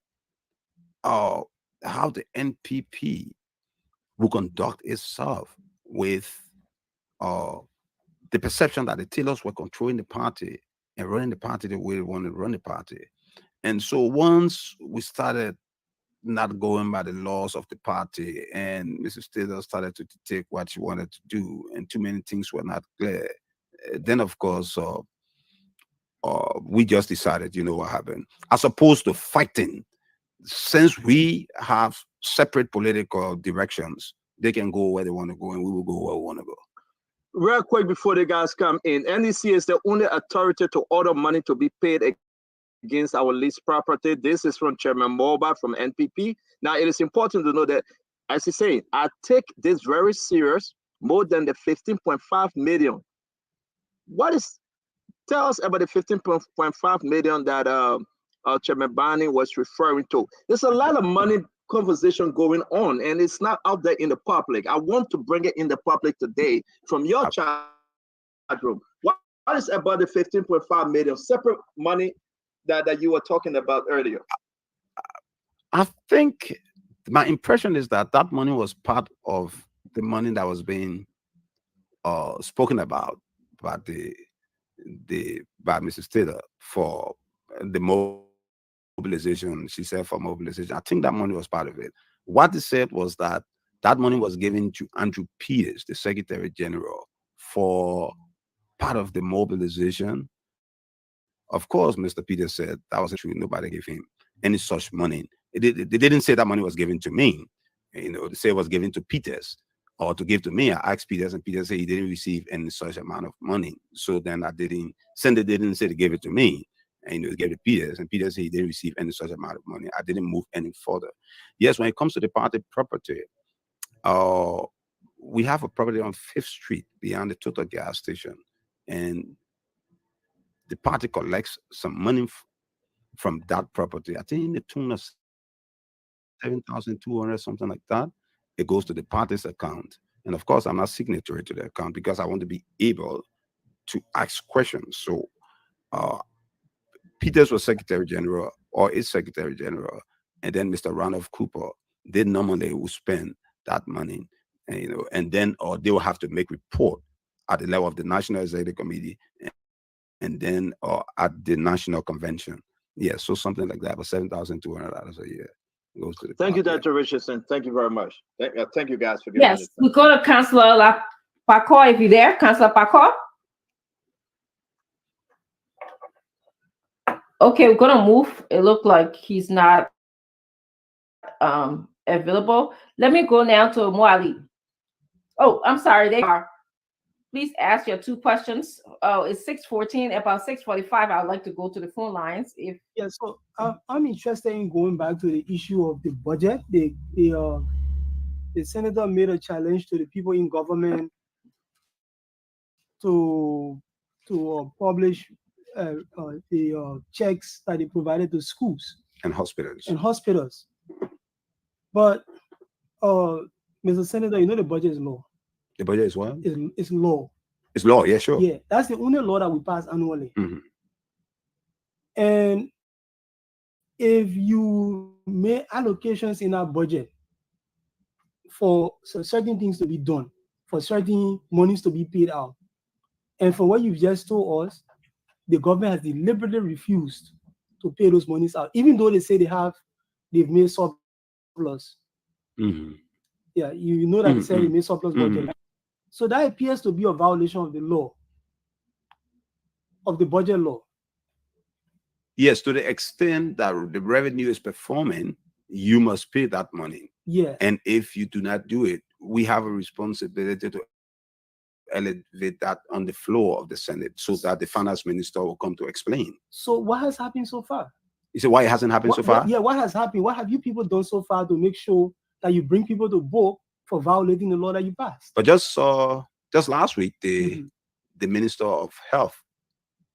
how the NPP will conduct itself with the perception that the Taylors were controlling the party and running the party the way they wanted to run the party. And so once we started not going by the laws of the party, and Mrs. Taylor started to take what she wanted to do, and too many things were not clear, then of course we just decided, you know what happened, as opposed to fighting. Since we have separate political directions, they can go where they want to go, and we will go where we want to go. Real quick before the guys come in, NEC is the only authority to order money to be paid against our leased property. This is from Chairman Moba from NPP. Now, it is important to know that, as he's saying, I take this very serious, more than the 15.5 million. Tell us about the 15.5 million that Chairman Barney was referring to. There's a lot of money conversation going on, and it's not out there in the public. I want to bring it in the public today from your chat room. What is about the 15.5 million separate money that you were talking about earlier? I think my impression is that that money was part of the money that was being spoken about by Mrs. Taylor for the mobilization. She said for mobilization. I think that money was part of it. What they said was that that money was given to Andrew Peters, the Secretary General, for part of the mobilization. Of course, Mr. Peters said that wasn't true. Nobody gave him any such money. They didn't say that money was given to me. They say it was given to Peters or to give to me. I asked Peters, and Peters said he didn't receive any such amount of money. So then they didn't say they gave it to me. And they gave it to Peters, and Peters said he didn't receive any such amount of money. I didn't move any further. Yes, when it comes to the party property, we have a property on 5th Street behind the Total gas station, and the party collects some money from that property. I think in the tune of 7,200, something like that. It goes to the party's account. And of course, I'm not signatory to the account because I want to be able to ask questions. So Peters was Secretary General or is Secretary General. And then Mr. Randolph Cooper, they normally will spend that money, and then or they will have to make report at the level of the National Executive Committee and then or at the National Convention. Yeah, so something like that, but $7,200 a year goes to the Thank you, party. Dr. Richardson. Thank you very much. Thank you guys for giving Yes, us we go to Councillor Parkour if you're there. Councillor Parkour. Okay, we're gonna move. It looked like he's not available. Let me go now to Moali. Oh, I'm sorry, they are. Please ask your 2 questions. Oh, it's 6:14. About 6:45, I'd like to go to the phone lines. If Yeah, so I'm interested in going back to the issue of the budget. The senator made a challenge to the people in government to publish the checks that they provided to schools And hospitals. and hospitals. But Mr. Senator, the budget is low. The budget is what? It's low. It's law, yeah, sure. Yeah, that's the only law that we pass annually. Mhm. And if you make allocations in our budget for certain things to be done, for certain monies to be paid out, and for what you've just told us, the government has deliberately refused to pay those monies out, even though they say they've made surplus. Mhm. Yeah, you know that they said they made surplus budget. Right? So that appears to be a violation of the law, of the budget law. Yes, to the extent that the revenue is performing, you must pay that money. Yeah. And if you do not do it, we have a responsibility to elevate that on the floor of the Senate so that the finance minister will come to explain. So what has happened so far? You say why it hasn't happened so far? What has happened? What have you people done so far to make sure that you bring people to book for violating the law that you passed? But just last week, the Minister of Health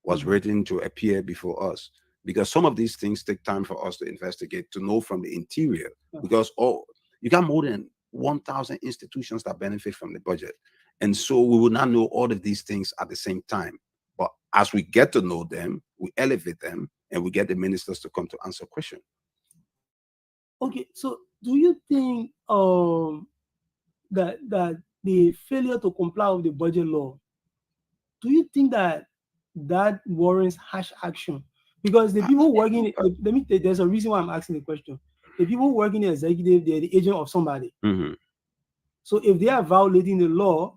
was written to appear before us, because some of these things take time for us to investigate, to know from the interior, because you got more than 1,000 institutions that benefit from the budget. And so we will not know all of these things at the same time. But as we get to know them, we elevate them, and we get the ministers to come to answer questions. Okay, so do you think that the failure to comply with the budget law, do you think that warrants harsh action? Because the people working, there's a reason why I'm asking the question. The people working in the executive, they're the agent of somebody. Mm-hmm. So if they are violating the law,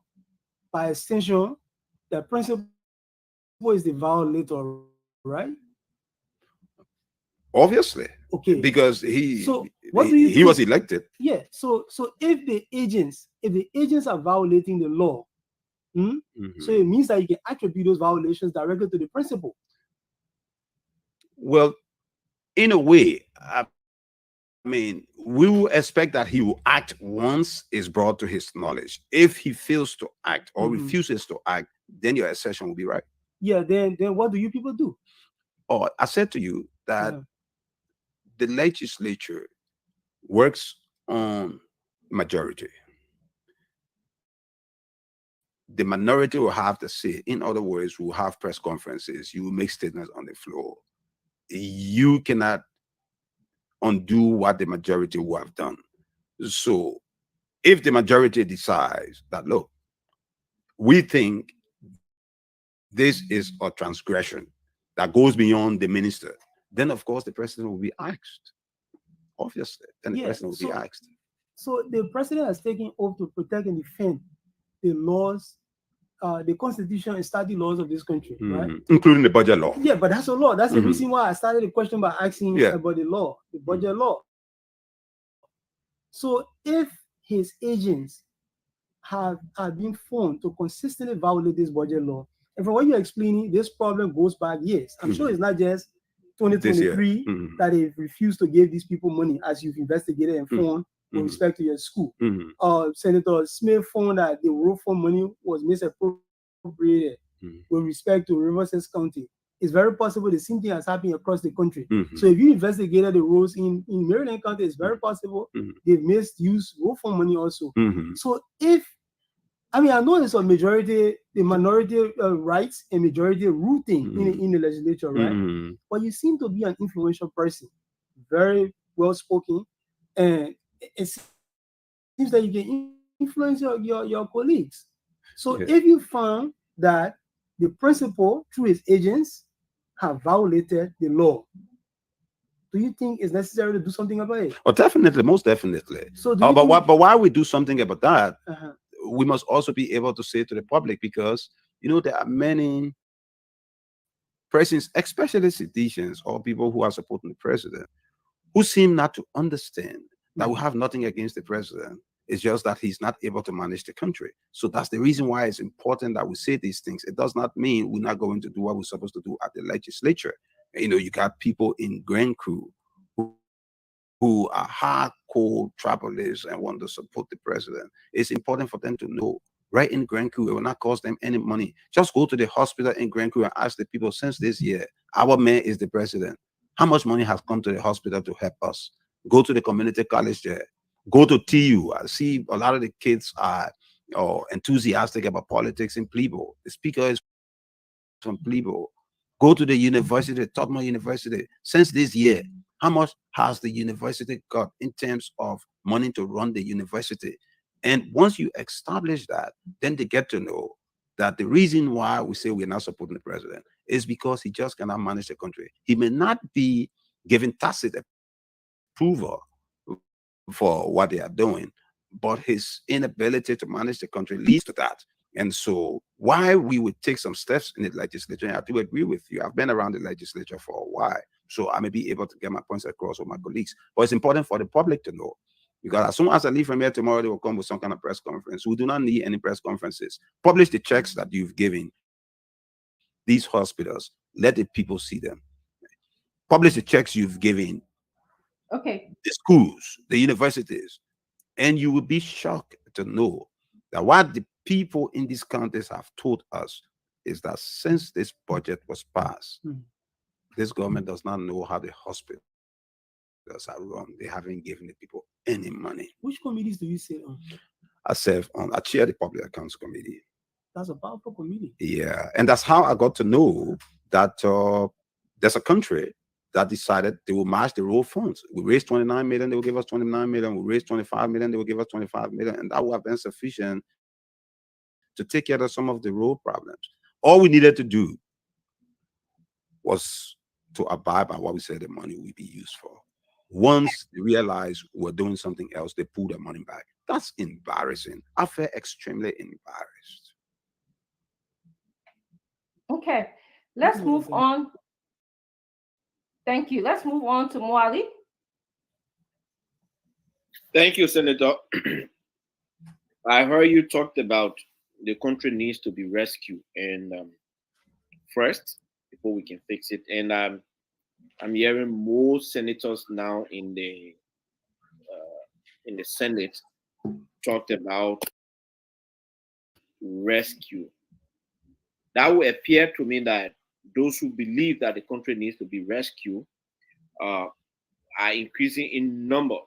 by extension, the principal is the violator, right? Obviously. Okay. Because he was elected. Yeah. So if the agents are violating the law, so it means that you can attribute those violations directly to the principal. Well, in a way, I mean, we will expect that he will act once it's brought to his knowledge. If he fails to act or refuses to act, then your assertion will be right. Yeah, then what do you people do? Or I said to you that the legislature works on majority. The minority will have to say. In other words, we'll have press conferences. You will make statements on the floor. You cannot undo what the majority will have done. So if the majority decides that, look, we think this is a transgression that goes beyond the minister, then of course the president will be asked. Obviously, then the president will be asked. So the president has taken oath to protect and defend the laws, the constitution and statute laws of this country, right? Including the budget law. Yeah, but that's a law. That's the reason why I started the question by asking about the law, the budget law. So if his agents have been found to consistently violate this budget law, and from what you're explaining, this problem goes back years. I'm sure it's not just 2023 that they refused to give these people money, as you've investigated and found with respect to your school. Senator Smith found that the road fund money was misappropriated with respect to Riverside County. It's very possible the same thing has happened across the country. So if you investigated the roads in Maryland County, it's very possible they've misused road fund money also. So if, I mean, I know there's a majority, the minority rights and majority rule thing in the legislature, right? But you seem to be an influential person, very well spoken, and it seems that you can influence your colleagues. So if you found that the principal, through his agents, have violated the law, do you think it's necessary to do something about it? Oh, definitely, most definitely. So but while we do something about that, we must also be able to say to the public, because there are many persons, especially citizens or people who are supporting the president, who seem not to understand that we have nothing against the president. It's just that he's not able to manage the country. So that's the reason why it's important that we say these things. It does not mean we're not going to do what we're supposed to do at the legislature. You got people in Grand Crew who are hardcore travelers and want to support the president. It's important for them to know, right in Grand Crew, it will not cost them any money. Just go to the hospital in Grand Crew and ask the people, since this year, our mayor is the president, how much money has come to the hospital to help us? Go to the community college there. Go to TU. I see a lot of the kids are enthusiastic about politics in Plebo. The speaker is from Plebo. Go to the university, Tottenham University. Since this year, how much has the university got in terms of money to run the university? And once you establish that, then they get to know that the reason why we say we're not supporting the president is because he just cannot manage the country. He may not be given tacit approval for what they are doing, but his inability to manage the country leads to that. And so why we would take some steps in the legislature, and I do agree with you, I've been around the legislature for a while, so I may be able to get my points across with my colleagues. But it's important for the public to know, because as soon as I leave from here tomorrow, they will come with some kind of press conference. We do not need any press conferences. Publish the checks that you've given these hospitals. Let the people see them. Publish the checks you've given the schools, the universities, and you will be shocked to know that what the people in these counties have told us is that since this budget was passed, this government does not know how the hospitals are run. They haven't given the people any money. Which committees do you sit on? I chair the Public Accounts Committee. That's a powerful committee. Yeah, and that's how I got to know that there's a country that decided they will match the road funds. We raised 29 million, they will give us 29 million. We raised 25 million, they will give us 25 million. And that would have been sufficient to take care of some of the road problems. All we needed to do was to abide by what we said the money would be used for. Once they realized we're doing something else, they pulled the money back. That's embarrassing. I feel extremely embarrassed. Okay, let's move on. Thank you. Let's move on to Mwali. Thank you, Senator. I heard you talked about the country needs to be rescued and first before we can fix it. And I'm hearing more senators now in the Senate talked about rescue. That would appear to me that those who believe that the country needs to be rescued are increasing in number.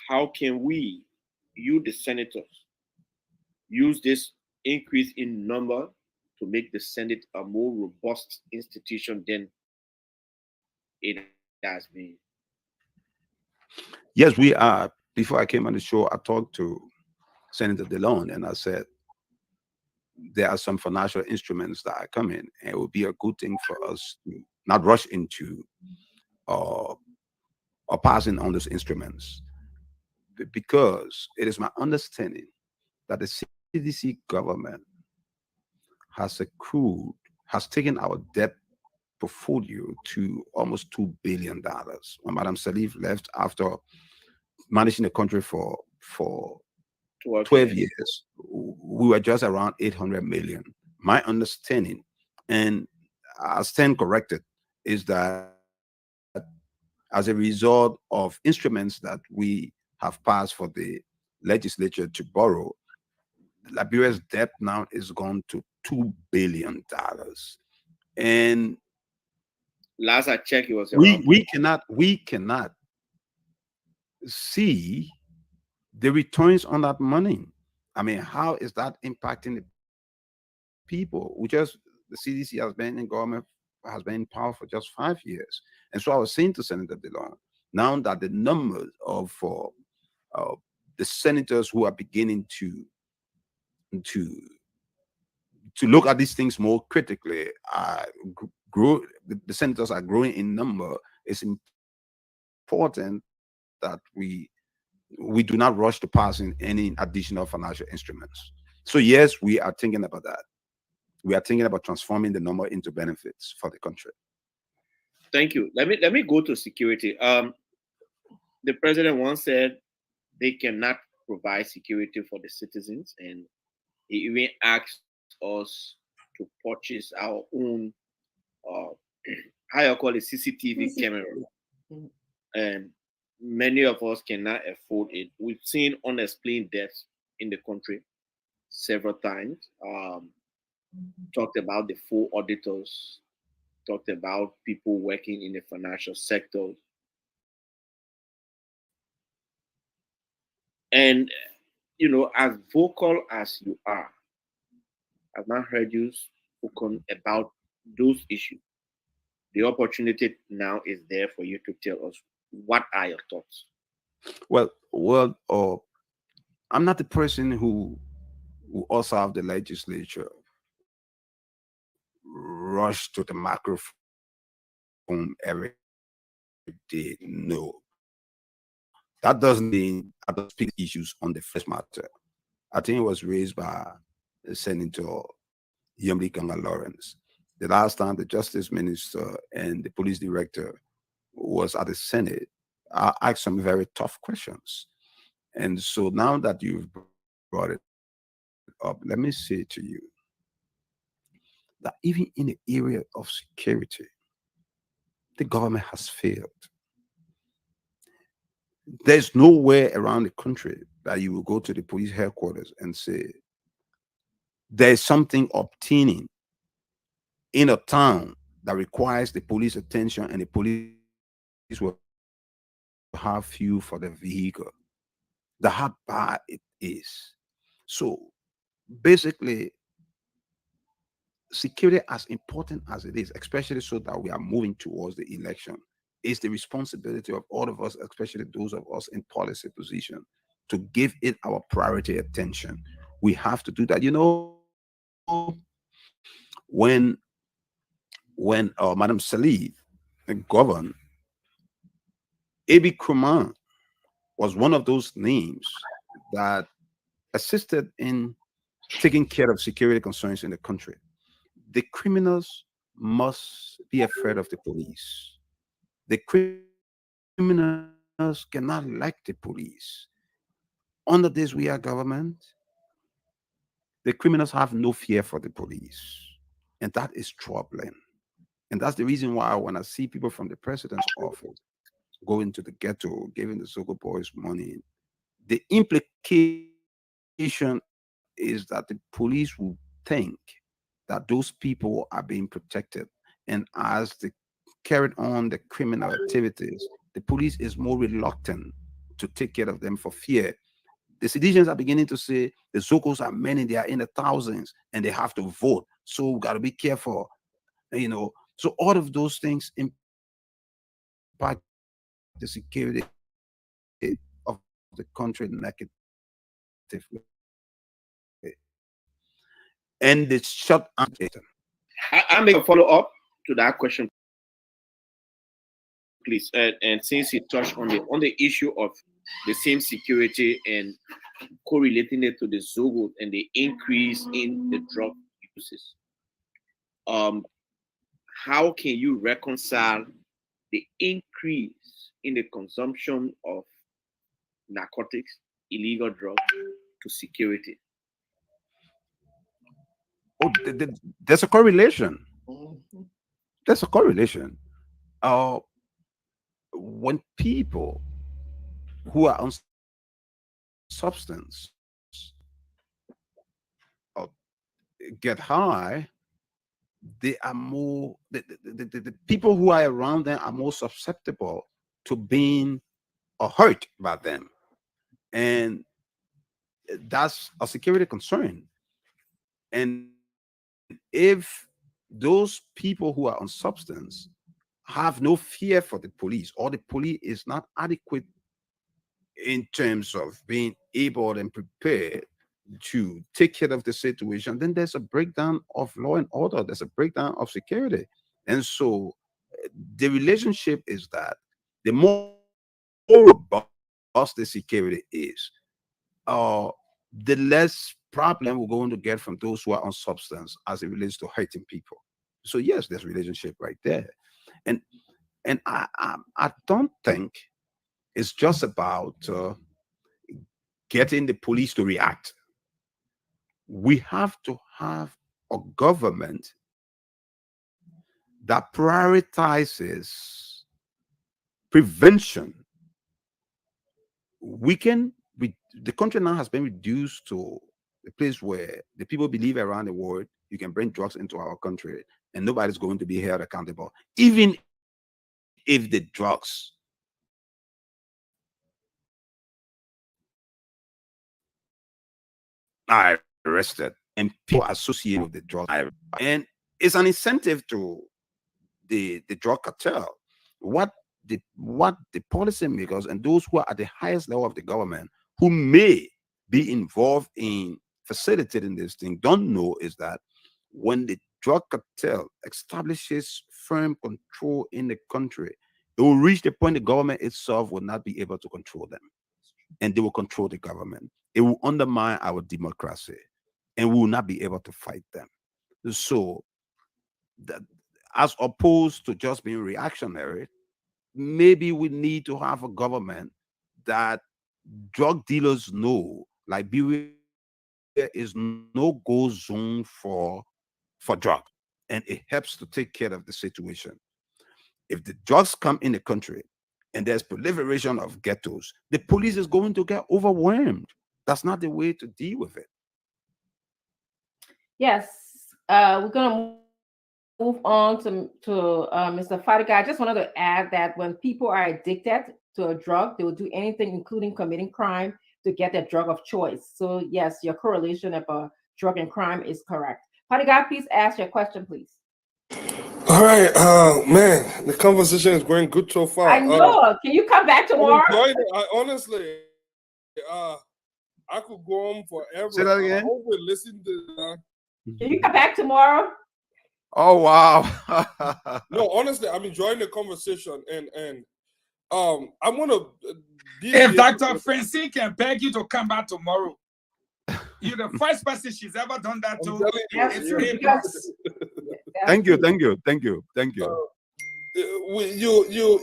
How can we, you the senators, use this increase in number to make the Senate a more robust institution than it has been? Yes, we are. Before I came on the show, I talked to Senator DeLone and I said, there are some financial instruments that are coming, and it would be a good thing for us to not rush into or passing on those instruments, because it is my understanding that the CDC government has taken our debt portfolio to almost $2 billion. When Madam Salif left after managing the country for 12 years, we were just around 800 million. My understanding, and I stand corrected, is that as a result of instruments that we have passed for the legislature to borrow, Liberia's debt now is gone to $2 billion. And last I checked, it was we cannot see the returns on that money. I mean, how is that impacting the people? The CDC has been in government, has been in power for just 5 years. And so I was saying to Senator DeLong, now that the numbers of the senators who are beginning to look at these things more critically, the senators are growing in number. It's important that we do not rush to passing any additional financial instruments. So yes, we are thinking about that. We are thinking about transforming the number into benefits for the country. Thank you. Let me go to security. The president once said they cannot provide security for the citizens, and he even asked us to purchase our own how you call it, CCTV camera. And many of us cannot afford it. We've seen unexplained deaths in the country several times. Talked about the full auditors, talked about people working in the financial sector. And, as vocal as you are, I've not heard you spoken about those issues. The opportunity now is there for you to tell us, what are your thoughts? Well, I'm not the person who also have the legislature rush to the microphone every day. No, that doesn't mean I don't speak issues on the first matter. I think it was raised by Senator Yumbi Kanga Lawrence. The last time the Justice Minister and the Police Director was at the Senate, I asked some very tough questions. And so now that you've brought it up, let me say to you that even in the area of security, the government has failed. There's nowhere around the country that you will go to the police headquarters and say, there's something obtaining in a town that requires the police attention, and the police will have fuel for the vehicle. That's how bad it is. So basically, security, as important as it is, especially so that we are moving towards the election, is the responsibility of all of us, especially those of us in policy position, to give it our priority attention. We have to do that. When Madam Salif governed, Abiy Krumah was one of those names that assisted in taking care of security concerns in the country. The criminals must be afraid of the police. The criminals cannot like the police. Under this we are government, the criminals have no fear for the police. And that is troubling. And that's the reason why when I see people from the president's office go into the ghetto, giving the Zogo boys money, the implication is that the police will think that those people are being protected. And as they carry on the criminal activities, the police is more reluctant to take care of them for fear. The citizens are beginning to say the Zogos are many, they are in the thousands, and they have to vote. So we got to be careful, you know. So all of those things impact the security of the country negatively. And it's shut answer. I make a follow up to that question, please. And since you touched on the issue of the same security and correlating it to the Zogo and the increase in the drug uses, how can you reconcile the increase in the consumption of narcotics, illegal drugs, to security? Oh, there's a correlation. There's a correlation. When people who are on substance get high, they are more, the people who are around them are more susceptible to being hurt by them. And that's a security concern. And if those people who are on substance have no fear for the police, or the police is not adequate in terms of being able and prepared to take care of the situation, then there's a breakdown of law and order, there's a breakdown of security. And so the relationship is that the more robust the security is, the less problem we're going to get from those who are on substance as it relates to hurting people. So yes, there's a relationship right there. And I don't think it's just about getting the police to react. We have to have a government that prioritizes prevention. The country now has been reduced to a place where the people believe around the world you can bring drugs into our country and nobody's going to be held accountable, even if the drugs are arrested and people associated with the drug. And it's an incentive to the drug cartel. What the policymakers and those who are at the highest level of the government who may be involved in facilitating this thing don't know is that when the drug cartel establishes firm control in the country, it will reach the point the government itself will not be able to control them. And they will control the government. It will undermine our democracy, and we will not be able to fight them. So, as opposed to just being reactionary, maybe we need to have a government that drug dealers know Liberia is no-go zone for drugs, and it helps to take care of the situation. If the drugs come in the country and there's proliferation of ghettos, the police is going to get overwhelmed. That's not the way to deal with it. Yes, we're gonna move on to Mr. Fadiga. I just wanted to add that when people are addicted to a drug, they will do anything, including committing crime, to get their drug of choice. So yes, your correlation about drug and crime is correct. Fadiga, please ask your question, please. All right, man, the conversation is going good so far. I know. Can you come back tomorrow? Honestly, I could go on forever. Say that again. I hope we listen to. Can you come back tomorrow? Oh wow! No, honestly, I'm enjoying the conversation, and I'm gonna. If Dr. Francine can beg you to come back tomorrow, you're the first person she's ever done that to. Thank you.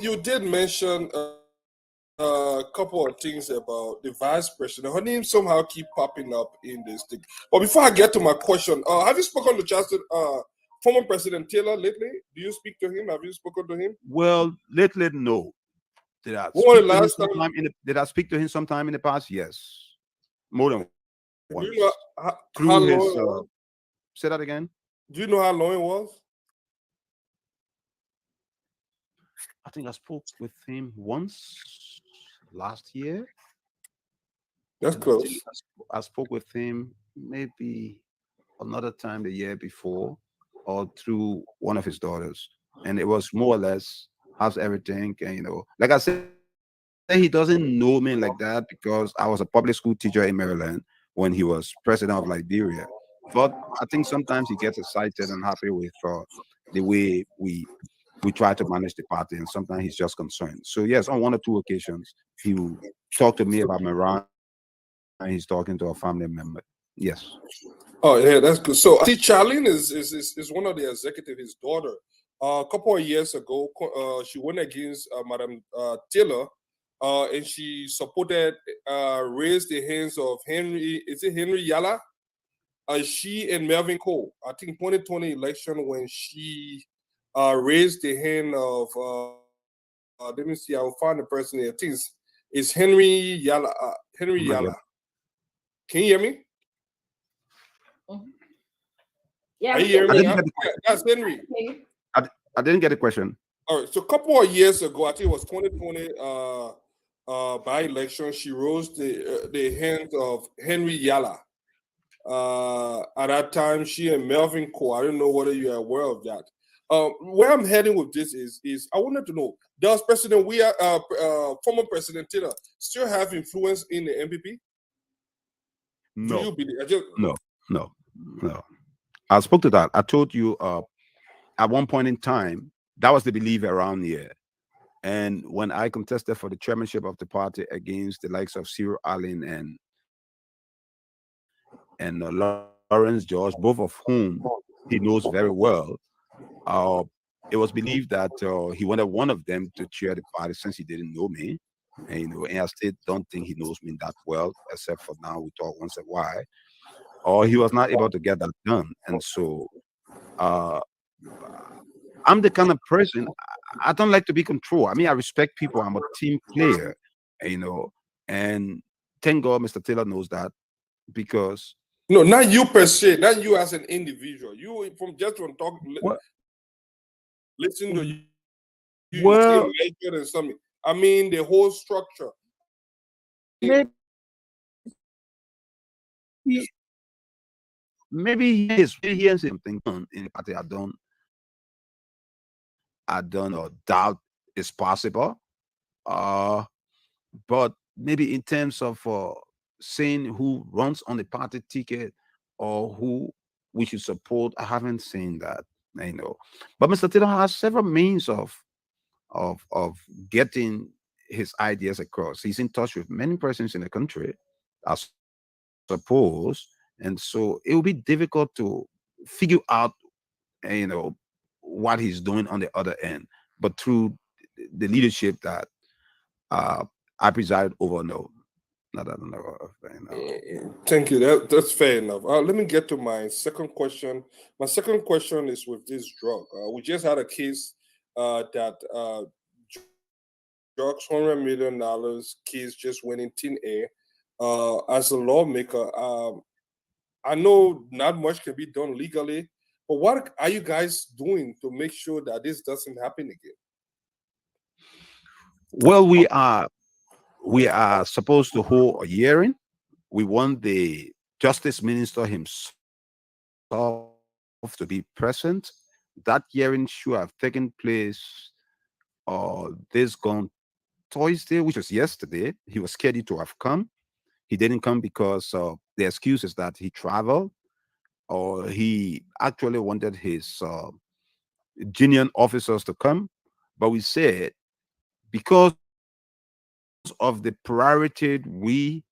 You did mention a couple of things about the vice president. Her name somehow keep popping up in this thing. But before I get to my question, have you spoken to former President Taylor lately? Do you speak to him? Have you spoken to him? Well, lately, no. Did I When was speak the to him last time? sometime in the, did I speak to him sometime in the past? Yes, more than Do once. you know how Through long his, it was? say that again. Do you know how long it was? I think I spoke with him once last year. That's And close. I spoke with him maybe another time the year before, or through one of his daughters, and it was more or less how's everything. And like I said, he doesn't know me like that because I was a public school teacher in Maryland when he was president of Liberia. But I think sometimes he gets excited and happy with the way we try to manage the party, and sometimes he's just concerned. So yes, on one or two occasions, he will talk to me about Maran, and he's talking to a family member. Yes. Oh yeah, that's good. So see, Charlene is one of the executive, his daughter. A couple of years ago, she went against Madam Taylor, and she supported, raised the hands of Henry. Is it Henry Yala? She and Melvin Cole. I think 2020 election when she raised the hand of. Let me see. I will find the person here. I think it's Henry Yala. Henry Not yet. Yala. Can you hear me? Yeah, Are we you hearing can me? hear didn't you. That's Henry. Okay. I didn't get the question. All right. So a couple of years ago, I think it was 2020 by election, she rose the hand of Henry Yala. At that time, she and Melvin Cole. I don't know whether you are aware of that. Where I'm heading with this is I wanted to know: does former President Taylor still have influence in the MPP? Do you No, believe? no. I spoke to that. I told you at one point in time that was the belief around here. And when I contested for the chairmanship of the party against the likes of Cyril Allen and Lawrence George, both of whom he knows very well, it was believed that he wanted one of them to chair the party since he didn't know me. And I still don't think he knows me that well, except for now we talk once in a while. Or he was not able to get that done. And so I'm the kind of person, I don't like to be controlled. I mean, I respect people. I'm a team player, and thank God Mr. Taylor knows that because No, not you per se, not you as an individual. You from talking, Well- listen to you. You Well- say major and something. I mean, the whole structure. maybe he hears something done in the party I don't or doubt it's possible. But maybe in terms of saying who runs on the party ticket or who we should support, I haven't seen that. But Mr. Taylor has several means of getting his ideas across. He's in touch with many persons in the country, I suppose, and so it will be difficult to figure out, what he's doing on the other end. But through the leadership that I preside over, no, not that I know of. Thank you. That's fair enough. Let me get to my second question. My second question is with this drug. We just had a case that drugs, $100 million case just went in thin air. As a lawmaker, I know not much can be done legally, but what are you guys doing to make sure that this doesn't happen again? Well, we are supposed to hold a hearing. We want the justice minister himself to be present. That hearing should have taken place this gone Thursday, which was yesterday. He was scheduled to have come. He didn't come because the excuse is that he traveled, or he actually wanted his union officers to come. But we said, because of the priority we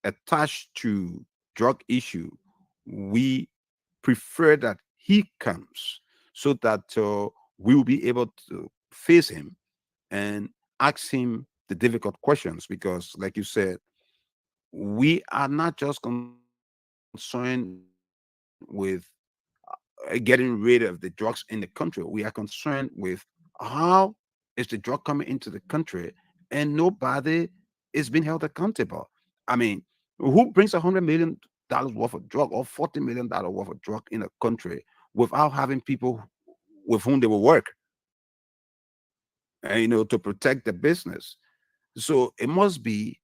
attach to drug issue, we prefer that he comes so that we will be able to face him and ask him the difficult questions. Because, like you said, we are not just concerned with getting rid of the drugs in the country. We are concerned with how is the drug coming into the country, and nobody is being held accountable. I mean, who brings $100 million worth of drug or $40 million worth of drug in a country without having people with whom they will work, and, to protect the business? So it must be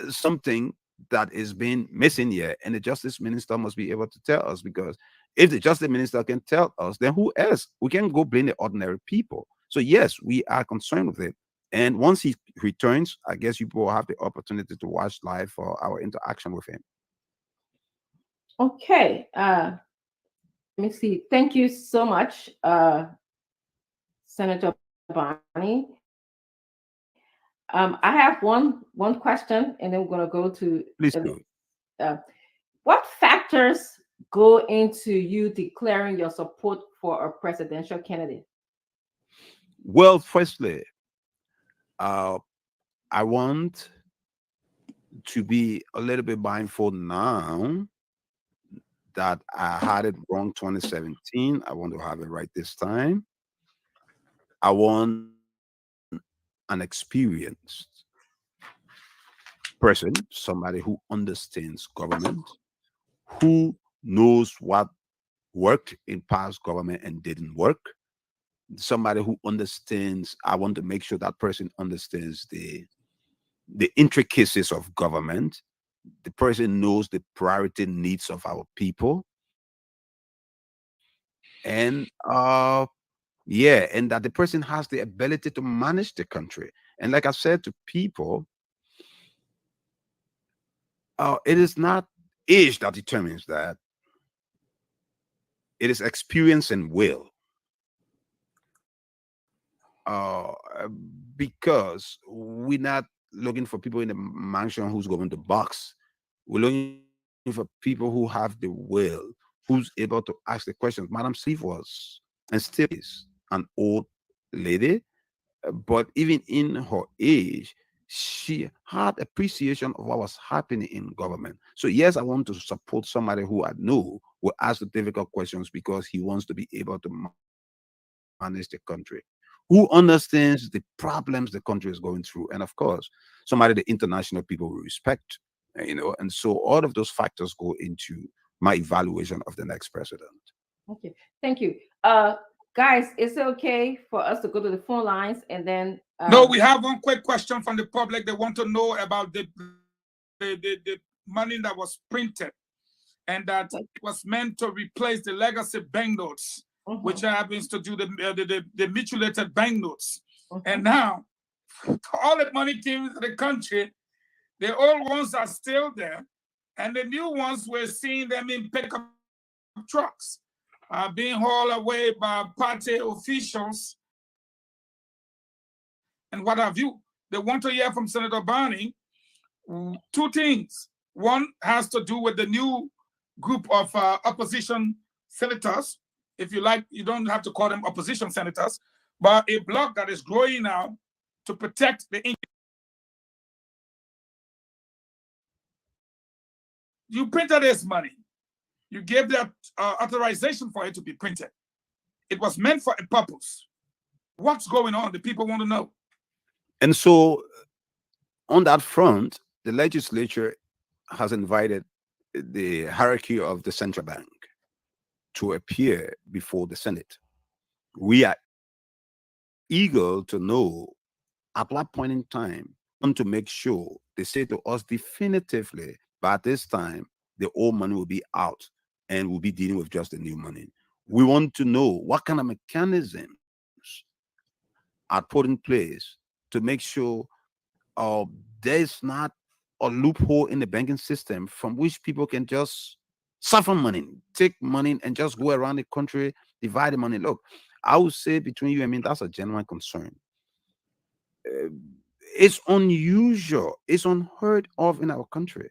something that is being missing here, and the justice minister must be able to tell us, because if the justice minister can tell us, then who else? We can go blame the ordinary people. So yes, we are concerned with it. And once he returns, I guess you will have the opportunity to watch live for our interaction with him. Okay. Let me see. Thank you so much, Senator Bonnie. I have one question, and then we're going to go to. Please do. What factors go into you declaring your support for a presidential candidate? Well, firstly, I want to be a little bit mindful now that I had it wrong 2017. I want to have it right this time. I want an experienced person, somebody who understands government, who knows what worked in past government and didn't work, somebody who understands. I want to make sure that person understands the intricacies of government. The person knows the priority needs of our people, and and that the person has the ability to manage the country. And like I said to people, it is not age that determines that. It is experience and will. Because we're not looking for people in the mansion who's going to box. We're looking for people who have the will, who's able to ask the questions. Madam Steve was, and still is, an old lady, but even in her age, she had appreciation of what was happening in government. So yes, I want to support somebody who I know will ask the difficult questions, because he wants to be able to manage the country, who understands the problems the country is going through, and of course, somebody the international people will respect. And so all of those factors go into my evaluation of the next president. Okay, thank you. Guys, is it okay for us to go to the phone lines and then? No, we have one quick question from the public. They want to know about the money that was printed and that was meant to replace the legacy banknotes, which happens to do the mutilated banknotes. And now, all the money came into the country. The old ones are still there, and the new ones, we're seeing them in pickup trucks, being hauled away by party officials and what have you. They want to hear from Senator Bonnie two things. One has to do with the new group of opposition senators. If you like, you don't have to call them opposition senators, but a bloc that is growing now to protect the interest. You printed this money. You gave that authorization for it to be printed. It was meant for a purpose. What's going on? The people want to know. And so on that front, the legislature has invited the hierarchy of the central bank to appear before the Senate. We are eager to know at what point in time, want to make sure they say to us definitively, by this time, the old money will be out and we'll be dealing with just the new money. We want to know what kind of mechanisms are put in place to make sure there's not a loophole in the banking system from which people can just siphon money, take money, and just go around the country, divide the money. Look, I would say between you and me, that's a genuine concern. It's unusual, it's unheard of in our country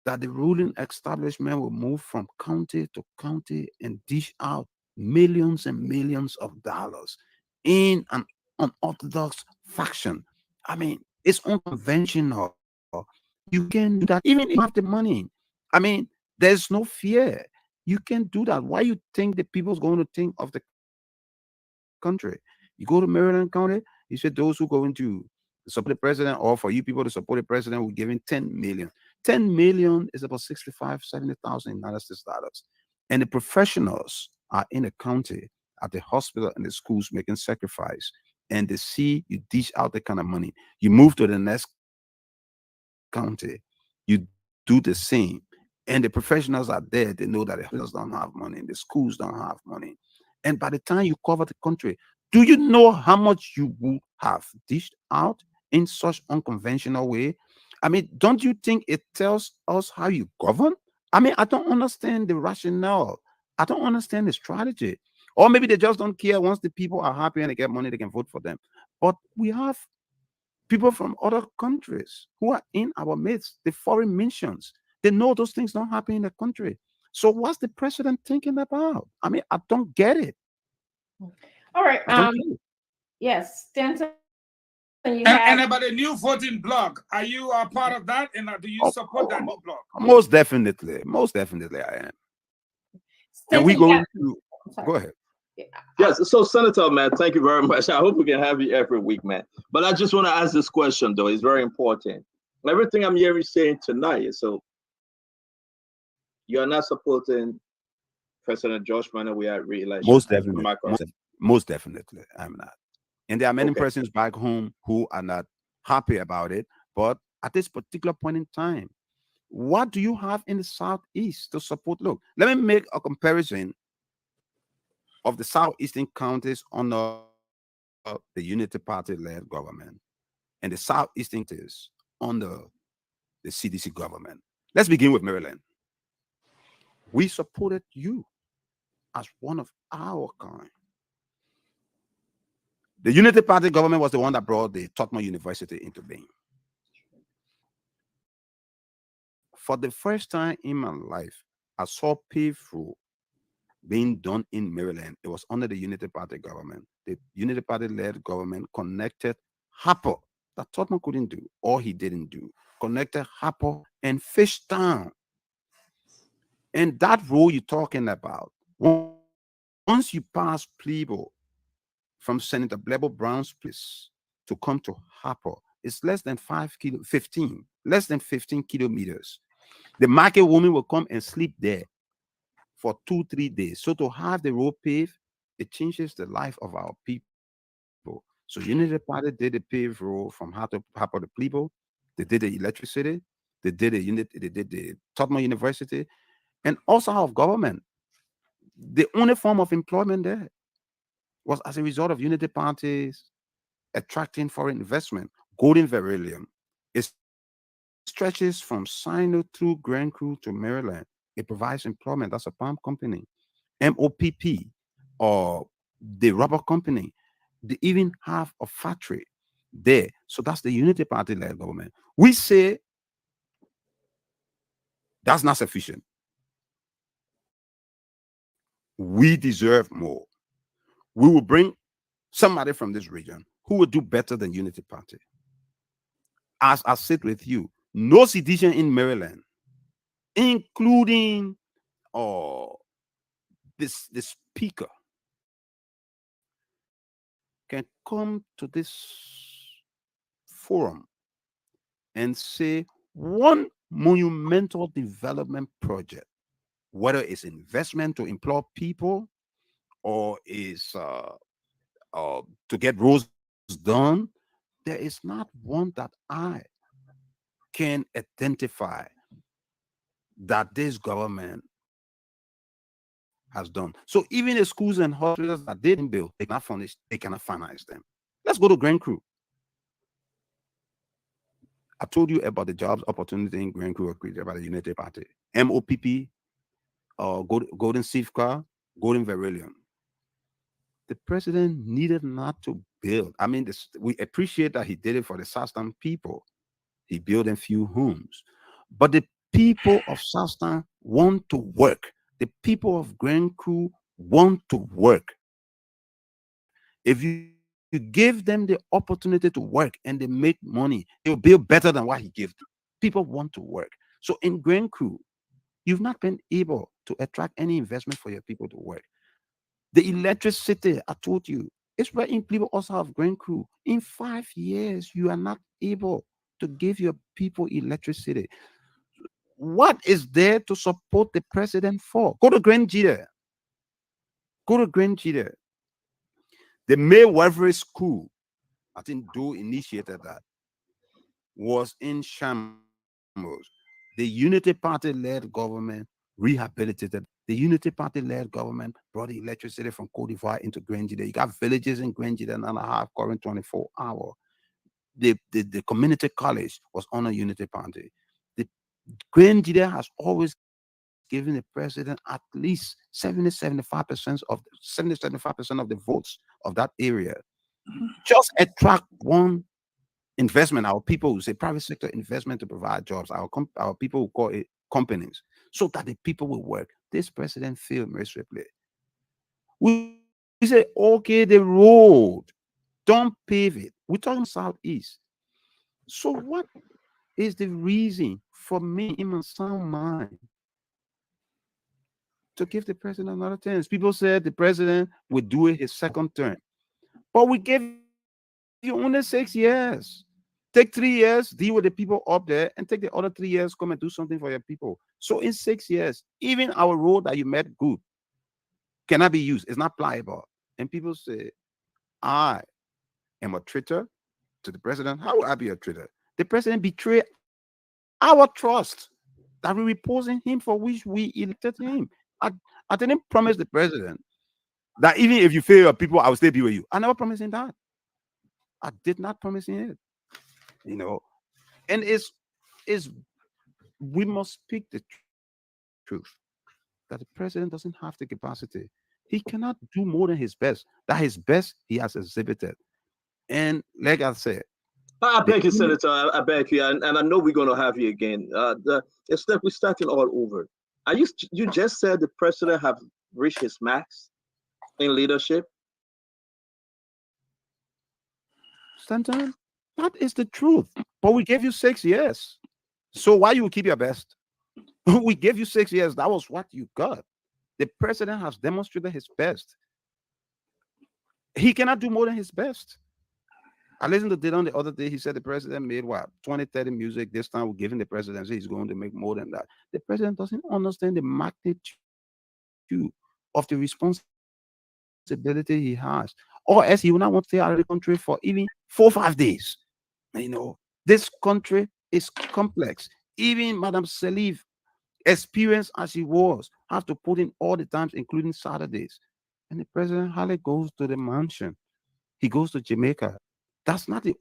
that the ruling establishment will move from county to county and dish out millions and millions of dollars in an unorthodox fashion. I mean, it's unconventional. You can do that even if you have the money. I mean, there's no fear. You can't do that. Why you think the people's going to think of the country? You go to Maryland County, you said those who go into support the president, or for you people to support the president, we're giving 10 million. 10 million is about 65, 70,000 United States dollars. And the professionals are in the county, at the hospital and the schools making sacrifice. And they see you dish out the kind of money. You move to the next county, you do the same. And the professionals are there. They know that the hospitals don't have money, the schools don't have money. And by the time you cover the country, do you know how much you would have dished out in such unconventional way? I mean, don't you think it tells us how you govern? I mean, I don't understand the rationale. I don't understand the strategy. Or maybe they just don't care. Once the people are happy and they get money, they can vote for them. But we have people from other countries who are in our midst, the foreign missions. They know those things don't happen in the country. So what's the president thinking about? I mean, I don't get it. All right. I don't get it. Yes, Stanton, you And, have and about the new voting blog, are you a part of that? And do you support that new blog? Most definitely I am. And we Stanton, go yeah. into, I'm sorry. go ahead. Yes, so Senator, man, thank you very much. I hope we can have you every week, man. But I just want to ask this question, though. It's very important. Everything I'm hearing saying tonight is, so you're not supporting President Josh Manaway at re-election. Most definitely. Am I correct? Most definitely, I'm not. And there are many Okay. persons back home who are not happy about it. But at this particular point in time, what do you have in the Southeast to support? Look, let me make a comparison of the Southeastern counties under the Unity Party-led government and the Southeastern counties under the CDC government. Let's begin with Maryland. We supported you as one of our kind. The Unity Party government was the one that brought the Tottenham University into being. For the first time in my life, I saw paved road being done in Maryland. It was under the Unity Party government. The Unity Party-led government connected Harper, that Tottenham couldn't do, or he didn't do, connected Harper and Fishtown. And that road you're talking about, once you pass Plebo from Senator Blebo Brown's place to come to Harper, it's less than 15 kilometers. The market woman will come and sleep there for 2-3 days. So to have the road paved, it changes the life of our people. So Unity Party did the paved road from Harper to Plebo. They did the electricity. They did the Tottenham University, and also of government. The only form of employment there was as a result of Unity Parties attracting foreign investment. Golden Beryllium, it stretches from Sino through Grand Crew to Maryland. It provides employment. That's a palm company. MOPP, or the rubber company, they even have a factory there. So that's the Unity Party-led government. We say that's not sufficient. We deserve more. We will bring somebody from this region who will do better than Unity Party. As I sit with you, no sedition in Maryland, including the speaker, can come to this forum and say one monumental development project, whether it's investment to employ people or is to get roads done, there is not one that I can identify that this government has done. So even the schools and hospitals that they didn't build, they cannot furnish, they cannot finance them. Let's go to Grand Crew. I told you about the jobs opportunity in Grand Crew created by the Unity Party. MOPP, Golden Safecar, Golden Beryllium. The president needed not to build. I mean, we appreciate that he did it for the Southtown people. He built a few homes. But the people of Southtown want to work. The people of Grand Crew want to work. If you give them the opportunity to work and they make money, they'll build better than what he gave them. People want to work. So in Grand Crew, You've not been able to attract any investment for your people to work. The electricity, I told you, it's where in people also have grain crew. In 5 years, you are not able to give your people electricity. What is there to support the president for? Go to Grand Jita. Go to Grand Jita. The May Weavery School, I think Doe initiated that, was in shambles. The Unity Party-led government rehabilitated. The Unity Party-led government brought the electricity from Cote d'Ivoire into Grand Jita. You got villages in Grand Jita and have current 24 hour. The community college was on a Unity Party. The Grand Jita has always given the president at least 75% of the votes of that area. Just attract one investment. Our people who say private sector investment to provide jobs. Our people who call it companies, so that the people will work. This president failed miserably. We say, okay, the road, don't pave it. We're talking Southeast. So what is the reason for me in my sound mind to give the president another chance? People said the president would do it his second term, but we gave you only 6 years. Take 3 years, deal with the people up there, and take the other 3 years, come and do something for your people. So in 6 years, even our road that you made good cannot be used. It's not pliable. And people say, I am a traitor to the president. How will I be a traitor? The president betrayed our trust that we repose in him, for which we elected him. I didn't promise the president that even if you fail your people, I will still be with you. I never promised him that. I did not promise him it. You know, and we must speak the truth that the president doesn't have the capacity. He cannot do more than his best. That his best he has exhibited. And like I said, I beg you, Senator. I beg you, and I know we're going to have you again. It's like we're starting all over. You just said the president have reached his max in leadership? Stanton, that is the truth. But we gave you 6 years. So why you keep your best? We gave you 6 years. That was what you got. The president has demonstrated his best. He cannot do more than his best. I listened to Dillon the other day. He said the president made what, 20, 30 music. This time we're giving the presidency, he's going to make more than that. The president doesn't understand the magnitude of the responsibility he has. Or else he will not want to stay out of the country for even 4 or 5 days. You know, this country is complex. Even Madam Salif, experienced as she was, have to put in all the times, including Saturdays. And the president hardly goes to the mansion. He goes to Jamaica. That's not the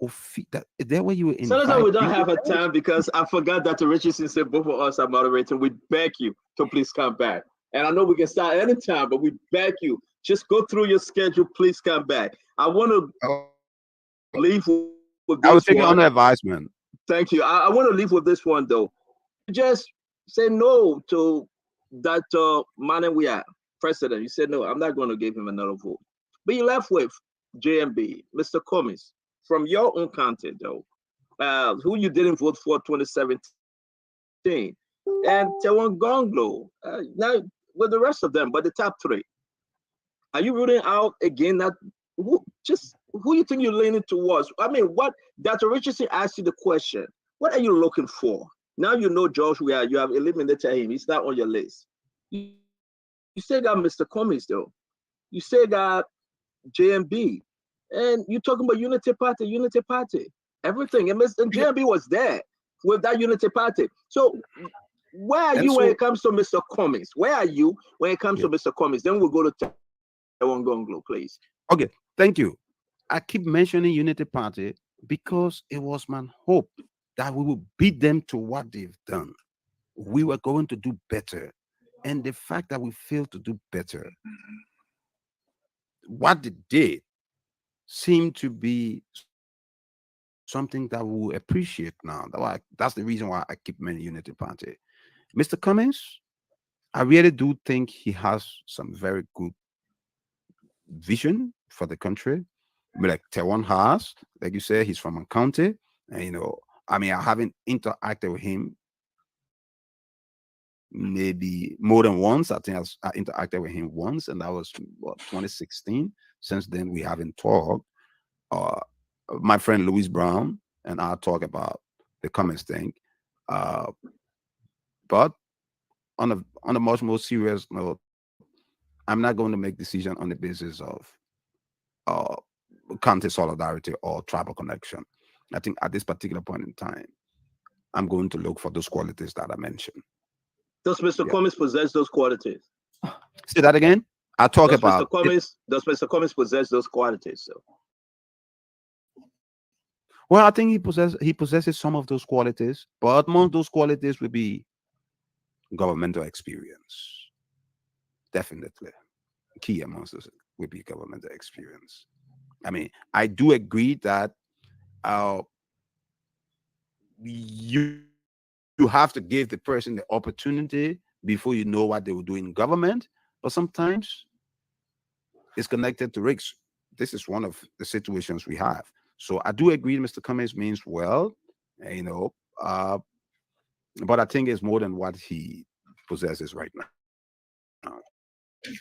there where you were in. Senator, we don't have a time because I forgot that Richardson said both of us are moderating. We beg you to please come back. And I know we can start anytime, but we beg you, just go through your schedule. Please come back. I want to leave with this. I was taking on advisement. Thank you. I want to leave with this one though. Just say no to that Manawia president. You said no, I'm not going to give him another vote. But you left with JMB, Mr. Cummings, from your own county though, who you didn't vote for 2017, and Tewan Gonglo. Now with the rest of them, but the top 3, are you rooting out again? That who you think you're leaning towards? I mean, what Dr. Richardson asked you the question. What are you looking for? Now you know George. You have eliminated him. He's not on your list. You still got Mr. Cummings though. You still got JMB, and you're talking about Unity Party, everything. And JMB was there with that Unity Party. So where are you when it comes to Mr. Cummings? Where are you when it comes to Mr. Cummings? Then we'll go to Tewan Gonglo, please. Okay, thank you. I keep mentioning Unity Party because it was my hope that we will beat them to what they've done. We were going to do better. And the fact that we failed to do better, what they did seemed to be something that we will appreciate now. That's the reason why I keep mentioning Unity Party. Mr. Cummings, I really do think he has some very good vision for the country. Like Tewan has, like you said, he's from a county. And, I haven't interacted with him maybe more than once. I think I interacted with him once, and that was what, 2016. Since then, we haven't talked. My friend Louis Brown and I talk about the Cummings thing. But on a much more serious note, I'm not going to make decision on the basis of county solidarity or tribal connection. I think at this particular point in time, I'm going to look for those qualities that I mentioned. Does Mr. Yeah. Cummings possess those qualities? Say that again. I talk Does about Does Mr. Cummings possess those qualities? So well, I think he possesses some of those qualities, but among those qualities will be governmental experience. Definitely. Key amongst those will be governmental experience. I mean, I do agree that you have to give the person the opportunity before you know what they will do in government, but sometimes it's connected to risks. This is one of the situations we have. So I do agree Mr. Cummings means well, but I think it's more than what he possesses right now.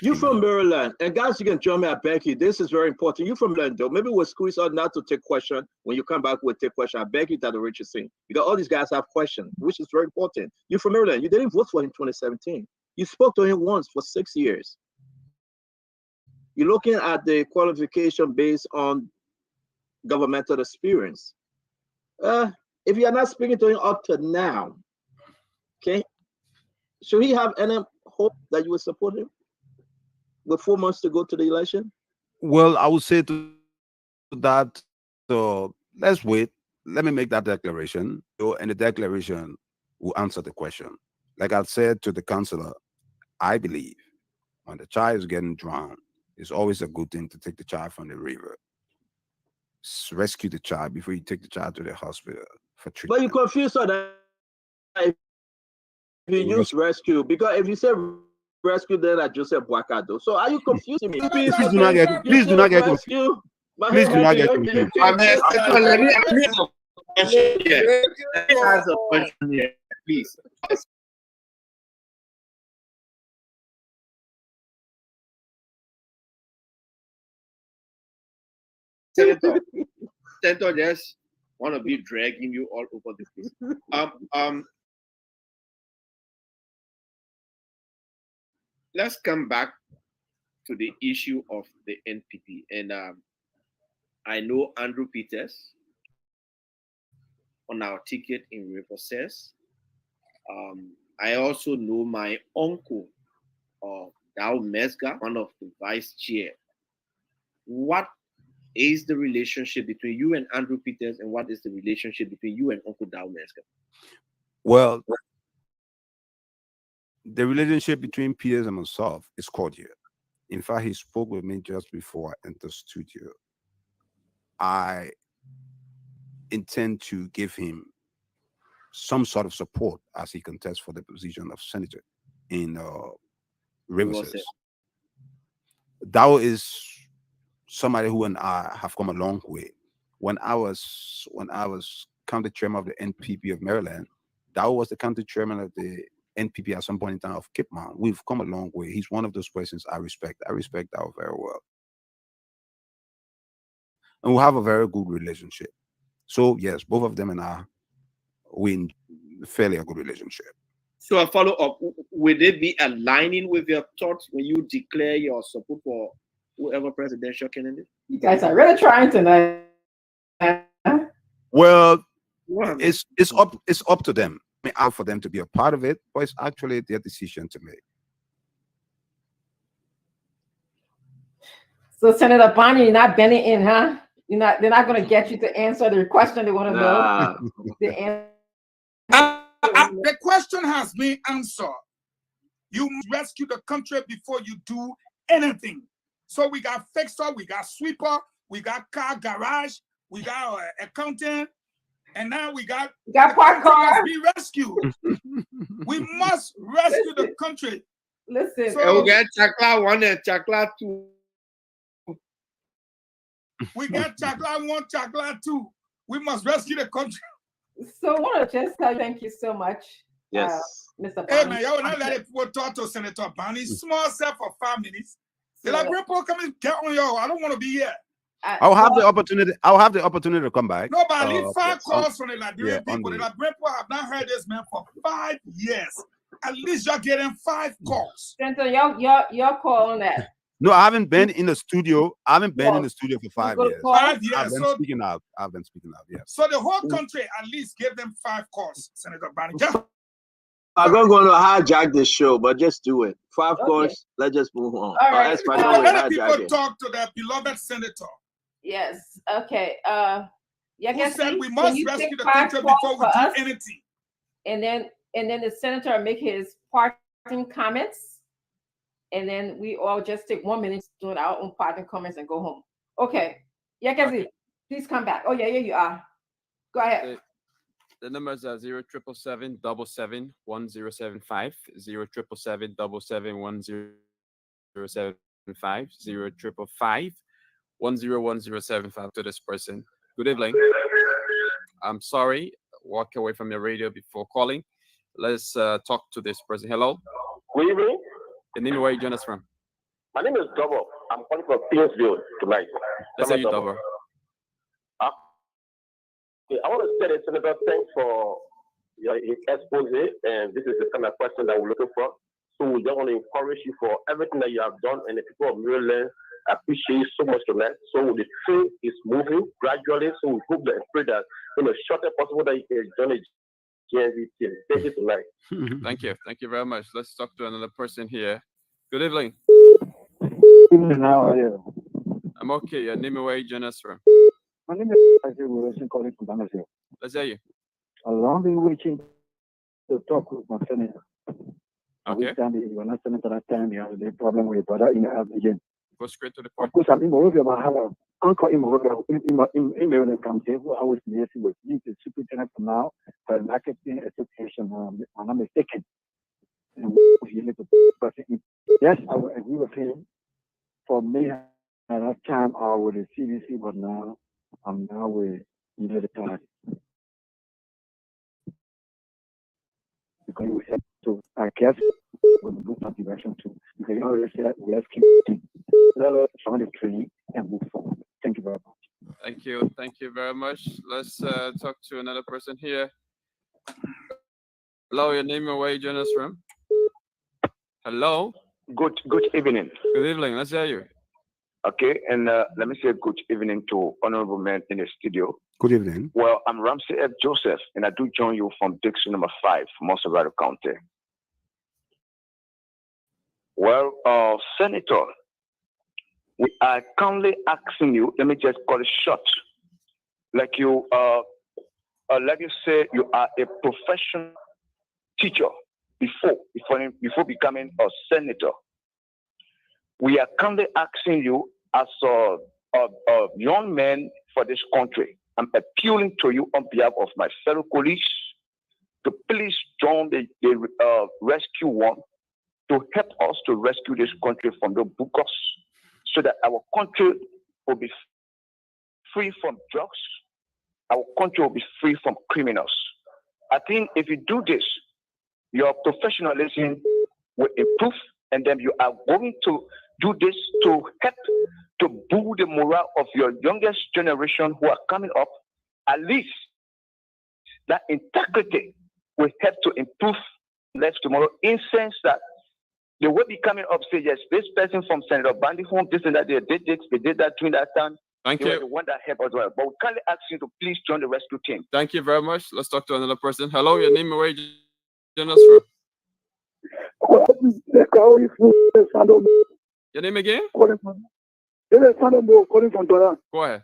you from Maryland, and guys, you can join me at Becky. This is very important. You from Maryland, though. Maybe we'll squeeze out not to take question. When you come back, we'll take question. I beg you that the Richard thing, because all these guys have questions, which is very important. You from Maryland. You didn't vote for him in 2017. You spoke to him once for 6 years. You're looking at the qualification based on governmental experience. If you're not speaking to him up to now, okay, should he have any hope that you will support him with 4 months to go to the election? Well, I would say to that, so let's wait. Let me make that declaration. And the declaration will answer the question. Like I said to the councillor, I believe when the child is getting drowned, it's always a good thing to take the child from the river. Rescue the child before you take the child to the hospital for treatment. But you confuse her that if you use rescue, because if you say rescue, then I just said Boacado. So are you confusing me? Please do not get confused. Please do not get confused. Please do not get confused. Let me ask a question here. Let me ask a question here, please. Senator, just want to be dragging you all over the place. Let's come back to the issue of the NPP. And I know Andrew Peters on our ticket in Reverses. I also know my uncle, Dow Mesga, one of the vice chair. What is the relationship between you and Andrew Peters, and what is the relationship between you and Uncle Dow Mesga? Well, the relationship between Peters and myself is cordial. In fact, he spoke with me just before I entered the studio. I intend to give him some sort of support as he contests for the position of senator in Riverses. Dow is somebody who and I have come a long way. When I was county chairman of the NPP of Maryland, Dow was the county chairman of the NPP at some point in time of Cape Mount. We've come a long way. He's one of those persons I respect. I respect Dow very well. And we have a very good relationship. So yes, both of them and I, we in fairly a good relationship. So a follow-up, will it be aligning with your thoughts when you declare your support for whoever presidential candidate? You guys are really trying tonight. Well, it's up to them. I mean, out for them to be a part of it, but it's actually their decision to make. So Senator Bonnie, you're not bending in, huh? They're not going to get you to answer the question they want to know. The question has been answered. You must rescue the country before you do anything. So we got fixer, we got sweeper, we got car garage, we got accountant, and now we got park car. Be rescued. We must rescue the country. Listen, so we got Chakla 1 and Chakla 2. We got Chakla 1, Chakla 2. We must rescue the country. So I want to just tell you thank you so much Yes. Mr. Hey Bonnie. man, y'all not let people talk to Senator Bonnie. Small self for 5 minutes. They're like, Grandpa, come and get on y'all. I don't want to be here. I'll have the opportunity. I'll have the opportunity to come back. No, but I need 5 calls on- from the Liberian yeah, on people. The the- Liberian people have not heard this man for 5 years. At least y'all getting 5 calls. Senator, your call on that. No, I haven't been in the studio. I haven't been in Well, the studio for 5 good years. call. 5 I've years. been So, speaking out. I've been speaking out. Yes. so the whole country at least give them 5 calls, Senator Bonnie. Just I'm not going to hijack this show, but just do it. 5 Okay. calls. Let's just move on. All right. That's my no way let the people hijacking. talk to their beloved senator Yes. Okay. who said we must rescue the country before we do anything. And then the senator make his parting comments, and then we all just take 1 minute doing our own parting comments and go home. Okay. Yakezi, please come back. Oh yeah, you are. Go ahead. The numbers are 0777 77 1075, 0777 77 1075, 0555 101075 to this person. Good evening. I'm sorry. Walk away from your radio before calling. Let's talk to this person. Hello. Good evening. The name where you join us from? My name is Double. I'm calling from Painesville tonight. Let's say you double. I want to say, Senator, thanks for your expose, and this is the kind of person that we're looking for. So we just want to encourage you for everything that you have done, and the people of Maryland appreciate you so much tonight. So the train is moving gradually, so we hope that pray that in the shortest possible that you can join the GNV team. Thank you tonight. Thank you. Thank you very much. Let's talk to another person here. Good evening. How are you? I'm okay. Your name and where you join us from? My name is Ajay Wilson, calling from Damasil. Let's hear you. I've been waiting to talk with my senator. Okay. This time you were not senator that time. You have the problem with your brother in the again. Go straight to the Of point. course, I'm in Morovia, but I have an uncle in Morovia, in Maryland County, who I was liaising with. He's the superintendent for now for the marketing association. I'm not mistaken. And yes, I will agree with him. For me, at that time, I was with the CDC, but now I'm now with United Party. Because we have to, I guess, we'll move some direction too. Because you already said, let's keep it. Let us find a training and move forward. Thank you very much. Thank you. Thank you very much. Let's talk to another person here. Hello, your name and where you join us from? Hello. Good evening. Good evening. Let's hear you. Okay, and let me say good evening to honorable men in the studio. Good evening. Well, I'm Ramsey F. Joseph, and I do join you from Dixon number 5, Monserrato County. Well, Senator, we are kindly asking you, let me just call it short. Like you say, you are a professional teacher before becoming a senator. We are kindly asking you as a young man for this country. I'm appealing to you on behalf of my fellow colleagues to please join the rescue one to help us to rescue this country from the bookers so that our country will be free from drugs. Our country will be free from criminals. I think if you do this, your professionalism will improve, and then you are going to do this to help to boost the morale of your youngest generation who are coming up. At least that integrity will help to improve life tomorrow, in sense that they will be coming up, say, yes, this person from Senator Bandy home, this and that, they did that during that time. Thank They you. were the one that helped us well. But we kindly ask you to please join the rescue team. Thank you very much. Let's talk to another person. Hello, your name and where you join us from? Your name again? Calling from Dora. Go ahead.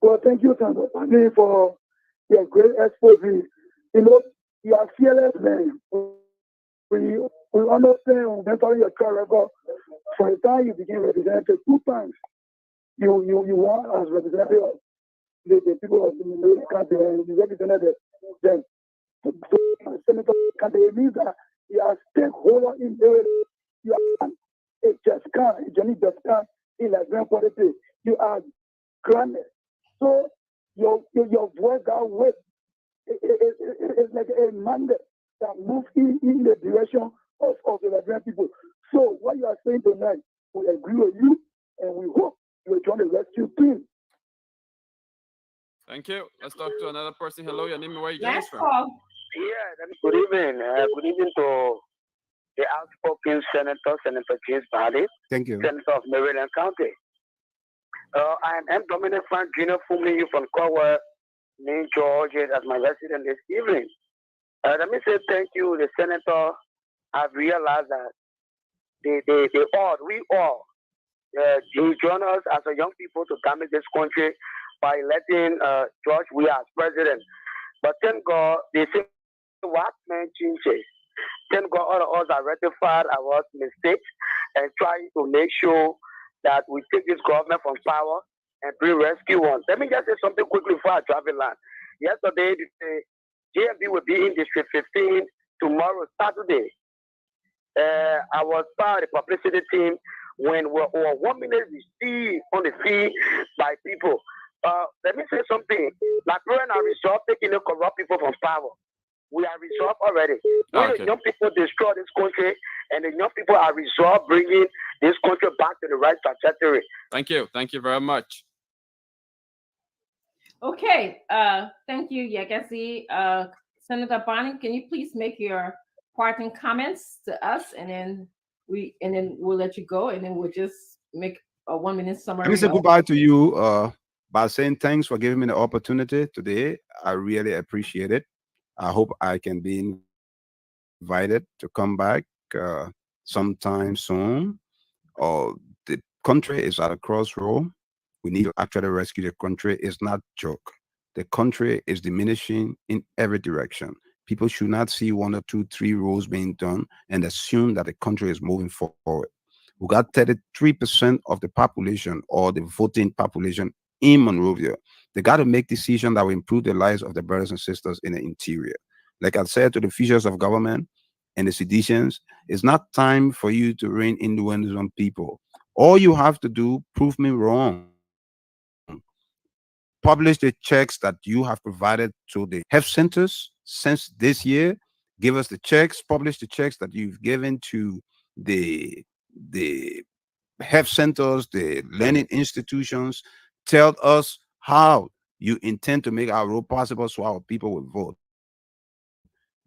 Well, thank you, Senator Bani, for your great expose. You know, you are fearless man. We understand when mentoring your track record. For the time you became representative 2 times, you won as representative of the people of the country, and you represented them. So, Senator Kante, it means that you are a stakeholder in the you are a Johnny Jaskan in the grand quality. You are granted. So your voice got weight. It's like a mandate that move in the direction of the Liberian people. So what you are saying tonight, we agree with you, and we hope you will join the rescue team. Thank you. Let's talk to another person. Hello, your name and where you joining us Last from? call. Yeah, good evening. Good evening to the outspoken Senator James Bali, Thank you. Senator of Maryland County. I am Dominic Frank Jr. Fumli from Cornwall, New Georgia, as my resident this evening. Let me say thank you, the Senator. I've realized that we all, you join us as a young people to damage this country by electing George Weah as president. But thank God, they say what man changes. Thank God all of us are rectified our mistakes and trying to make sure that we take this government from power and bring rescue ones. Let me just say something quickly before I travel land. Yesterday, the JMB will be in District 15 tomorrow, Saturday. I was part of the publicity team when we were 1 minute received on the field by people. Let me say something. Liberians are resolved taking the corrupt people from power. We are resolved already. When the young people destroy this country, and the young people are resolved bringing this country back to the right trajectory. Thank you. Thank you very much. Okay. Thank you, Yegesi. Senator Bonnie, can you please make your parting comments to us, and then we'll let you go, and then we'll just make a 1 minute summary. Let me say goodbye to you by saying thanks for giving me the opportunity today. I really appreciate it. I hope I can be invited to come back sometime soon. The country is at a crossroad. We need to actually rescue the country. It's not a joke. The country is diminishing in every direction. People should not see 1 or 2, 3 roads being done and assume that the country is moving forward. We got 33% of the population, or the voting population, in Monrovia. They got to make decisions that will improve the lives of the brothers and sisters in the interior. Like I said to the officials of government and the citizens, it's not time for you to rain innuendos on people. All you have to do, prove me wrong. Publish the checks that you have provided to the health centers since this year. Give us the checks. Publish the checks that you've given to the health centers, the learning institutions. Tell us how you intend to make our road possible so our people will vote.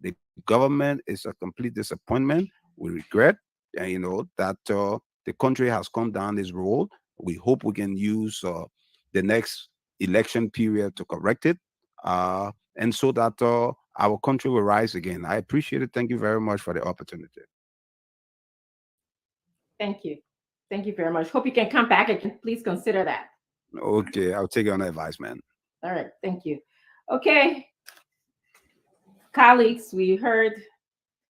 The government is a complete disappointment. We regret, that the country has come down this road. We hope we can use the next election period to correct it, and so that our country will rise again. I appreciate it. Thank you very much for the opportunity. Thank you. Thank you very much. Hope you can come back again. Please consider that. Okay, I'll take it on advice, man. All right, thank you. Okay, colleagues, we heard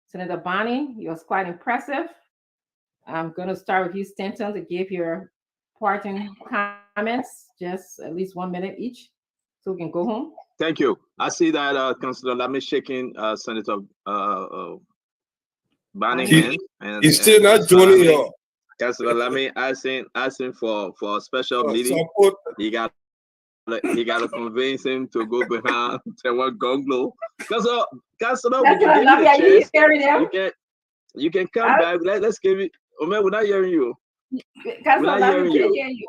Senator Bonnie. It was quite impressive. I'm going to start with you, Stanton, to give your parting comments, just at least 1 minute each, so we can go home. Thank you. I see that Councilor Lamy shaking Senator Bonnie hand. He's still not joining you. Councilor Lamy asking for a special meeting. Support. He got to convince him to go behind one Gonglo. Councilor, we can give you a chance. You can come back. Let's give it. Oh man, we're not hearing you. We're not hearing you. You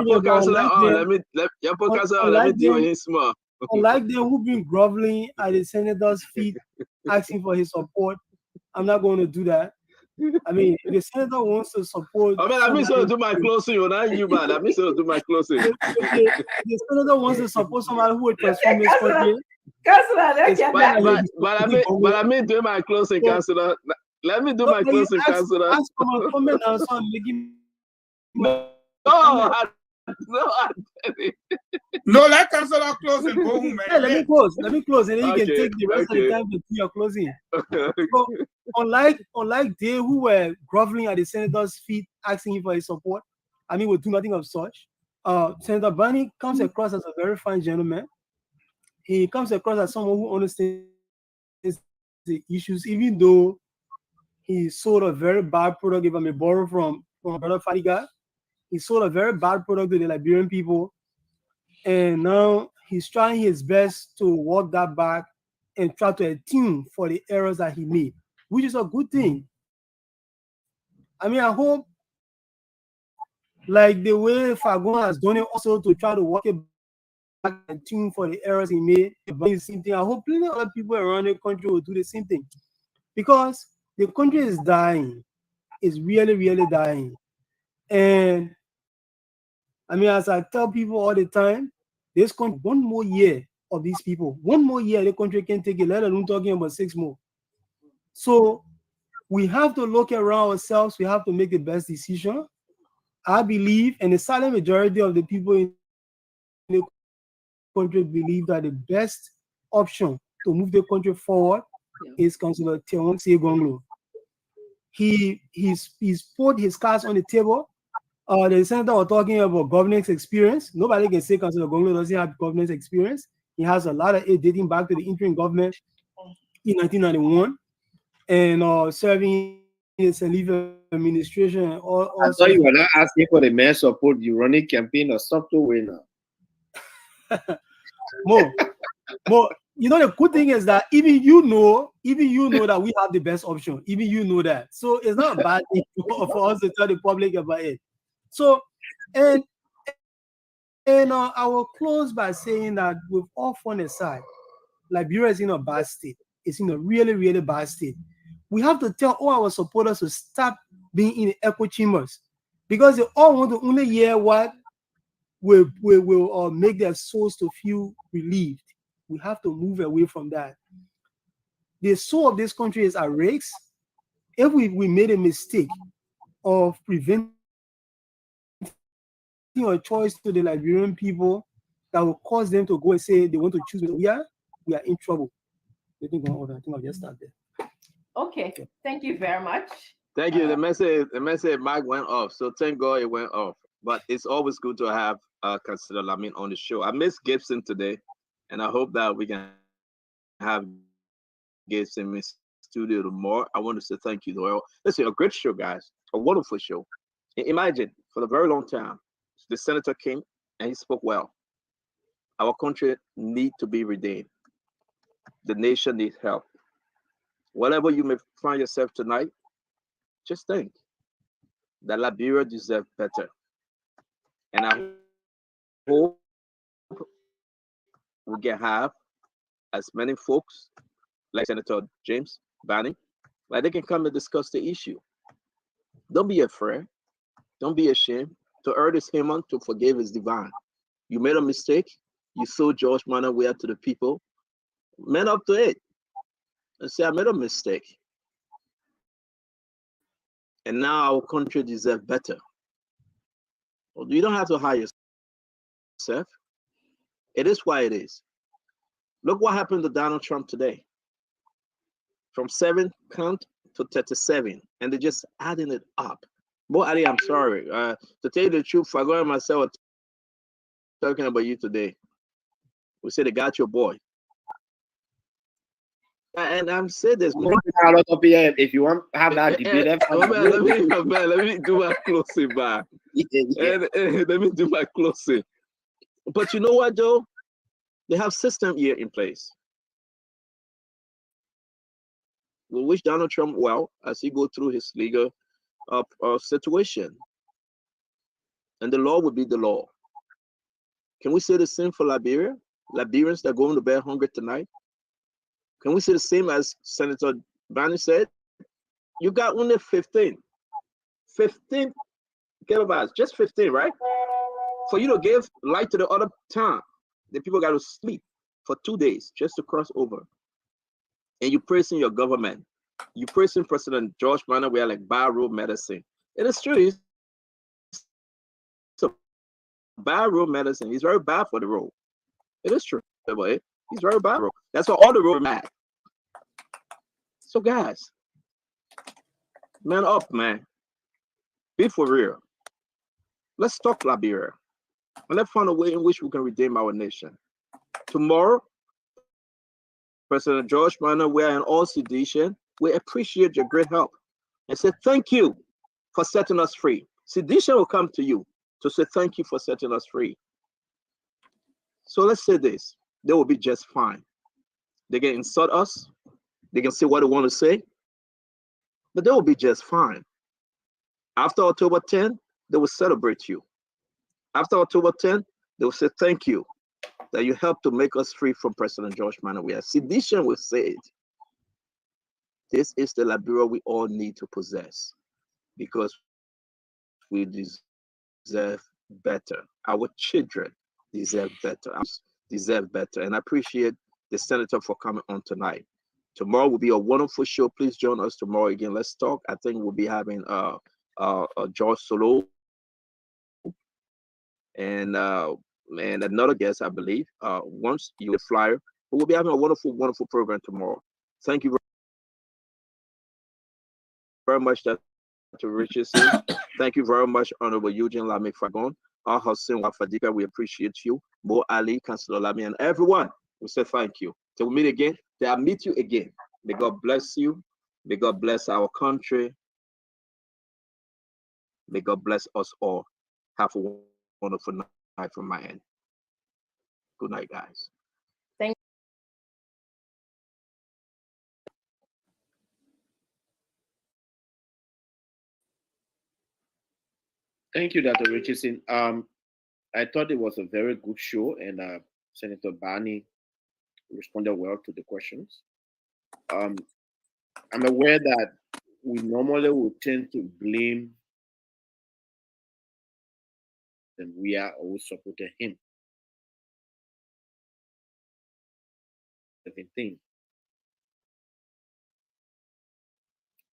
put Councilor on. Let me deal with him small. Unlike them who've been groveling at the senator's feet, asking for his support, I'm not going to do that. I mean, if the senator wants to support. I mean, I mean, so do my closing. You're not you, man. I mean, so do my closing. If the senator wants to support somebody who will transform his country. But I mean, do my closing, Councilor. Let me do my closing, Councilor. Ask for my comment and so I'm making. No, let Councilor close and go home, man. Yeah, let me close, and then you can take the rest of the time to do your closing. So, unlike they who were groveling at the senator's feet, asking him for his support, I mean, we'll do nothing of such. Senator Bonnie comes across as a very fine gentleman. He comes across as someone who understands the issues, even though he sold a very bad product. If I may borrow from Brother Fadiga, he sold a very bad product to the Liberian people, and now he's trying his best to walk that back and try to attune for the errors that he made, which is a good thing. I mean, I hope, like the way Fagon has done it also to try to work it back and tune for the errors he made, the same thing. I hope plenty of other people around the country will do the same thing, because the country is dying. It's really, really dying. And I mean, as I tell people all the time, this country, one more year of these people, one more year, the country can take it, let alone talking about 6 more. So we have to look around ourselves. We have to make the best decision. I believe, and the silent majority of the people in the country believe that the best option to move the country forward is Councillor Teong Segonglo. He's put his cards on the table. The senator was talking about governance experience. Nobody can say Councillor Gonglo doesn't have governance experience. He has a lot of it dating back to the interim government in 1991 and serving in the St. Leaf administration. I thought you were not asking for the mayor support. You running campaign or software now. More. You know, the good thing is that even you know that we have the best option. Even you know that. So it's not a bad thing for us to tell the public about it. So, and I will close by saying that with all fun aside, Liberia is in a bad state. It's in a really, really bad state. We have to tell all our supporters to stop being in the echo chambers, because they all want to only hear what will make their souls to feel relieved. We have to move away from that. The soul of this country is at risk. If we made a mistake of preventing a choice to the Liberian people that will cause them to go and say they want to choose, we are in trouble. I think I'll just start there. Okay, thank you very much. Thank you. The message mic went off, so thank God it went off. But it's always good to have Councillor Lamin on the show. I miss Gibson today, and I hope that we can have Gibson in studio more. I want to say thank you to all. Listen, a great show, guys. A wonderful show. Imagine, for a very long time, the senator came and he spoke well. Our country needs to be redeemed. The nation needs help. Whatever you may find yourself tonight, just think that Liberia deserves better. And I hope we can have as many folks like Senator James Bani, like they can come and discuss the issue. Don't be afraid. Don't be ashamed. To err is human, to forgive is divine. You made a mistake. You sold George Manawea to the people. Man up to it. And say, I made a mistake. And now our country deserves better. Well, you don't have to hire yourself. It is why it is. Look what happened to Donald Trump today. From 7 count to 37. And they're just adding it up. Boy, Ali, I'm sorry. To tell you the truth, Fagon and myself are talking about you today. We said they got your boy. And I'm saying this. If you want to have that debate, let me do my closing back. Let me do my closing. But you know what, Joe? They have system here in place. We wish Donald Trump well as he go through his legal situation. And the law will be the law. Can we say the same for Liberia? Liberians that are going to bed hungry tonight? Can we say the same as Senator Bani said? You got only 15 kilobytes, just 15, right? For you to give light to the other town, the people got to sleep for 2 days just to cross over. And you praising your government. You praising President George Manawea like bad road medicine. It is true. It's a bad road medicine. He's very bad for the road. It is true. He's very bad. That's why all the road mad. So guys, man up, man. Be for real. Let's talk Liberia. And let's find a way in which we can redeem our nation. Tomorrow, President George Manawea and all Seditian, we appreciate your great help and say thank you for setting us free. Seditian will come to you to say thank you for setting us free. So let's say this, they will be just fine. They can insult us. They can say what they want to say, but they will be just fine. After October 10, they will celebrate you. After October 10, they will say thank you that you helped to make us free from President George Manneh Weah. Sedition will say it. This is the Liberia we all need to possess because we deserve better. Our children deserve better. Deserve better. And I appreciate the senator for coming on tonight. Tomorrow will be a wonderful show. Please join us tomorrow again. Let's talk. I think we'll be having George Solo and another guest, I believe. Once you flyer, but we'll be having a wonderful, wonderful program tomorrow. Thank you very much, Dr. Richardson. Thank you very much, Honorable Eugene Lame Fagon, Al Hussein Wafadika. We appreciate you, Mo Ali, Councilor Lamy, and everyone. We say thank you. Till we meet again, I'll meet you again. May God bless you. May God bless our country. May God bless us all. Have a wonderful night from my end. Good night, guys. Thank Thank you, Dr. Richardson. I thought it was a very good show, and Senator Barney responded well to the questions. I'm aware that we normally would tend to blame and we are always supporting him. 17.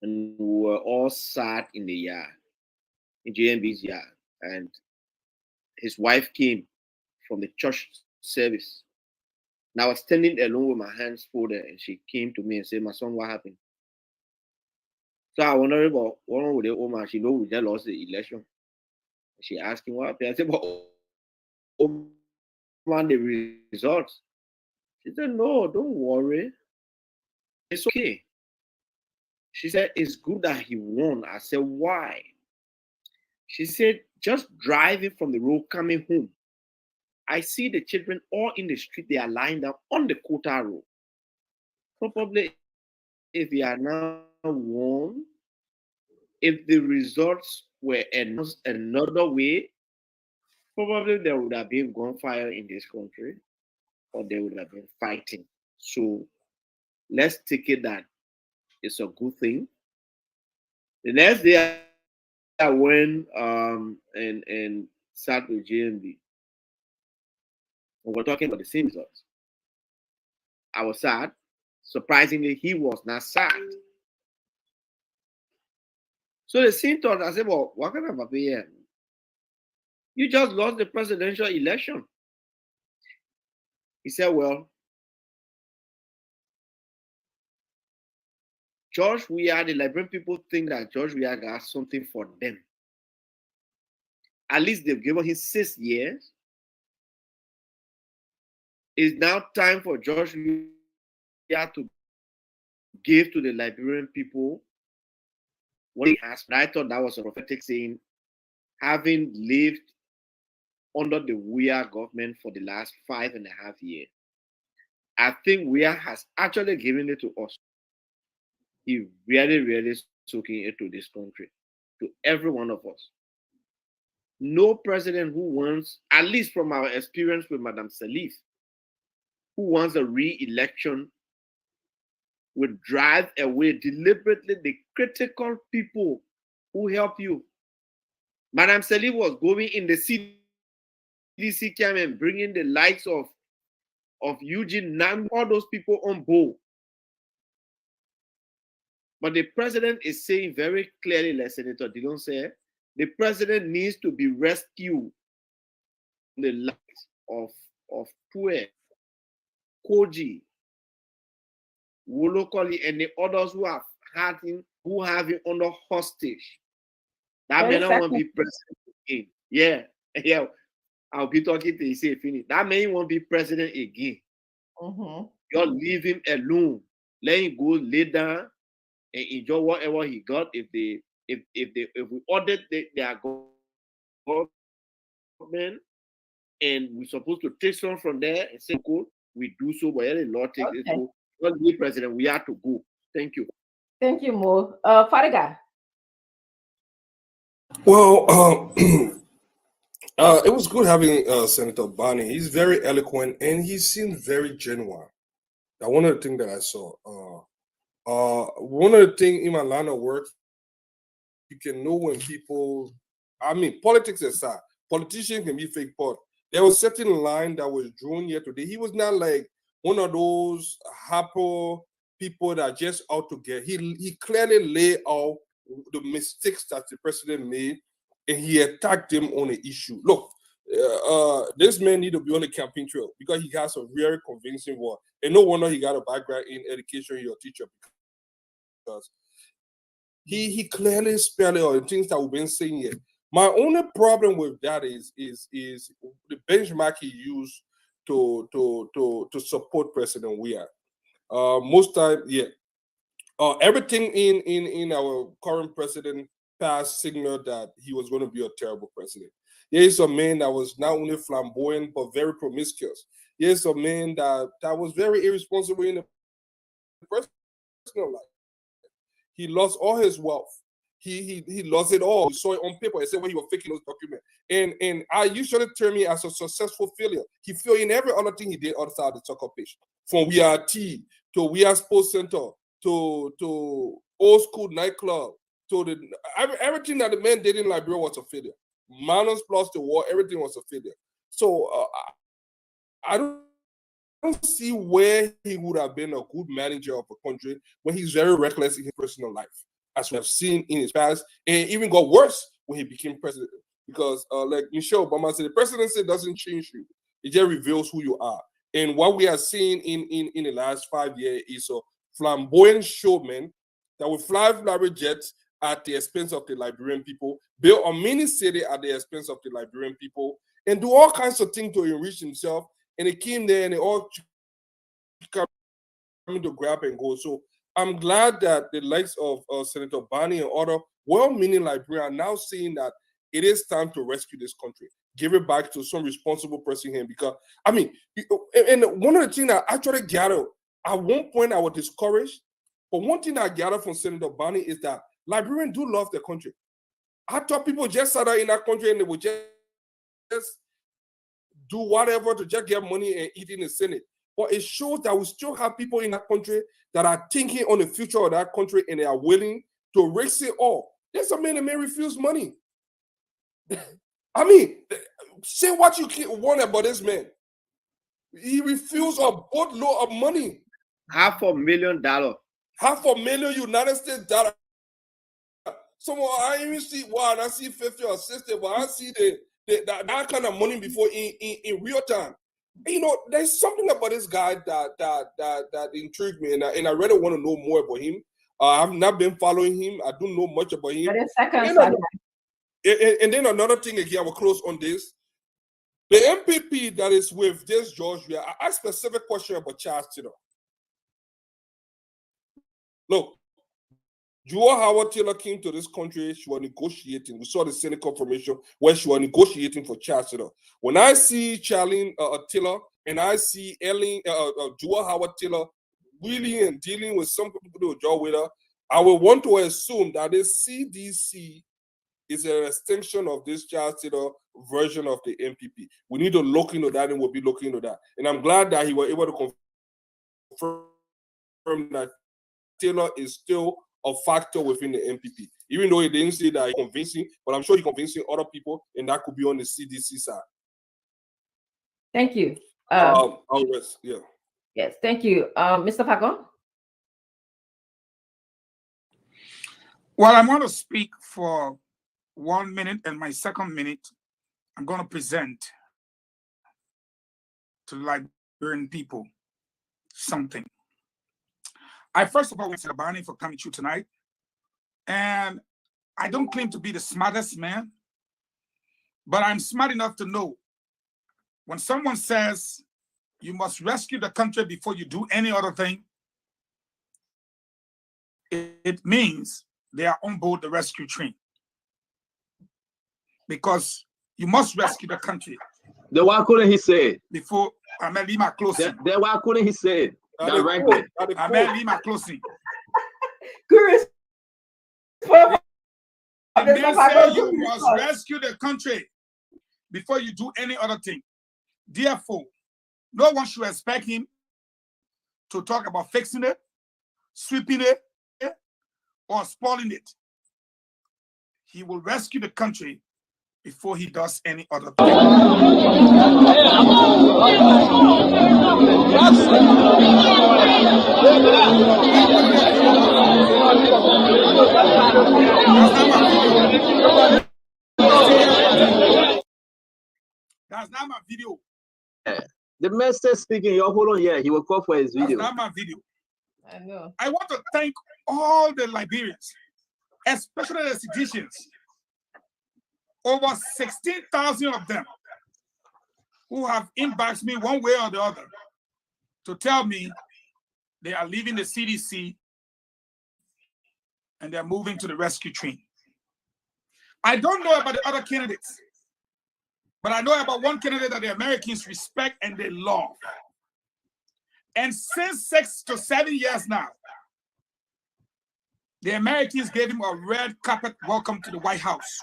And we were all sat in the yard, in JMB's yard, and his wife came from the church service. And I was standing alone with my hands folded, and she came to me and said, "My son, what happened?" So I wondered about what wrong with the woman. She know we just lost the election. She asked him what happened. I said, "But man, the results." She said, "No, don't worry. It's okay." She said, "It's good that he won." I said, "Why?" She said, "Just driving from the road coming home, I see the children all in the street. They are lying down on the Kota Road. Probably if we are now won, if the results were announced another way, probably there would have been gunfire in this country, or they would have been fighting. So let's take it that it's a good thing." The next day I went and sat with JMB. And we're talking about the same results. I was sad. Surprisingly, he was not sad. So the same thought, I said, "Well, what kind of a here? You just lost the presidential election." He said, "Well, George Weah, the Liberian people think that George Weah got something for them. At least they've given him 6 years. It's now time for George Weah to give to the Liberian people what he has." And I thought that was a prophetic saying, having lived under the Weah government for the last 5.5 years. I think Weah has actually given it to us. He really, really soaking it to this country, to every one of us. No president who wants, at least from our experience with Madam Salif, who wants a re-election would drive away deliberately the critical people who help you. Madam Salif was going in the CDC camp and bringing the likes of Eugene Nam, all those people on board. But the president is saying very clearly, like Senator Dillon said, the president needs to be rescued from the likes of Pue, Koji, Wolokoli, and the others who have had him, who have him under hostage. That may not want to be president again. Yeah. I'll be talking to you, say finish. That may want to be president again. You're leave him alone. Let him go lay down and enjoy whatever he got. If we audit their government and we're supposed to take some from there and say, "Cool, we do so," but the law takes it. So not the president. We have to go. Thank you. Thank you, Mo. Fariga. Well, it was good having Senator Barney. He's very eloquent and he seems very genuine. Now, one of the things that I saw, one of the things in my line of work, you can know when people, I mean, politics aside, politicians can be fake pot. There was a certain line that was drawn here today. He was not like one of those hyper people that are just out to get. He clearly laid out the mistakes that the president made, and he attacked them on the issue. Look, this man need to be on the campaign trail because he has a very convincing word. And no wonder he got a background in education, he's a teacher, because he clearly spelled out the things that we've been saying here. My only problem with that is the benchmark he used to support President Weah. Most time, yeah. Everything in our current president past signaled that he was going to be a terrible president. He is a man that was not only flamboyant but very promiscuous. He is a man that was very irresponsible in the personal life. He lost all his wealth. He lost it all. We saw it on paper. He said when he was faking those documents. And I usually term him as a successful failure. He failed in every other thing he did outside of the soccer pitch. From We Are Tea to We Are Sports Center to old school nightclub to everything that the man did in Liberia was a failure. Minus plus the war, everything was a failure. So I don't see where he would have been a good manager of a country when he's very reckless in his personal life, as we have seen in his past, and it even got worse when he became president. Because like Michelle Obama said, the presidency doesn't change you; it just reveals who you are. And what we are seeing in the last 5 years is a flamboyant showman that will fly private jets at the expense of the Liberian people, build a mini city at the expense of the Liberian people, and do all kinds of things to enrich himself. And he came there and they all coming to grab and go. So I'm glad that the likes of Senator Barney and other well-meaning Liberians are now seeing that it is time to rescue this country, give it back to some responsible person here. Because, I mean, and one of the things that I actually gathered, at one point I was discouraged, but one thing I gathered from Senator Barney is that Liberians do love the country. I thought people just sat out in that country and they would just do whatever to just get money and eat in the Senate. But it shows that we still have people in that country that are thinking on the future of that country and they are willing to risk it all. There's a man that may refuse money. I mean, say what you want about this man. He refused a boatload of money. $500,000. $500,000 United States dollar. Someone I even see one, I see 50 or 60, but I see that kind of money before in real time. And, you know, there's something about this guy that intrigued me, and I really want to know more about him. I've not been following him. I don't know much about him. And then another thing again, I will close on this. The MPP that is with this George, I asked a specific question about Charles Taylor. Look, Jewel Howard Taylor came to this country, she was negotiating. We saw the Senate confirmation where she was negotiating for Charles Taylor. When I see Charlene Taylor and I see Jewel Howard Taylor wheeling and dealing with some people to job with her, I will want to assume that this CDC is an extension of this Charles Taylor version of the MPP. We need to look into that, and we'll be looking into that. And I'm glad that he was able to confirm that Taylor is still a factor within the MPP, even though he didn't say that he's convincing, but I'm sure he's convincing other people, and that could be on the CDC side. Thank you. Yeah. Yes, thank you. Mr. Fagon? Well, I'm going to speak for 1 minute, and my second minute, I'm going to present to the Liberian people something. I first of all want to thank Barney for coming through tonight. And I don't claim to be the smartest man, but I'm smart enough to know when someone says you must rescue the country before you do any other thing, it means they are on board the rescue train. Because you must rescue the country. Then why couldn't he say it? Before Amelima closing. Then why couldn't he say it? directly. I may be my closing. Curious. The man said you must rescue the country before you do any other thing. Therefore, no one should expect him to talk about fixing it, sweeping it, or spoiling it. He will rescue the country before he does any other thing. That's not my video. The man said speaking, you hold on, yeah, he will call for his video. That's not my video. I know. I want to thank all the Liberians, especially the citizens, over 16,000 of them, who have inboxed me one way or the other to tell me they are leaving the CDC and they're moving to the rescue train. I don't know about the other candidates, but I know about one candidate that the Americans respect and they love. And since 6 to 7 years now, the Americans gave him a red carpet welcome to the White House.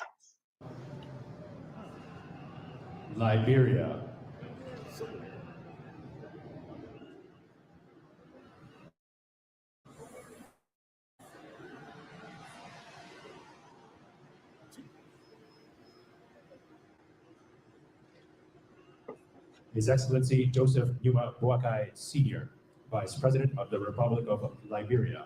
Liberia. His Excellency Joseph Numa Boakai Sr., Vice President of the Republic of Liberia.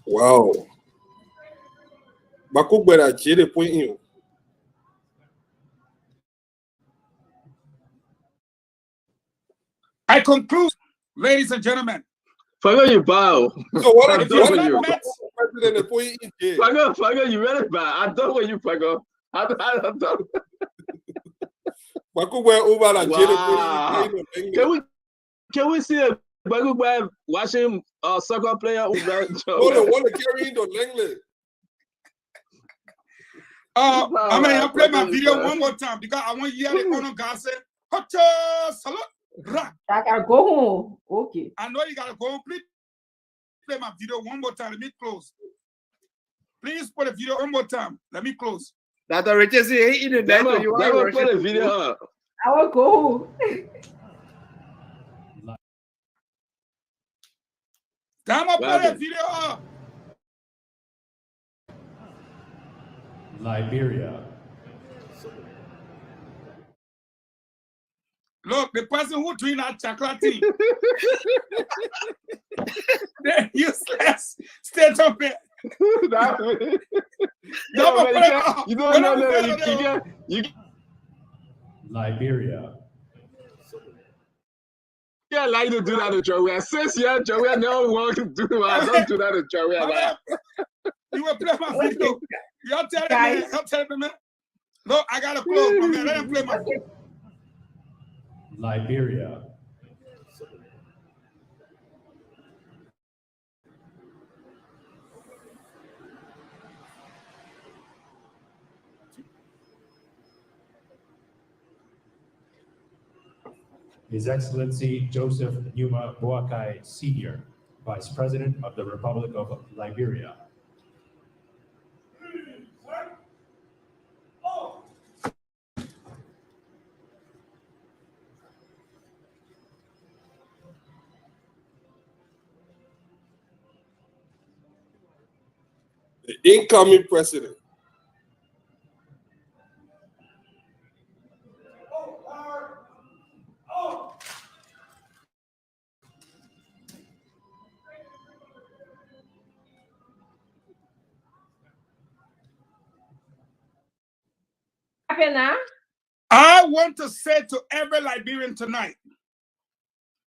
Wow. Bakugbera jere point you. I conclude, ladies and gentlemen. Fago, you bow. So what I'm if done with you you. president the point in jail? Fago, you really bow. I'm done with you, Fago. I'm done. Bakugbera over la jere Wow. point. Can we see a Bakugbera watching a soccer player who's very Hold on, want to carry into Langley. I'm gonna play my video one more time because I want you to hear the honor God say, salute. I gotta go home. Okay. I know you gotta go home. Please play my video one more time. Let me close. Please put the video one more time. Let me close. That already say in the night when you are put the video up. I will go home. Time up, put the video up. Liberia. Look, the person who doing that chocolate thing. They're useless. State of it. You don't know. Liberia. Yeah, like to do that to Joey. Since you're Joey, no one can do that. Don't do that to Joey. You will play my video. Y'all tell me, man. Look, I gotta close, my man. Let him play my video. Liberia. His Excellency Joseph Numa Boakai Sr., Vice President of the Republic of Liberia. The incoming president. I want to say to every Liberian tonight,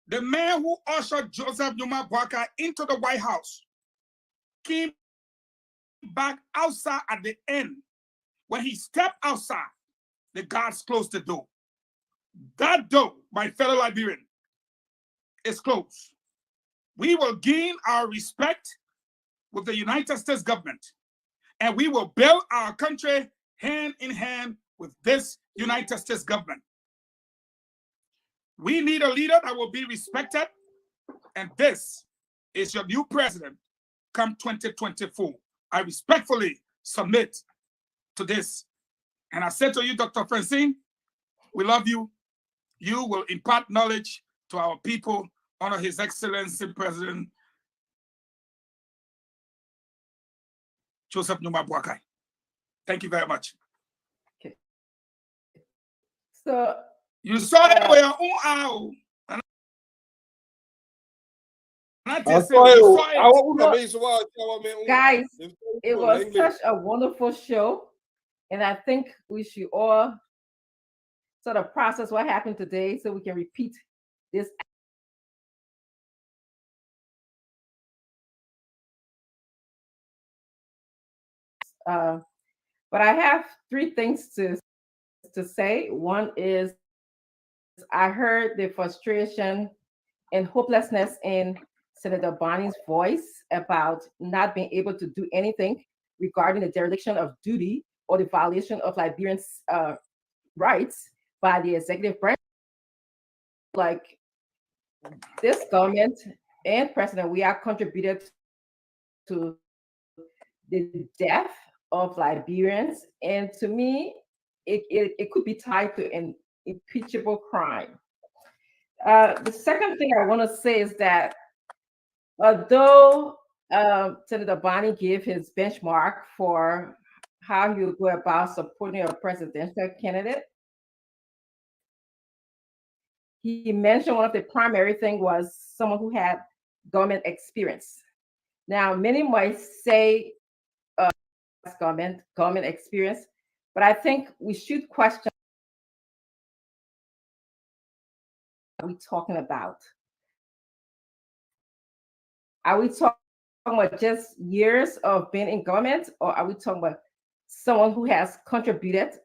the man who ushered Joseph Numa Boakai into the White House, King back outside at the end. When he stepped outside, the guards closed the door. That door, my fellow Liberian, is closed. We will gain our respect with the United States government, and we will build our country hand in hand with this United States government. We need a leader that will be respected, and this is your new president come 2024. I respectfully submit to this. And I said to you, Dr. Francine, we love you. You will impart knowledge to our people under His Excellency President Joseph Numa Boakai. Thank you very much. Okay. So you saw that with your own eye. Guys, it was such a wonderful show, and I think we should all sort of process what happened today so we can repeat this. But I have three things to say. One is I heard the frustration and hopelessness in Senator Bonnie's voice about not being able to do anything regarding the dereliction of duty or the violation of Liberians' rights by the executive branch. Like this government and president, we are contributed to the death of Liberians, and to me, it could be tied to an impeachable crime. The second thing I want to say is that although Senator Bonnie gave his benchmark for how you go about supporting a presidential candidate, he mentioned one of the primary things was someone who had government experience. Now, many might say government experience, but I think we should question what are we talking about? Are we talking about just years of being in government, or are we talking about someone who has contributed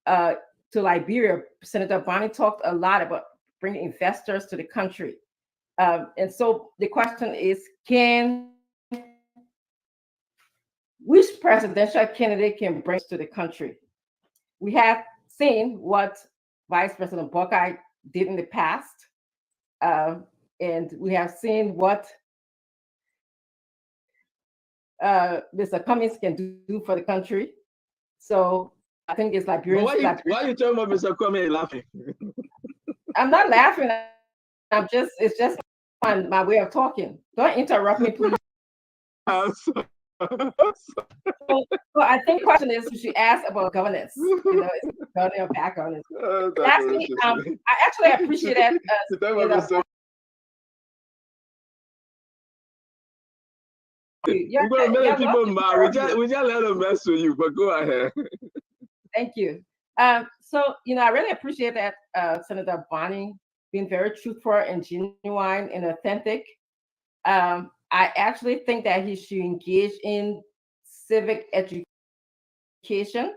to Liberia? Senator Bonnie talked a lot about bringing investors to the country. And so the question is, which presidential candidate can bring to the country? We have seen what Vice President Boakai did in the past, and we have seen what Mr. Cummings can do for the country. So I think it's Liberians. Why are you talking about Mr. Cummings laughing? I'm not laughing. It's just my way of talking. Don't interrupt me, please. So I think the question is, we should ask about governance. You know, it's governance or bad governance. Lastly, I actually appreciate that. You're going to make people mad. We just let them mess with you, but go ahead. Thank you. So, you know, I really appreciate that Senator Bonnie being very truthful and genuine and authentic. I actually think that he should engage in civic education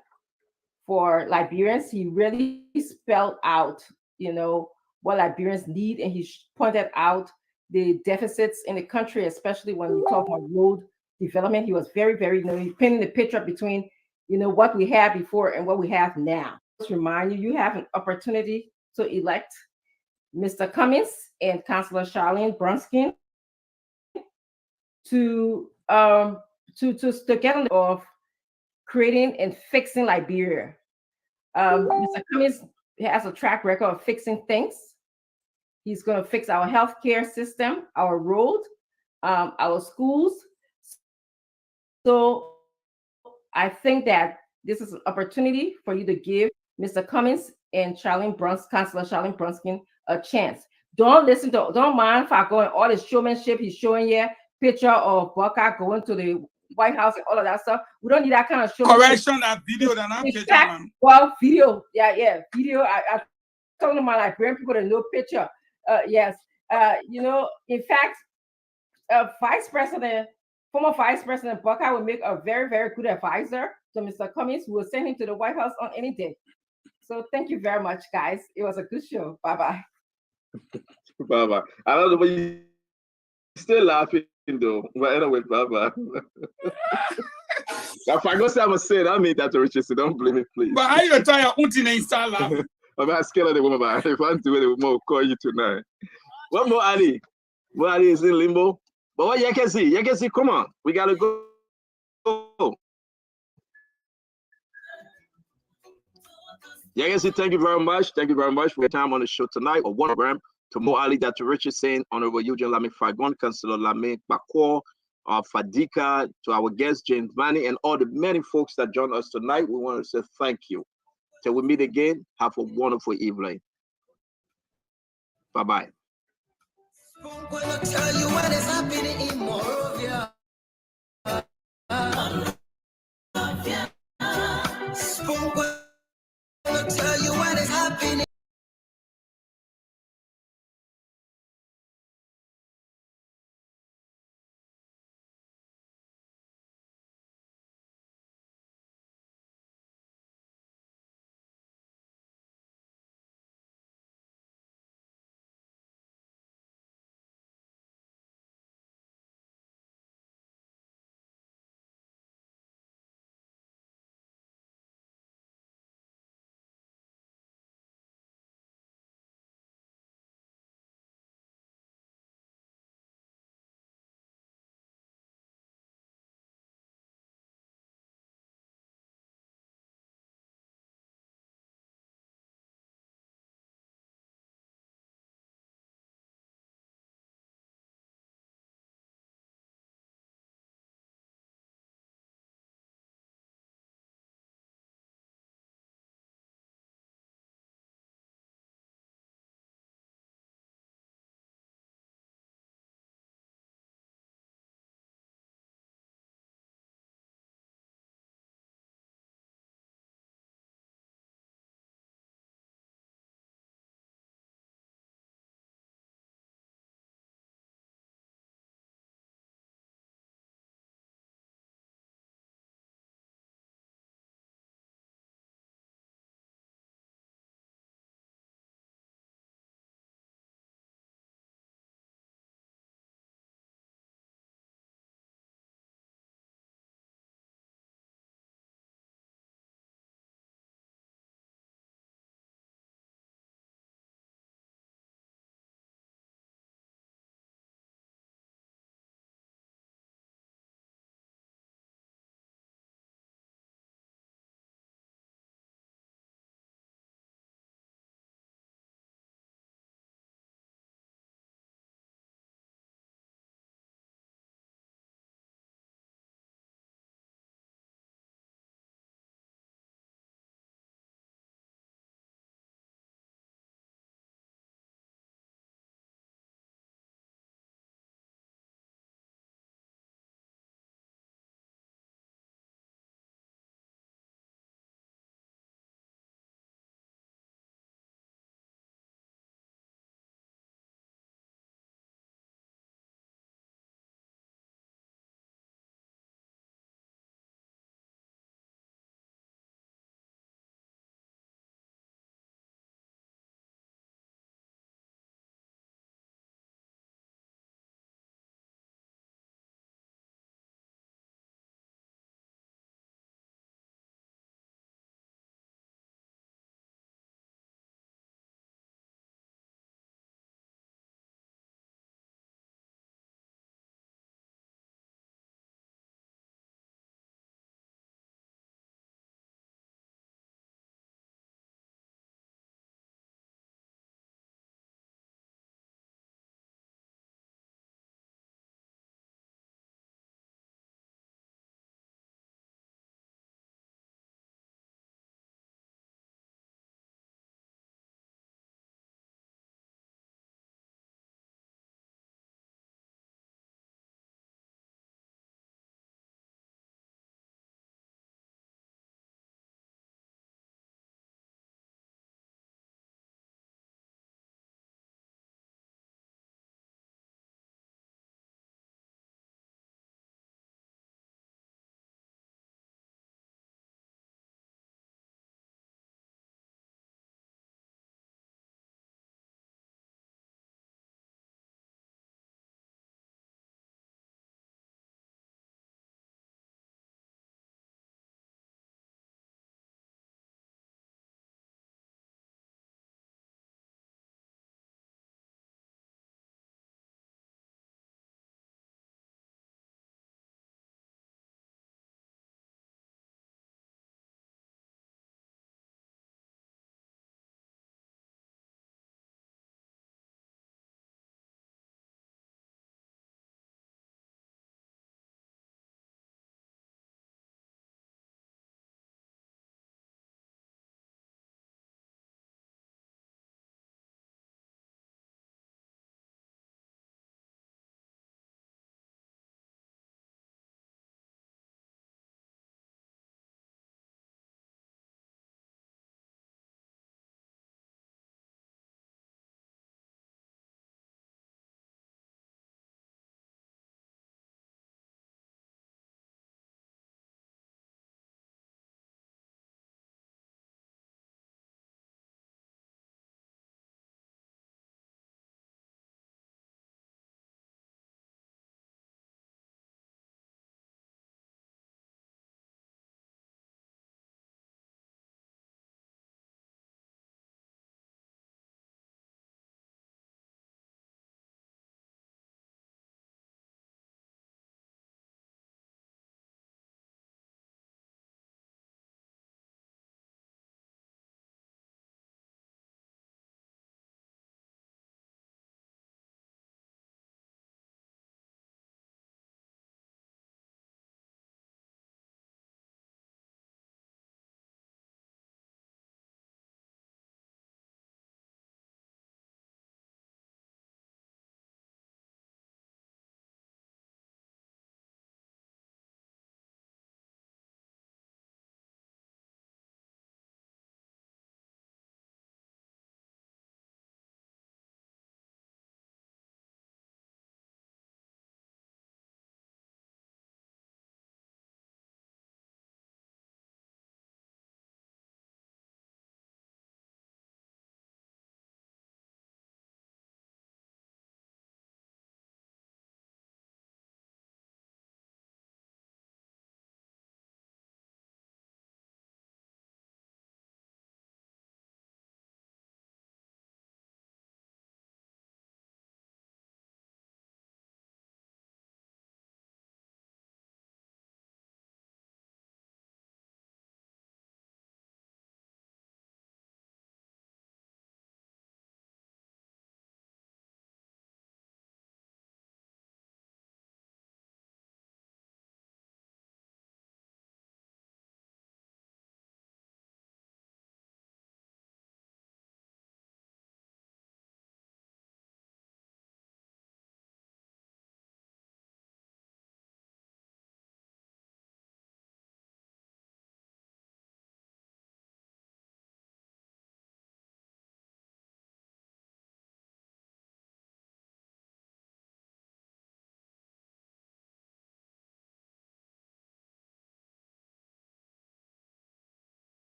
for Liberians. He really spelled out, you know, what Liberians need, and he pointed out the deficits in the country, especially when we talk about road development. He was very, very, you know, he painted the picture between, you know, what we had before and what we have now. Just remind you, you have an opportunity to elect Mr. Cummings and Councilor Charlene Brunskill to get on of creating and fixing Liberia. Mr. Cummings has a track record of fixing things. He's going to fix our healthcare system, our road, our schools. So I think that this is an opportunity for you to give Mr. Cummings and Councilor Charlene Brunskill a chance. Don't mind if I go in all the showmanship he's showing here, picture of Boakai going to the White House and all of that stuff. We don't need that kind of showmanship. Correction, that video that I'm picture, man. Well, video, yeah, video. I told my Liberian people to know picture. Yes, you know, in fact, Vice President former Vice President Buckeye will make a very, very good advisor to Mr. Cummings, who will send him to the White House on any day. So thank you very much, guys. It was a good show. Bye-bye. Bye-bye. I don't know, but you're still laughing, though. But anyway, bye-bye. If I go say I'm going to say it, I mean that to Richardson. Don't blame me, please. But I you try to install laughing. I'm scared of the woman. If I do it, we'll call you tonight. One more, Ali. Well, Ali is in limbo. But what you can see, come on. We got to go. Yakensi, thank you very much. Thank you very much for your time on the show tonight. Or one program to Mo Ali, Dr. Richardson, Honorable Eugene Lame Fagon, Councillor Lame Bakor, Fadika, to our guest James Manny, and all the many folks that joined us tonight. We want to say thank you. Till we meet again, have a wonderful evening. Bye-bye.